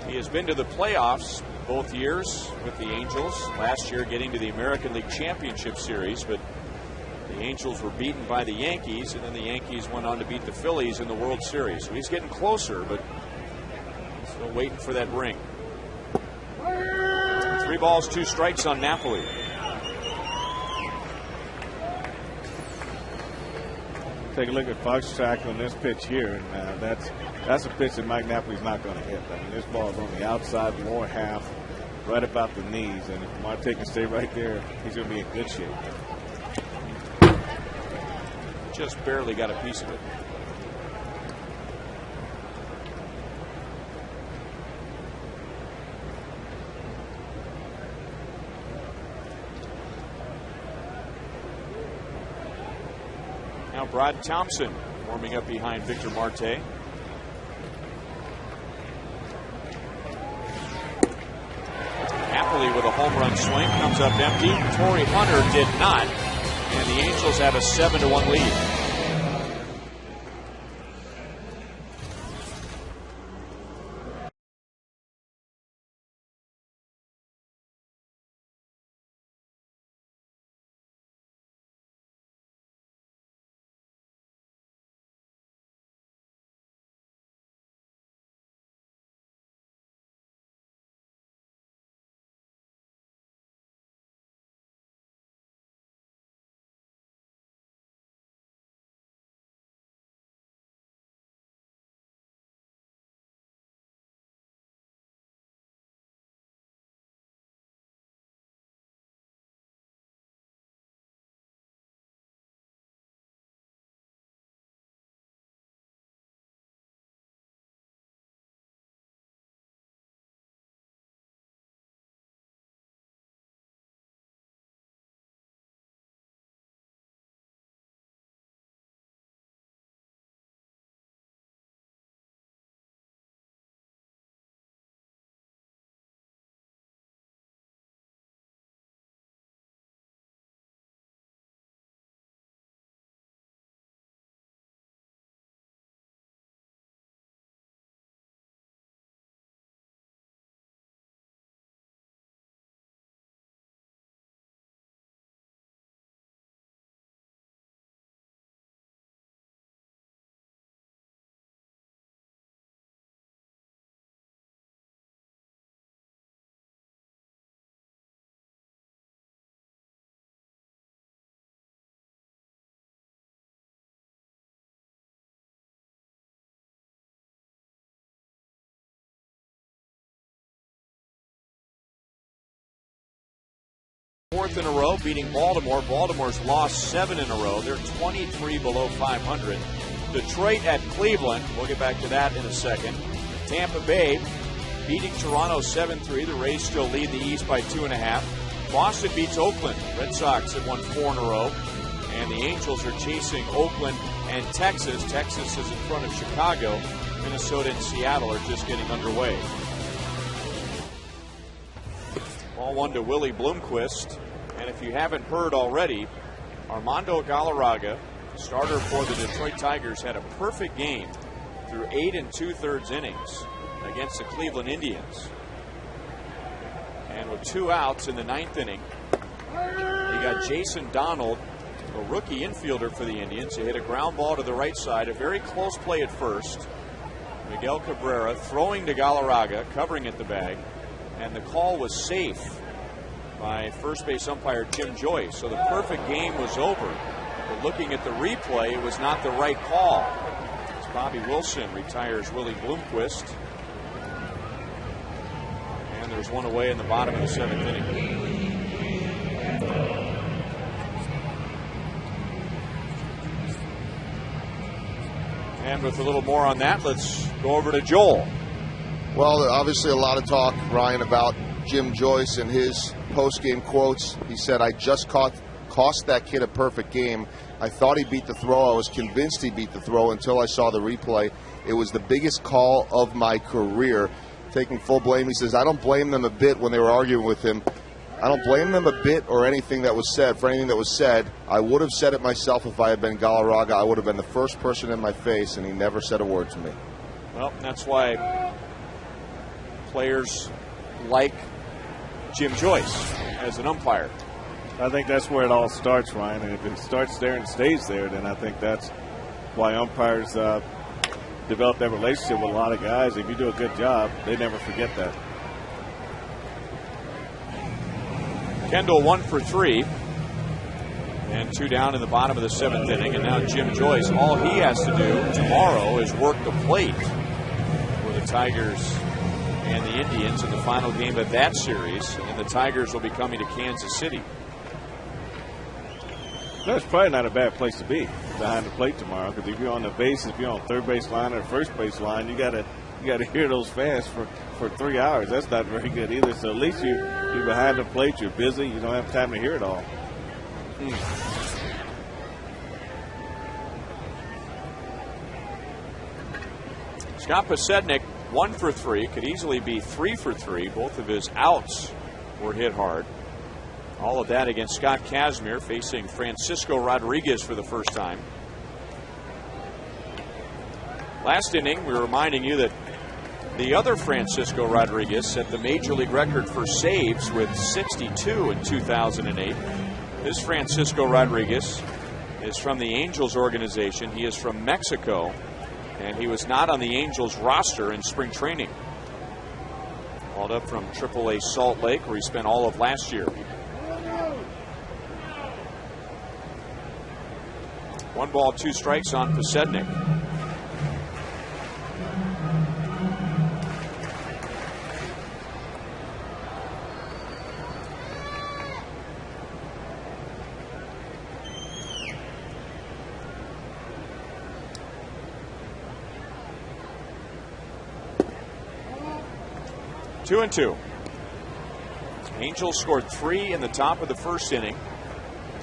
He has been to the playoffs both years with the Angels. Last year getting to the American League Championship Series, but the Angels were beaten by the Yankees, and then the Yankees went on to beat the Phillies in the World Series. So he's getting closer, but still waiting for that ring. 3 balls, 2 strikes on Napoli. Take a look at Fox track on this pitch here, and that's a pitch that Mike Napoli's not going to hit. I mean, this ball is on the outside lower half, right about the knees, and if Marte can stay right there, he's going to be in good shape. Just barely got a piece of it. Now Brad Thompson warming up behind Victor Marte. Napoli with a home run swing comes up empty. Torii Hunter did not, and the Angels have a 7-1 lead. Fourth in a row, beating Baltimore. Baltimore's lost 7 in a row. They're 23 below 500. Detroit at Cleveland. We'll get back to that in a second. Tampa Bay beating Toronto 7-3. The Rays still lead the East by 2.5. Boston beats Oakland. Red Sox have won 4 in a row. And the Angels are chasing Oakland and Texas. Texas is in front of Chicago. Minnesota and Seattle are just getting underway. Ball one to Willie Bloomquist. And if you haven't heard already, Armando Galarraga, starter for the Detroit Tigers, had a perfect game through 8 2/3 innings against the Cleveland Indians. And with 2 outs in the 9th inning, you got Jason Donald, a rookie infielder for the Indians. He hit a ground ball to the right side, a very close play at first. Miguel Cabrera throwing to Galarraga, covering at the bag, and the call was safe by first base umpire Jim Joyce. So the perfect game was over. But looking at the replay, it was not the right call. As Bobby Wilson retires Willie Bloomquist. And there's one away in the bottom of the 7th inning. And with a little more on that, let's go over to Joel. Well, obviously a lot of talk, Ryan, about Jim Joyce and his post-game quotes. He said, I just cost that kid a perfect game. I thought he beat the throw. I was convinced he beat the throw until I saw the replay. It was the biggest call of my career. Taking full blame, he says, I don't blame them a bit when they were arguing with him. I don't blame them a bit or anything that was said. For anything that was said, I would have said it myself if I had been Galarraga. I would have been the first person in my face, and he never said a word to me. Well, that's why players like Jim Joyce as an umpire. I think that's where it all starts, Ryan. And if it starts there and stays there, then I think that's why umpires develop that relationship with a lot of guys. If you do a good job, they never forget that. Kendall 1 for 3. And 2 down in the bottom of the 7th inning. And now Jim Joyce, all he has to do tomorrow is work the plate for the Tigers and the Indians in the final game of that series. And the Tigers will be coming to Kansas City. That's probably not a bad place to be behind the plate tomorrow, because if you're on the base, if you're on third base line or first base line, you gotta hear those fans for 3 hours. That's not very good either. So at least you're behind the plate, you're busy, you don't have time to hear it all. Scott Pasednik 1 for 3, could easily be 3 for 3. Both of his outs were hit hard. All of that against Scott Kazmir, facing Francisco Rodriguez for the first time. Last inning, we were reminding you that the other Francisco Rodriguez set the major league record for saves with 62 in 2008. This Francisco Rodriguez is from the Angels organization. He is from Mexico, and he was not on the Angels roster in spring training. Called up from AAA Salt Lake, where he spent all of last year. 1 ball, 2 strikes on Pasednik. Two and 2. Angels scored 3 in the top of the first inning.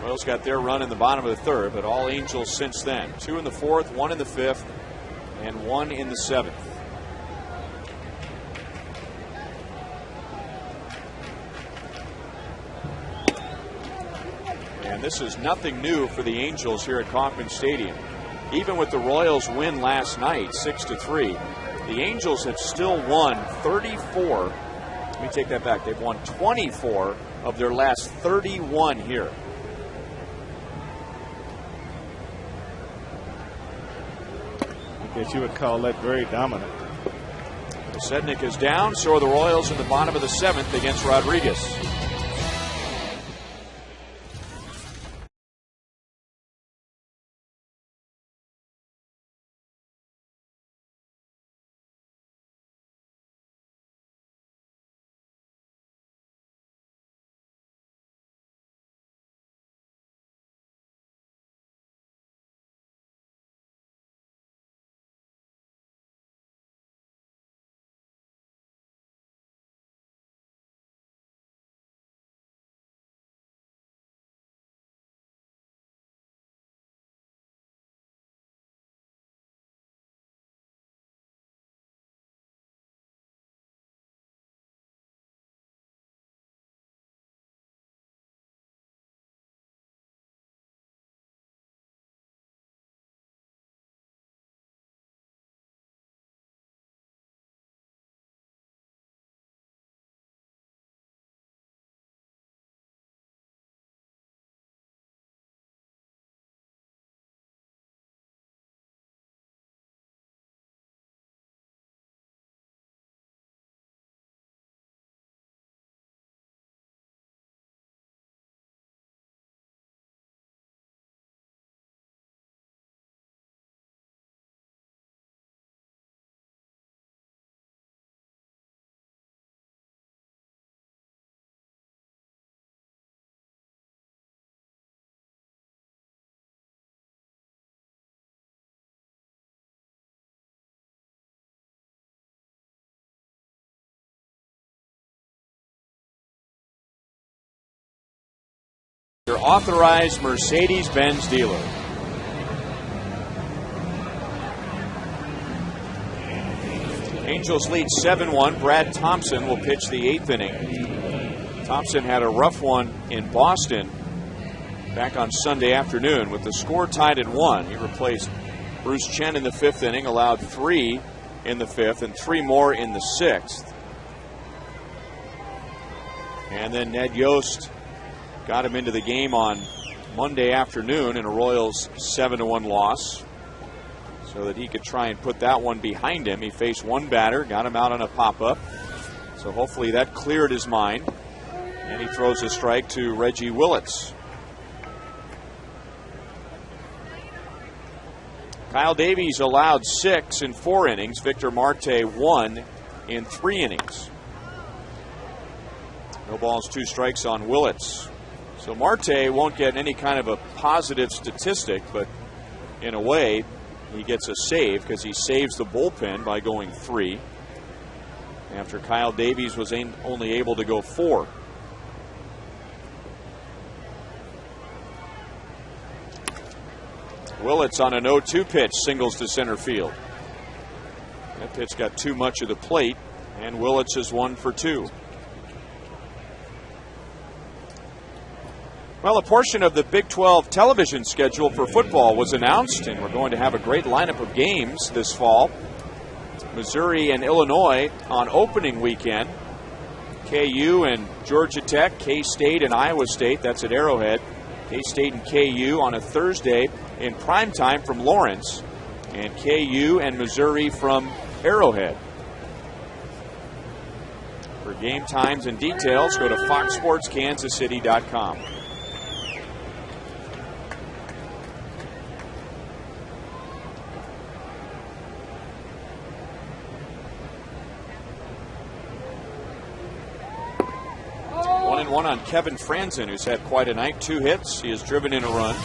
Royals got their run in the bottom of the 3rd, but all Angels since then. 2 in the 4th, 1 in the 5th, and 1 in the 7th. And this is nothing new for the Angels here at Kauffman Stadium. Even with the Royals win last night, 6-3, the Angels have still won 34. Let me take that back. They've won 24 of their last 31 here. I guess you would call that very dominant. Sednick is down, so are the Royals in the bottom of the 7th against Rodriguez. Your authorized Mercedes-Benz dealer. Angels lead 7-1. Brad Thompson will pitch the 8th inning. Thompson had a rough one in Boston back on Sunday afternoon with the score tied at 1. He replaced Bruce Chen in the 5th inning, allowed 3 in the 5th and 3 more in the 6th. And then Ned Yost got him into the game on Monday afternoon in a Royals 7-1 loss so that he could try and put that one behind him. He faced one batter, got him out on a pop-up. So hopefully that cleared his mind. And he throws a strike to Reggie Willits. Kyle Davies allowed 6 in 4 innings. Victor Marte 1 in 3 innings. No balls, 2 strikes on Willits. So Marte won't get any kind of a positive statistic, but in a way, he gets a save because he saves the bullpen by going 3 after Kyle Davies was only able to go 4. Willits on an 0-2 pitch, singles to center field. That pitch got too much of the plate, and Willits is 1 for 2. Well, a portion of the Big 12 television schedule for football was announced, and we're going to have a great lineup of games this fall. Missouri and Illinois on opening weekend. KU and Georgia Tech, K-State and Iowa State, that's at Arrowhead. K-State and KU on a Thursday in primetime from Lawrence, and KU and Missouri from Arrowhead. For game times and details, go to foxsportskansascity.com. One on Kevin Franzen, who's had quite a night. 2 hits. He has driven in a run.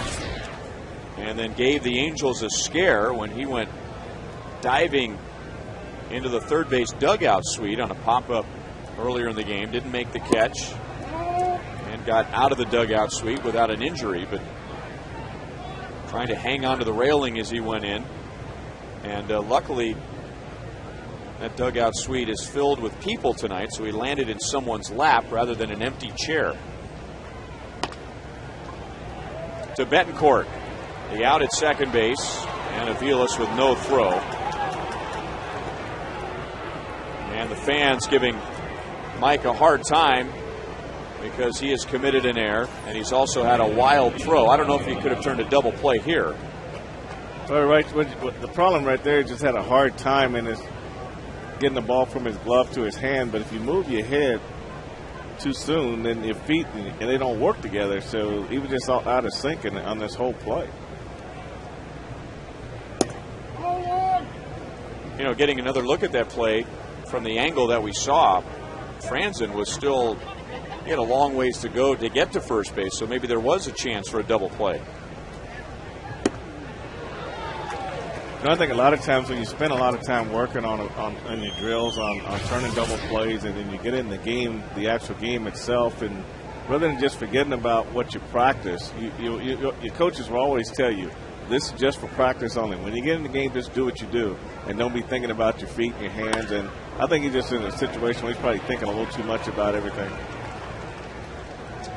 And then gave the Angels a scare when he went diving into the third base dugout suite on a pop-up earlier in the game. Didn't make the catch. And got out of the dugout suite without an injury, but trying to hang onto the railing as he went in. And luckily, that dugout suite is filled with people tonight, so he landed in someone's lap rather than an empty chair. To Betancourt, the out at second base, and Aviles with no throw. And the fans giving Mike a hard time because he has committed an error, and he's also had a wild throw. I don't know if he could have turned a double play here. Well, right, the problem right there, he just had a hard time in his getting the ball from his glove to his hand, but if you move your head too soon, then your feet, and they don't work together, so he was just out of sync on this whole play. You know, getting another look at that play from the angle that we saw, Franzen was still, he had a long ways to go to get to first base, so maybe there was a chance for a double play. I think a lot of times when you spend a lot of time working on your drills, on turning double plays, and then you get in the game, the actual game itself, and rather than just forgetting about what you practice, your coaches will always tell you, this is just for practice only. When you get in the game, just do what you do, and don't be thinking about your feet and your hands. And I think he's just in a situation where he's probably thinking a little too much about everything.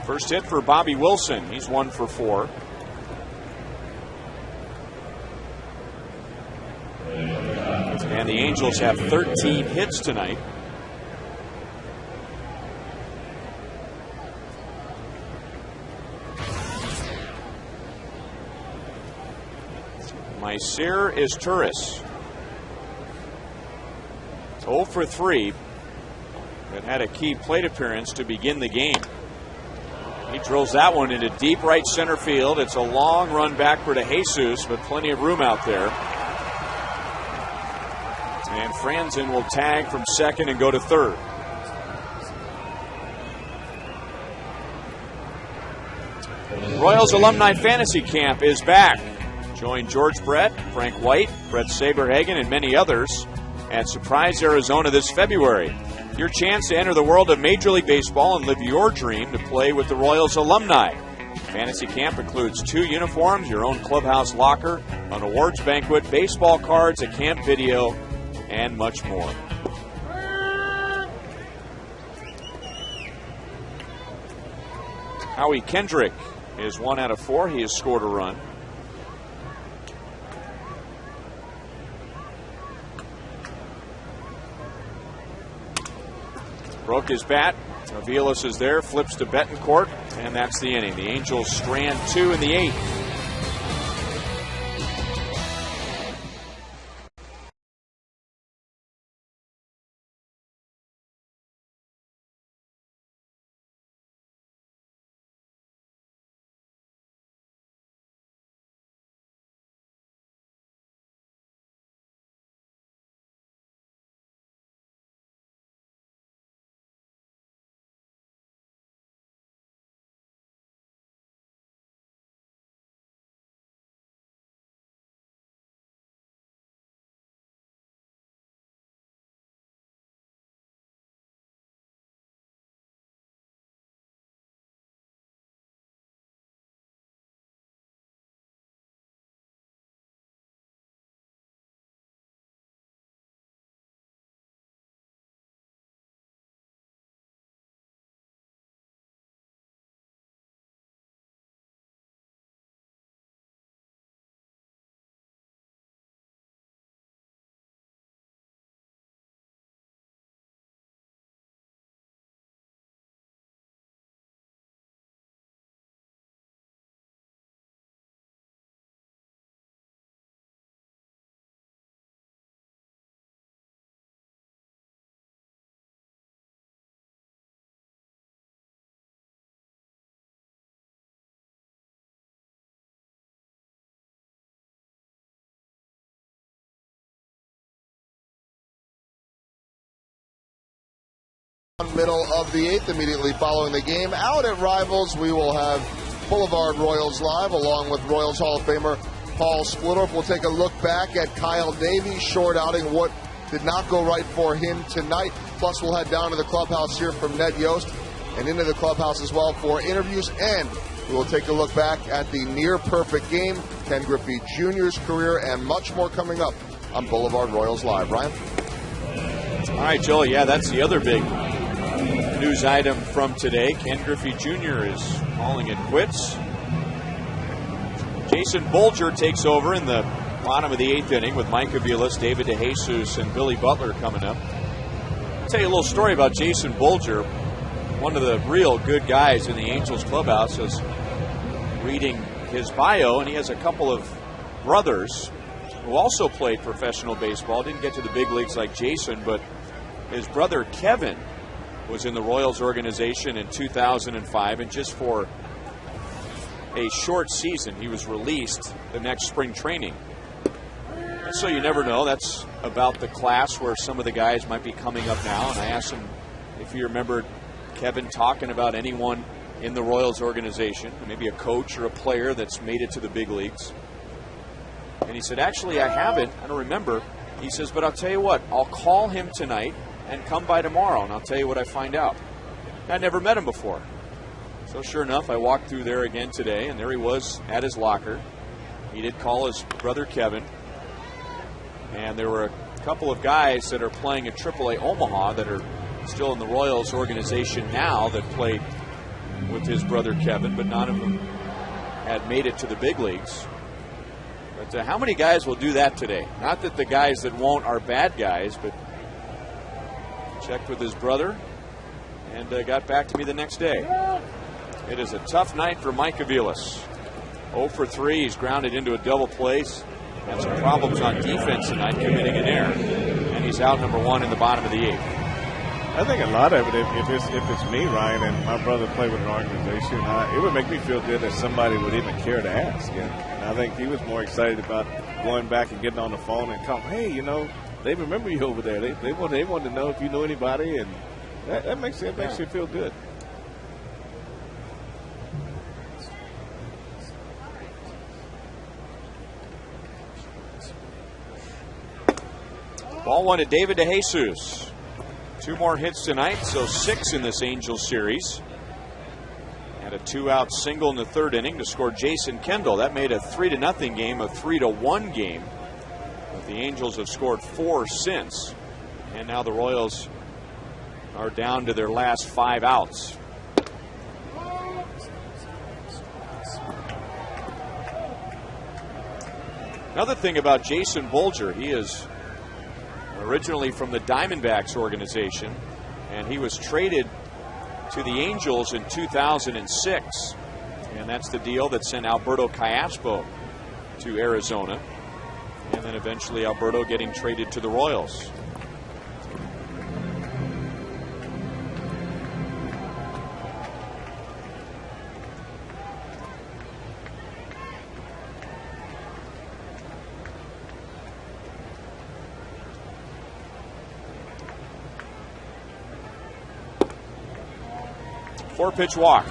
First hit for Bobby Wilson. He's 1 for 4. And the Angels have 13 hits tonight. Maicer is Turris. 0 for 3. That had a key plate appearance to begin the game. He drills that one into deep right center field. It's a long run backward to Jesus, but plenty of room out there. And Franzen will tag from second and go to third. Royals Alumni Fantasy Camp is back. Join George Brett, Frank White, Brett Saberhagen, and many others at Surprise, Arizona this February. Your chance to enter the world of Major League Baseball and live your dream to play with the Royals alumni. Fantasy camp includes 2 uniforms, your own clubhouse locker, an awards banquet, baseball cards, a camp video, and much more. Howie Kendrick is 1 out of 4. He has scored a run. Broke his bat. Aviles is there, flips to Betancourt, and that's the inning. The Angels strand 2 in the 8th. Middle of the 8th, immediately following the game. Out at Rivals, we will have Boulevard Royals Live, along with Royals Hall of Famer Paul Splittorff. We'll take a look back at Kyle Davies' short outing, what did not go right for him tonight. Plus, we'll head down to the clubhouse here from Ned Yost and into the clubhouse as well for interviews. And we will take a look back at the near-perfect game, Ken Griffey Jr.'s career, and much more coming up on Boulevard Royals Live. Ryan? All right, Joel, yeah, that's the other big news item from today. Ken Griffey Jr. is calling it quits. Jason Bolger takes over in the bottom of the 8th inning with Mike Aviles, David DeJesus, and Billy Butler coming up. I'll tell you a little story about Jason Bolger, one of the real good guys in the Angels clubhouse. I was reading his bio, and he has a couple of brothers who also played professional baseball. Didn't get to the big leagues like Jason, but his brother Kevin was in the Royals organization in 2005, and just for a short season, he was released the next spring training. And so you never know. That's about the class where some of the guys might be coming up now. And I asked him if he remembered Kevin talking about anyone in the Royals organization, maybe a coach or a player that's made it to the big leagues. And he said, actually, I haven't. I don't remember. He says, but I'll tell you what, I'll call him tonight and come by tomorrow, and I'll tell you what I find out. I never met him before. So sure enough, I walked through there again today, and there he was at his locker. He did call his brother Kevin. And there were a couple of guys that are playing at AAA Omaha that are still in the Royals organization now that played with his brother Kevin, but none of them had made it to the big leagues. But how many guys will do that today? Not that the guys that won't are bad guys, but checked with his brother and got back to me the next day. It is a tough night for Mike Aviles. 0 for 3. He's grounded into a double play. Had some problems on defense tonight, committing an error. And he's out number 1 in the bottom of the 8th. I think a lot of it, if it's me, Ryan, and my brother played with an organization, it would make me feel good that somebody would even care to ask. And I think he was more excited about going back and getting on the phone and come, hey, you know, they remember you over there. They want to know if you know anybody, and that makes you feel good. Ball 1 to David DeJesus. 2 more hits tonight, so 6 in this Angels series. And Had a 2-out single in the third inning to score Jason Kendall. That made a 3-0 game a 3-1 game. But the Angels have scored 4 since. And now the Royals are down to their last 5 outs. Another thing about Jason Bolger, he is originally from the Diamondbacks organization, and he was traded to the Angels in 2006. And that's the deal that sent Alberto Callaspo to Arizona. And then eventually Alberto getting traded to the Royals. Four-pitch walk.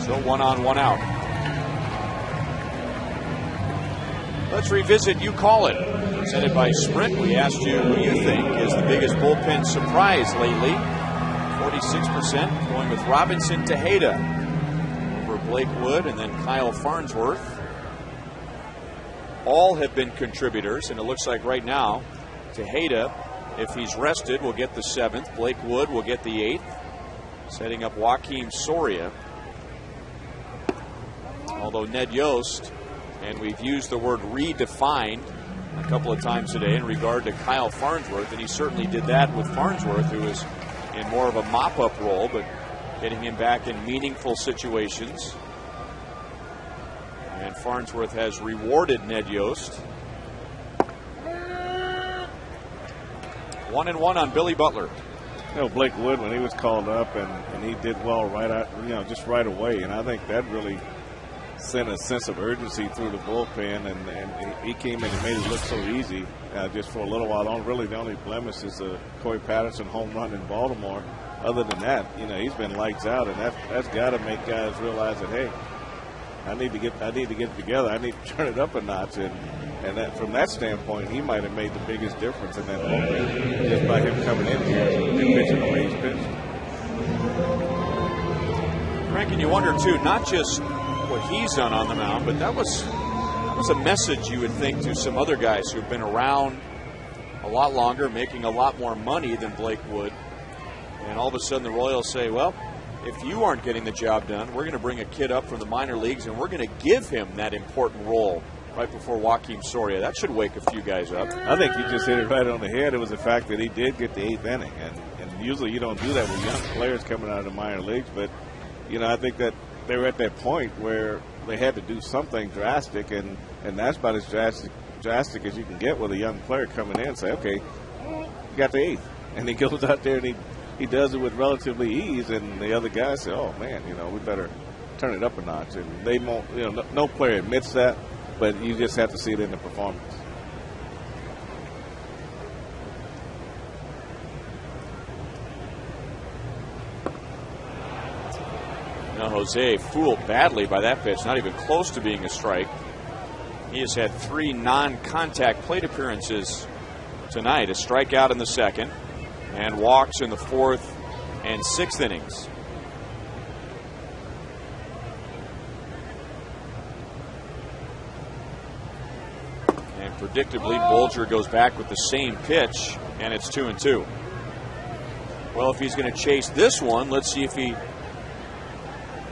So 1 on, 1 out. Let's revisit You Call It. Presented by Sprint. We asked you who you think is the biggest bullpen surprise lately. 46% going with Robinson Tejeda over Blake Wood and then Kyle Farnsworth. All have been contributors, and it looks like right now Tejeda, if he's rested, will get the 7th. Blake Wood will get the 8th. Setting up Joakim Soria. Although Ned Yost, and we've used the word redefined a couple of times today in regard to Kyle Farnsworth, and he certainly did that with Farnsworth, who was in more of a mop-up role, but getting him back in meaningful situations. And Farnsworth has rewarded Ned Yost. 1-1 on Billy Butler. You know, Blake Wood, when he was called up and he did well right out, just right away. And I think that really sent a sense of urgency through the bullpen. And he came in and made it look so easy just for a little while. The only blemish is the Corey Patterson home run in Baltimore. Other than that, he's been lights out. And that's got to make guys realize that, hey, I need to get it together. I need to turn it up a notch. And that, from that standpoint, he might have made the biggest difference in that moment just by him coming in here and pitching the way he's pitched. Frank, and you wonder, too, not just what he's done on the mound, but that was a message you would think to some other guys who've been around a lot longer, making a lot more money than Blake Wood. And all of a sudden the Royals say, well, if you aren't getting the job done, we're going to bring a kid up from the minor leagues and we're going to give him that important role right before Joakim Soria. That should wake a few guys up. I think you just hit it right on the head. It was the fact that he did get the 8th inning. And usually you don't do that with young players coming out of the minor leagues. But, I think that they were at that point where they had to do something drastic. And that's about as drastic as you can get with a young player coming in and say, okay, you got the 8th. And he goes out there and he does it with relatively ease. And the other guys say, oh, man, we better turn it up a notch. And they won't, no player admits that. But you just have to see it in the performance. Now Jose fooled badly by that pitch, not even close to being a strike. He has had 3 non-contact plate appearances tonight. A strikeout in the second and walks in the 4th and 6th innings. Predictably, Bolger goes back with the same pitch, and it's 2-2. Well, if he's going to chase this one, let's see if he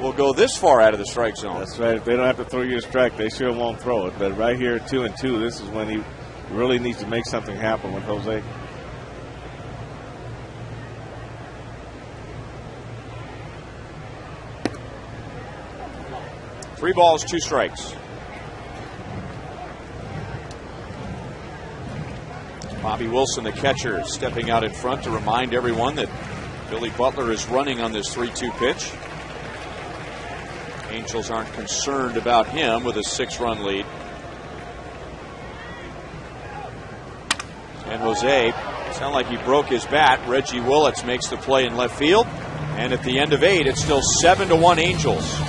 will go this far out of the strike zone. That's right. If they don't have to throw you a strike, they sure won't throw it. But right here at 2-2, this is when he really needs to make something happen with Jose. Three balls, 2 strikes. Bobby Wilson, the catcher, stepping out in front to remind everyone that Billy Butler is running on this 3-2 pitch. Angels aren't concerned about him with a 6-run lead. And Jose, sounded like he broke his bat. Reggie Willits makes the play in left field. And at the end of 8, it's still 7-1 Angels.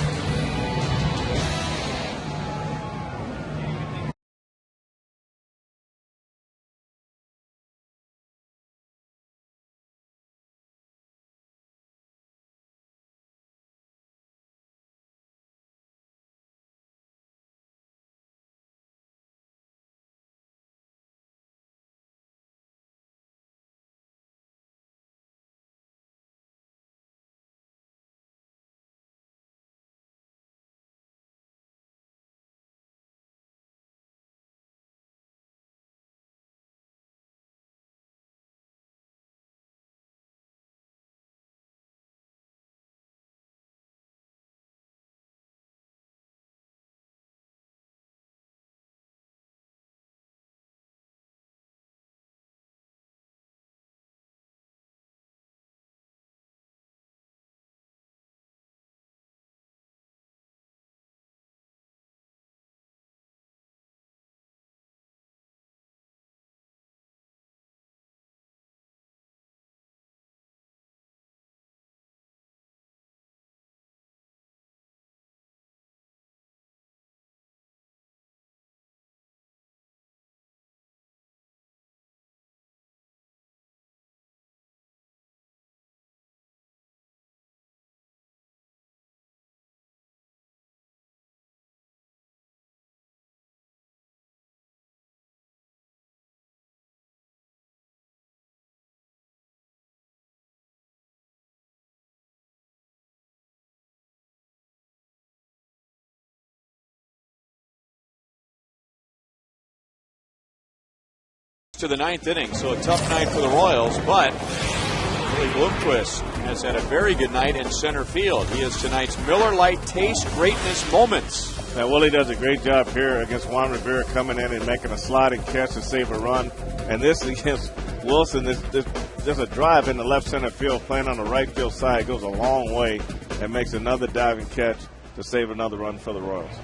to the ninth inning, so a tough night for the Royals, but Willie Bloomquist has had a very good night in center field. He is tonight's Miller Lite Taste Greatness Moments. Now, Willie does a great job here against Juan Rivera, coming in and making a sliding catch to save a run. And this against Wilson, there's a drive in the left center field, playing on the right field side, goes a long way and makes another diving catch to save another run for the Royals.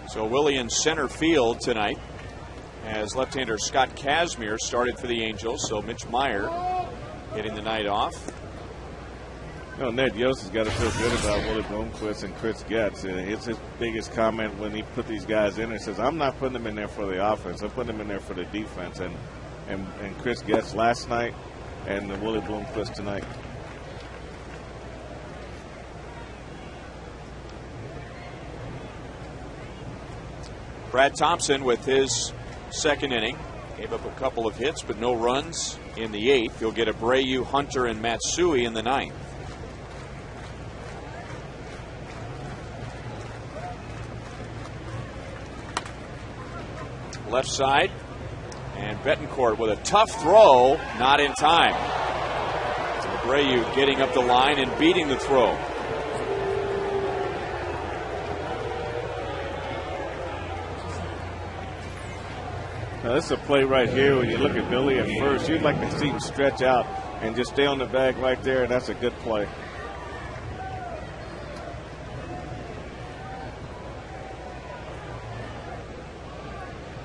So Willie in center field tonight, as left-hander Scott Kazmir started for the Angels. So Mitch Meyer getting the night off. You know, Ned Yost has got to feel good about Willie Bloomquist and Chris Getz. It's his biggest comment when he put these guys in. He says, I'm not putting them in there for the offense. I'm putting them in there for the defense. And Chris Getz last night and Willie Bloomquist tonight. Brad Thompson with his second inning. Gave up a couple of hits, but no runs in the eighth. You'll get Abreu, Hunter, and Matsui in the ninth. Left side, and Betancourt with a tough throw, not in time. Abreu getting up the line and beating the throw. Now, this is a play right here. When you look at Billy at first, you'd like to see him stretch out and just stay on the bag right there, and that's a good play.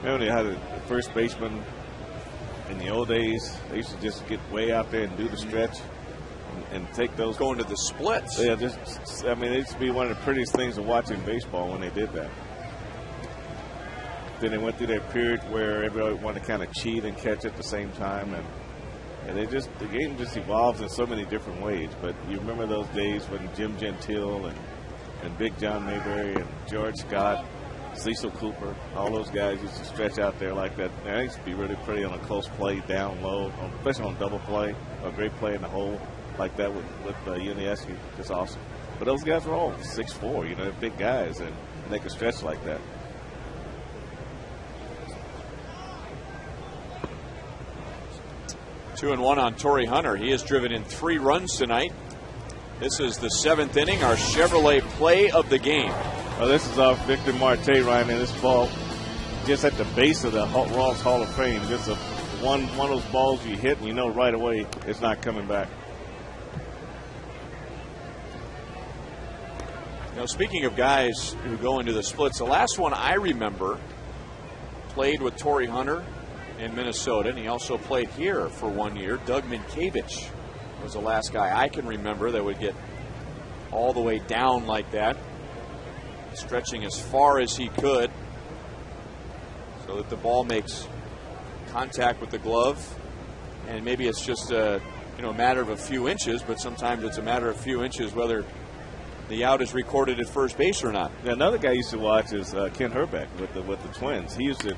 Remember, they had a first baseman in the old days. They used to just get way out there and do the stretch and take those. Going to the splits. Yeah, it used to be one of the prettiest things to watch in baseball when they did that. Then they went through that period where everybody wanted to kind of cheat and catch at the same time, and the game just evolves in so many different ways. But you remember those days when Jim Gentile and Big John Mayberry and George Scott, Cecil Cooper, all those guys used to stretch out there like that. And it used to be really pretty on a close play, down low, especially on double play, a great play in the hole like that with Unieski. Just awesome. But those guys were all 6'4", they're big guys, and they could stretch like that. Two and one on Torrey Hunter. He has driven in 3 runs tonight. This is the 7th inning, our Chevrolet play of the game. Oh, this is off Victor Marte, Ryan, and this ball just at the base of the Ross Hall of Fame. Just one of those balls you hit and you know right away it's not coming back. Now, speaking of guys who go into the splits, the last one I remember played with Torrey Hunter in Minnesota, and he also played here for 1 year. Doug Minkiewicz was the last guy I can remember that would get all the way down like that, stretching as far as he could so that the ball makes contact with the glove. And maybe it's just a matter of a few inches, but sometimes it's a matter of a few inches whether the out is recorded at first base or not. Now, another guy I used to watch is Ken Herbeck with the Twins. He used to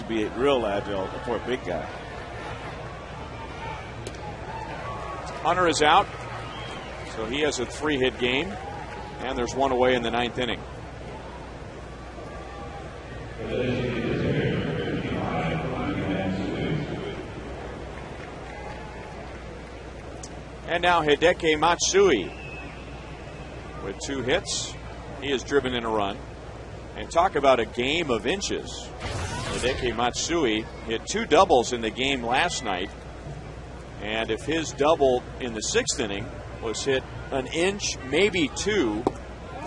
be real agile for a big guy. Hunter is out, so he has a 3-hit game, and there's one away in the 9th inning. And now Hideki Matsui with 2 hits. He has driven in a run. And talk about a game of inches. Hideki Matsui hit 2 doubles in the game last night. And if his double in the 6th inning was hit an inch, maybe 2,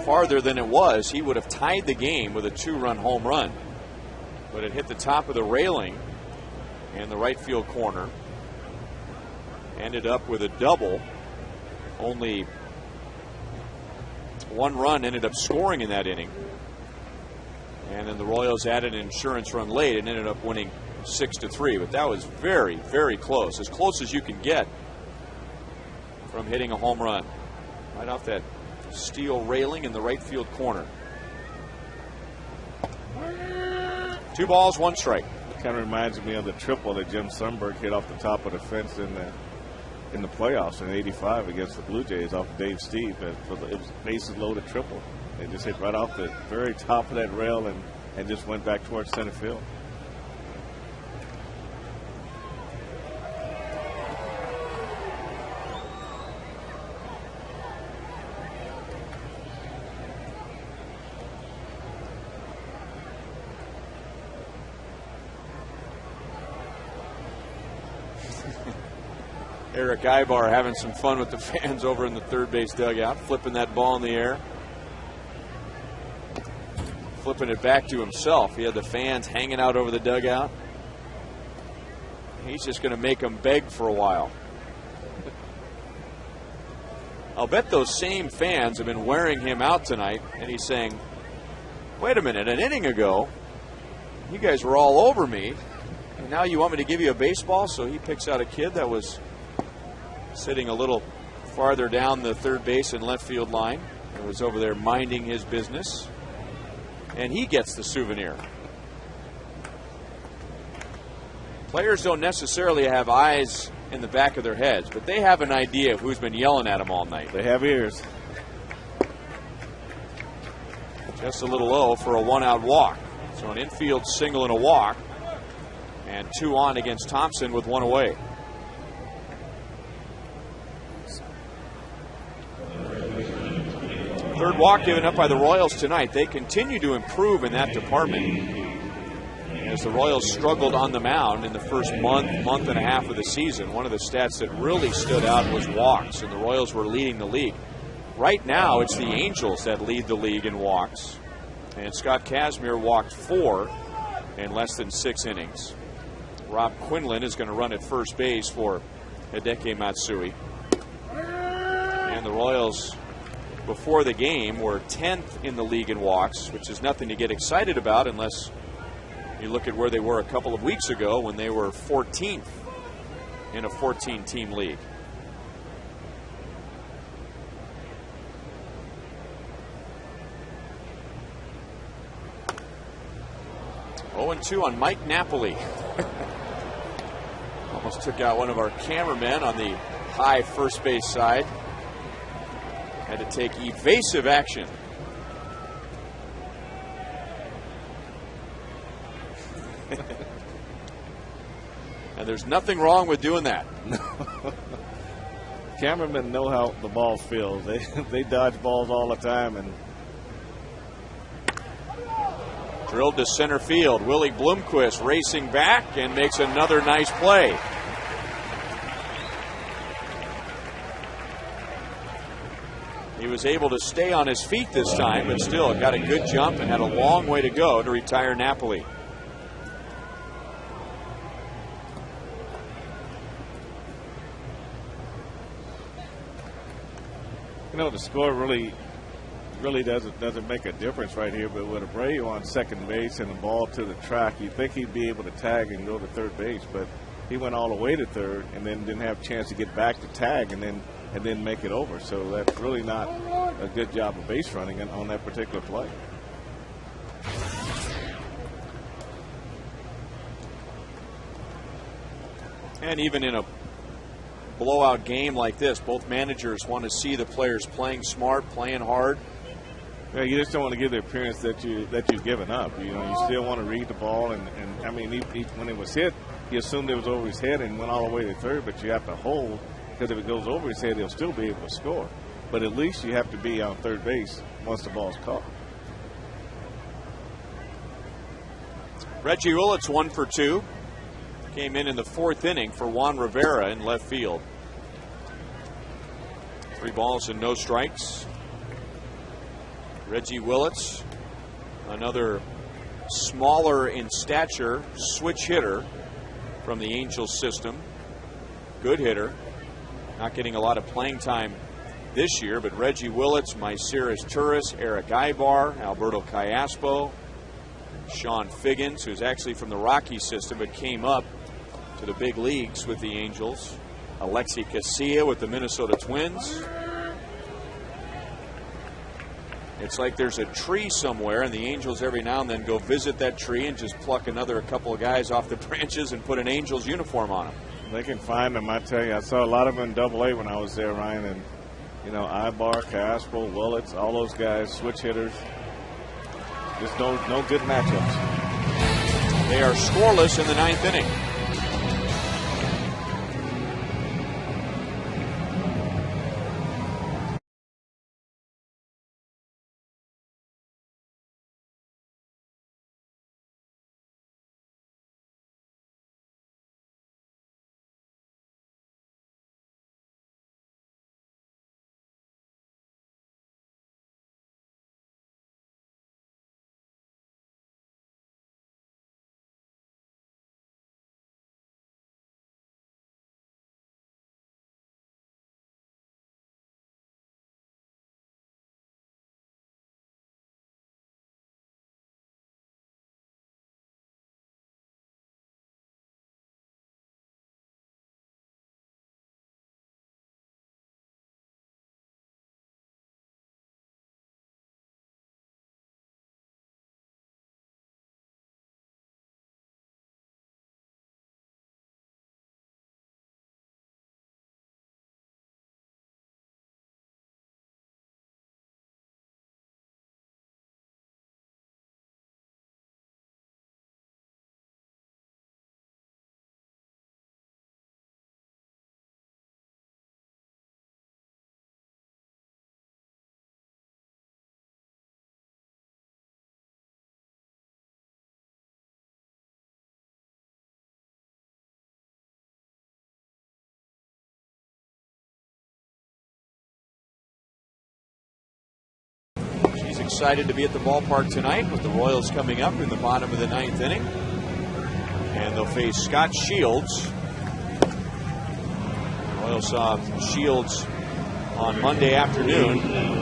farther than it was, he would have tied the game with a 2-run home run. But it hit the top of the railing in the right field corner. Ended up with a double. Only 1 run ended up scoring in that inning. And then the Royals added an insurance run late and ended up winning 6-3. But that was very, very close. As close as you can get from hitting a home run. Right off that steel railing in the right field corner. 2 balls, 1 strike. Kind of reminds me of the triple that Jim Sundberg hit off the top of the fence in in the playoffs in '85 against the Blue Jays off of Dave Steve. It was bases loaded triple. They just hit right off the very top of that rail and just went back towards center field. Eric Ibar having some fun with the fans over in the third base dugout, flipping that ball in the air. Flipping it back to himself. He had the fans hanging out over the dugout. He's just going to make them beg for a while. I'll bet those same fans have been wearing him out tonight, and he's saying, wait a minute, an inning ago, you guys were all over me, and now you want me to give you a baseball? So he picks out a kid that was sitting a little farther down the third base and left field line. He was over there minding his business, and he gets the souvenir. Players don't necessarily have eyes in the back of their heads, but they have an idea of who's been yelling at them all night. They have ears. Just a little low for a one-out walk. So an infield single and a walk, and 2 on against Thompson with 1 away. Third walk given up by the Royals tonight. They continue to improve in that department, as the Royals struggled on the mound in the first month and a half of the season. One of the stats that really stood out was walks, and the Royals were leading the league. Right now, it's the Angels that lead the league in walks, and Scott Kazmir walked 4 in less than 6 innings. Rob Quinlan is going to run at first base for Hideki Matsui. And the Royals, before the game, were 10th in the league in walks, which is nothing to get excited about unless you look at where they were a couple of weeks ago when they were 14th in a 14-team league. Oh, 0-2 on Mike Napoli. Almost took out one of our cameramen on the high first base side. Had to take evasive action. And there's nothing wrong with doing that. Cameramen know how the ball feels. They dodge balls all the time. And drilled to center field. Willie Bloomquist racing back and makes another nice play. He was able to stay on his feet this time, but still got a good jump and had a long way to go to retire Napoli. you know, the score really doesn't make a difference right here. But with Abreu on second base and the ball to the track, you'd think he'd be able to tag and go to third base, but he went all the way to third and then didn't have a chance to get back to tag and then make it over. So that's really not a good job of base running on that particular play. And even in a blowout game like this, both managers want to see the players playing smart, playing hard. Yeah, you just don't want to give the appearance that you've given up. You know, you still want to read the ball, and I mean, when it was hit, he assumed it was over his head and went all the way to third. But you have to hold, because if it goes over his head, he'll still be able to score. But at least you have to be on third base once the ball's caught. Reggie Willits 1 for 2. Came in the fourth inning for Juan Rivera in left field. 3 balls and no strikes. Reggie Willits, another smaller in stature switch hitter from the Angels system. Good hitter. Not getting a lot of playing time this year, but Reggie Willits, Myceris Turris, Eric Ibar, Alberto Callaspo, Sean Figgins, who's actually from the Rockies system but came up to the big leagues with the Angels. AT KCA with the Minnesota Twins. It's like there's a tree somewhere, and the Angels every now and then go visit that tree and just pluck a couple of guys off the branches and put an Angels uniform on them. They can find them. I tell you, I saw a lot of them in Double-A when I was there, Ryan, and Ibar, Casper, Willits, all those guys, switch hitters. Just no good matchups. They are scoreless in the 9th inning. Excited to be at the ballpark tonight with the Royals coming up in the bottom of the 9th inning. And they'll face Scott Shields. The Royals saw Shields on Monday afternoon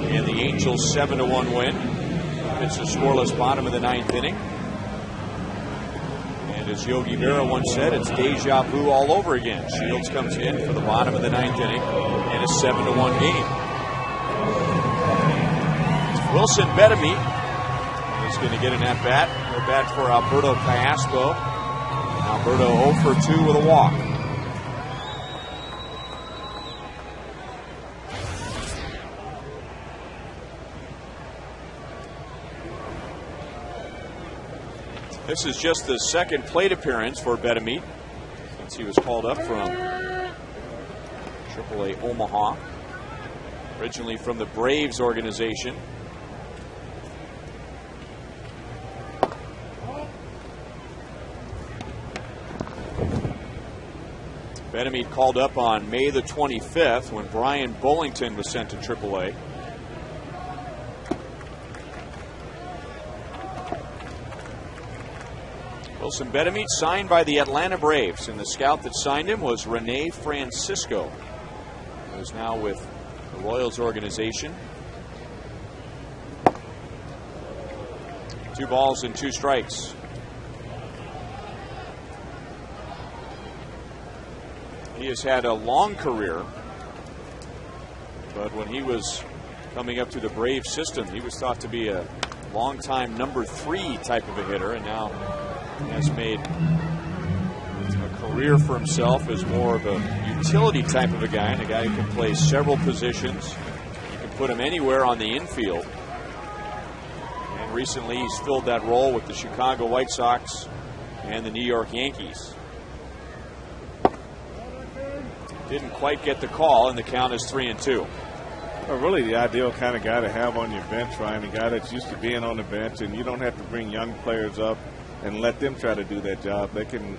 in the Angels' 7-1 win. It's a scoreless bottom of the 9th inning. And as Yogi Berra once said, it's deja vu all over again. Shields comes in for the bottom of the 9th inning in a 7-1 game. Wilson Betemit is going to get an at-bat. No bat for Alberto Callaspo. Alberto 0 for 2 with a walk. This is just the second plate appearance for Betemit since he was called up from AAA Omaha. Originally from the Braves organization. Betemit called up on May the 25th when Brian Bullington was sent to AAA. Wilson Betemit signed by the Atlanta Braves, and the scout that signed him was Rene Francisco, who's now with the Royals organization. 2 balls and 2 strikes. He has had a long career, but when he was coming up to the Brave system, he was thought to be a long-time number 3 type of a hitter, and now has made a career for himself as more of a utility type of a guy, and a guy who can play several positions. You can put him anywhere on the infield. And recently he's filled that role with the Chicago White Sox and the New York Yankees. Didn't quite get the call, and the count is 3-2. Well, really the ideal kind of guy to have on your bench, Ryan, a guy that's used to being on the bench, and you don't have to bring young players up and let them try to do that job. They can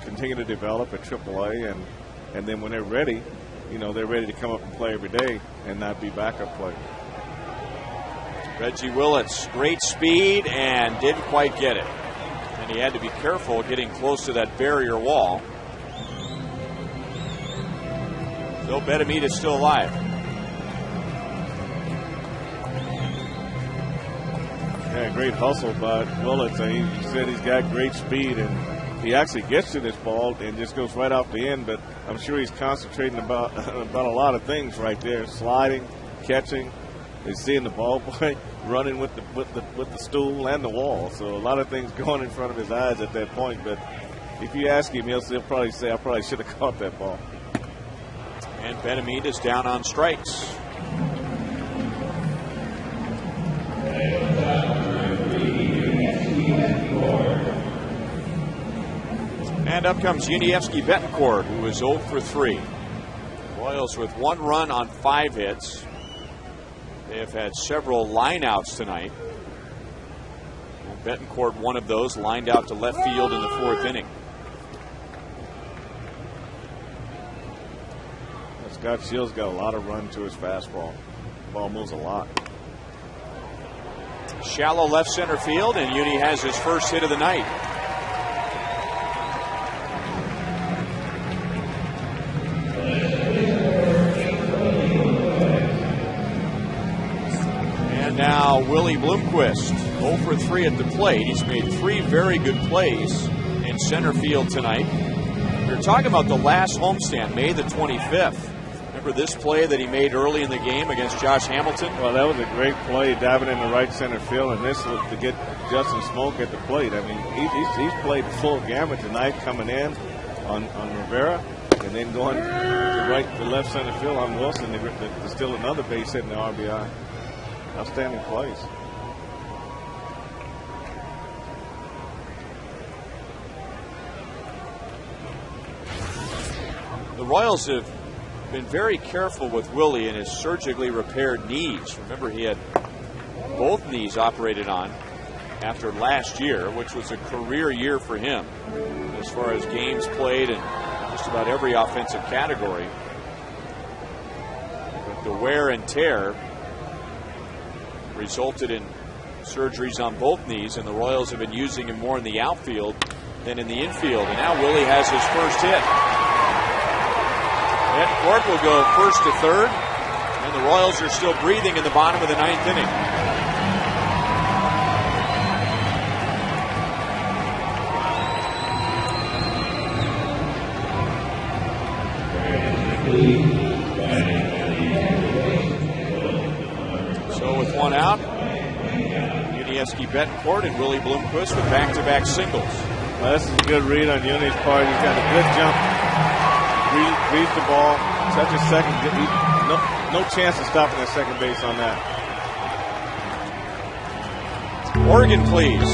continue to develop at AAA, and then when they're ready, they're ready to come up and play every day and not be backup play. Reggie Willits, great speed, and didn't quite get it. And he had to be careful getting close to that barrier wall. Though Betemit is still alive. Yeah, great hustle by Willits. He said he's got great speed, and he actually gets to this ball and just goes right off the end. But I'm sure he's concentrating about a lot of things right there: sliding, catching, and seeing the ball boy running with the stool and the wall. So a lot of things going in front of his eyes at that point. But if you ask him, he'll probably say, I probably should have caught that ball. And Benamitez down on strikes. And up comes Yuniesky Betancourt, who is 0 for 3. Royals with 1 run on 5 hits. They have had several lineouts tonight. And Betancourt, one of those, lined out to left field in the 4th inning. Scott Shields got a lot of run to his fastball. The ball moves a lot. Shallow left center field, and Uni has his first hit of the night. And now Willie Bloomquist, 0 for 3 at the plate. He's made 3 very good plays in center field tonight. We were talking about the last homestand, May the 25th. Remember this play that he made early in the game against Josh Hamilton? Well, that was a great play, diving in the right center field, and this was to get Justin Smoak at the plate. I mean, he's played the full gamut tonight, coming in on Rivera, and then going to left center field on Wilson. There's still another base hit in the RBI. Outstanding plays. The Royals have been very careful with Willie and his surgically repaired knees. Remember, he had both knees operated on after last year, which was a career year for him as far as games played in just about every offensive category. But the wear and tear resulted in surgeries on both knees, and the Royals have been using him more in the outfield than in the infield. And now Willie has his first hit. Betancourt will go first to third, and the Royals are still breathing in the bottom of the 9th inning. So with 1 out, Yuniesky Betancourt and Willie Bloomquist with back-to-back singles. Well, this is a good read on Uni's part. He's got a good jump. Reads the ball, touches second. No chance of stopping at second base on that. Oregon, please.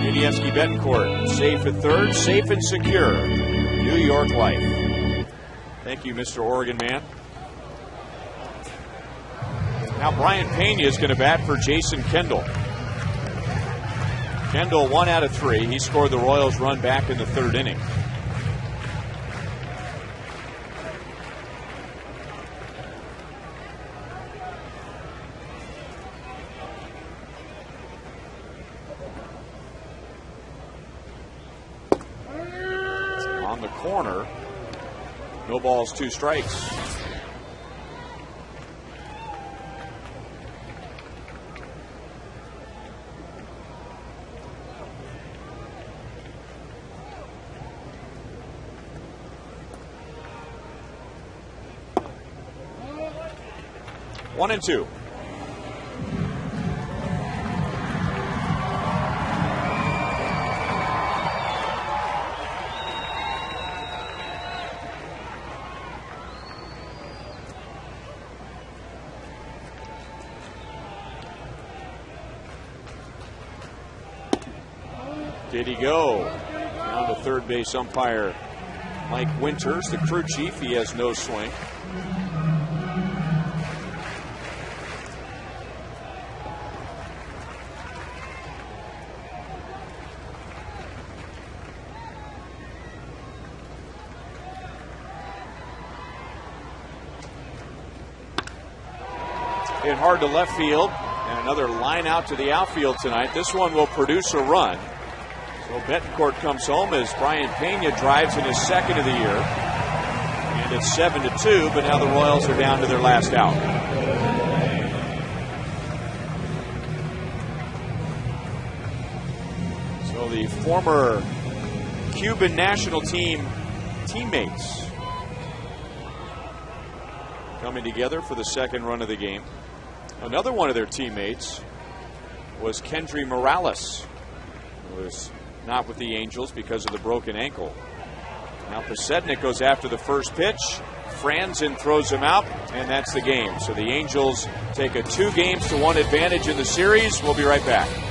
Yuniesky Betancourt, safe at third, safe and secure. New York life. Thank you, Mr. Oregon man. Now Brian Pena is going to bat for Jason Kendall. Kendall 1 out of 3. He scored the Royals' run back in the 3rd inning. On the corner, no balls, 2 strikes. One and two. Did he go? Down to third base umpire Mike Winters, the crew chief. He has no swing. Hit hard to left field, and another line out to the outfield tonight. This one will produce a run. So Betancourt comes home as Brian Pena drives in his second of the year. And it's 7-2, but now the Royals are down to their last out. So the former Cuban national team teammates coming together for the second run of the game. Another one of their teammates was Kendry Morales, who was not with the Angels because of the broken ankle. Now Pasetnik goes after the first pitch. Franzen throws him out, and that's the game. So the Angels take a 2-1 advantage in the series. We'll be right back.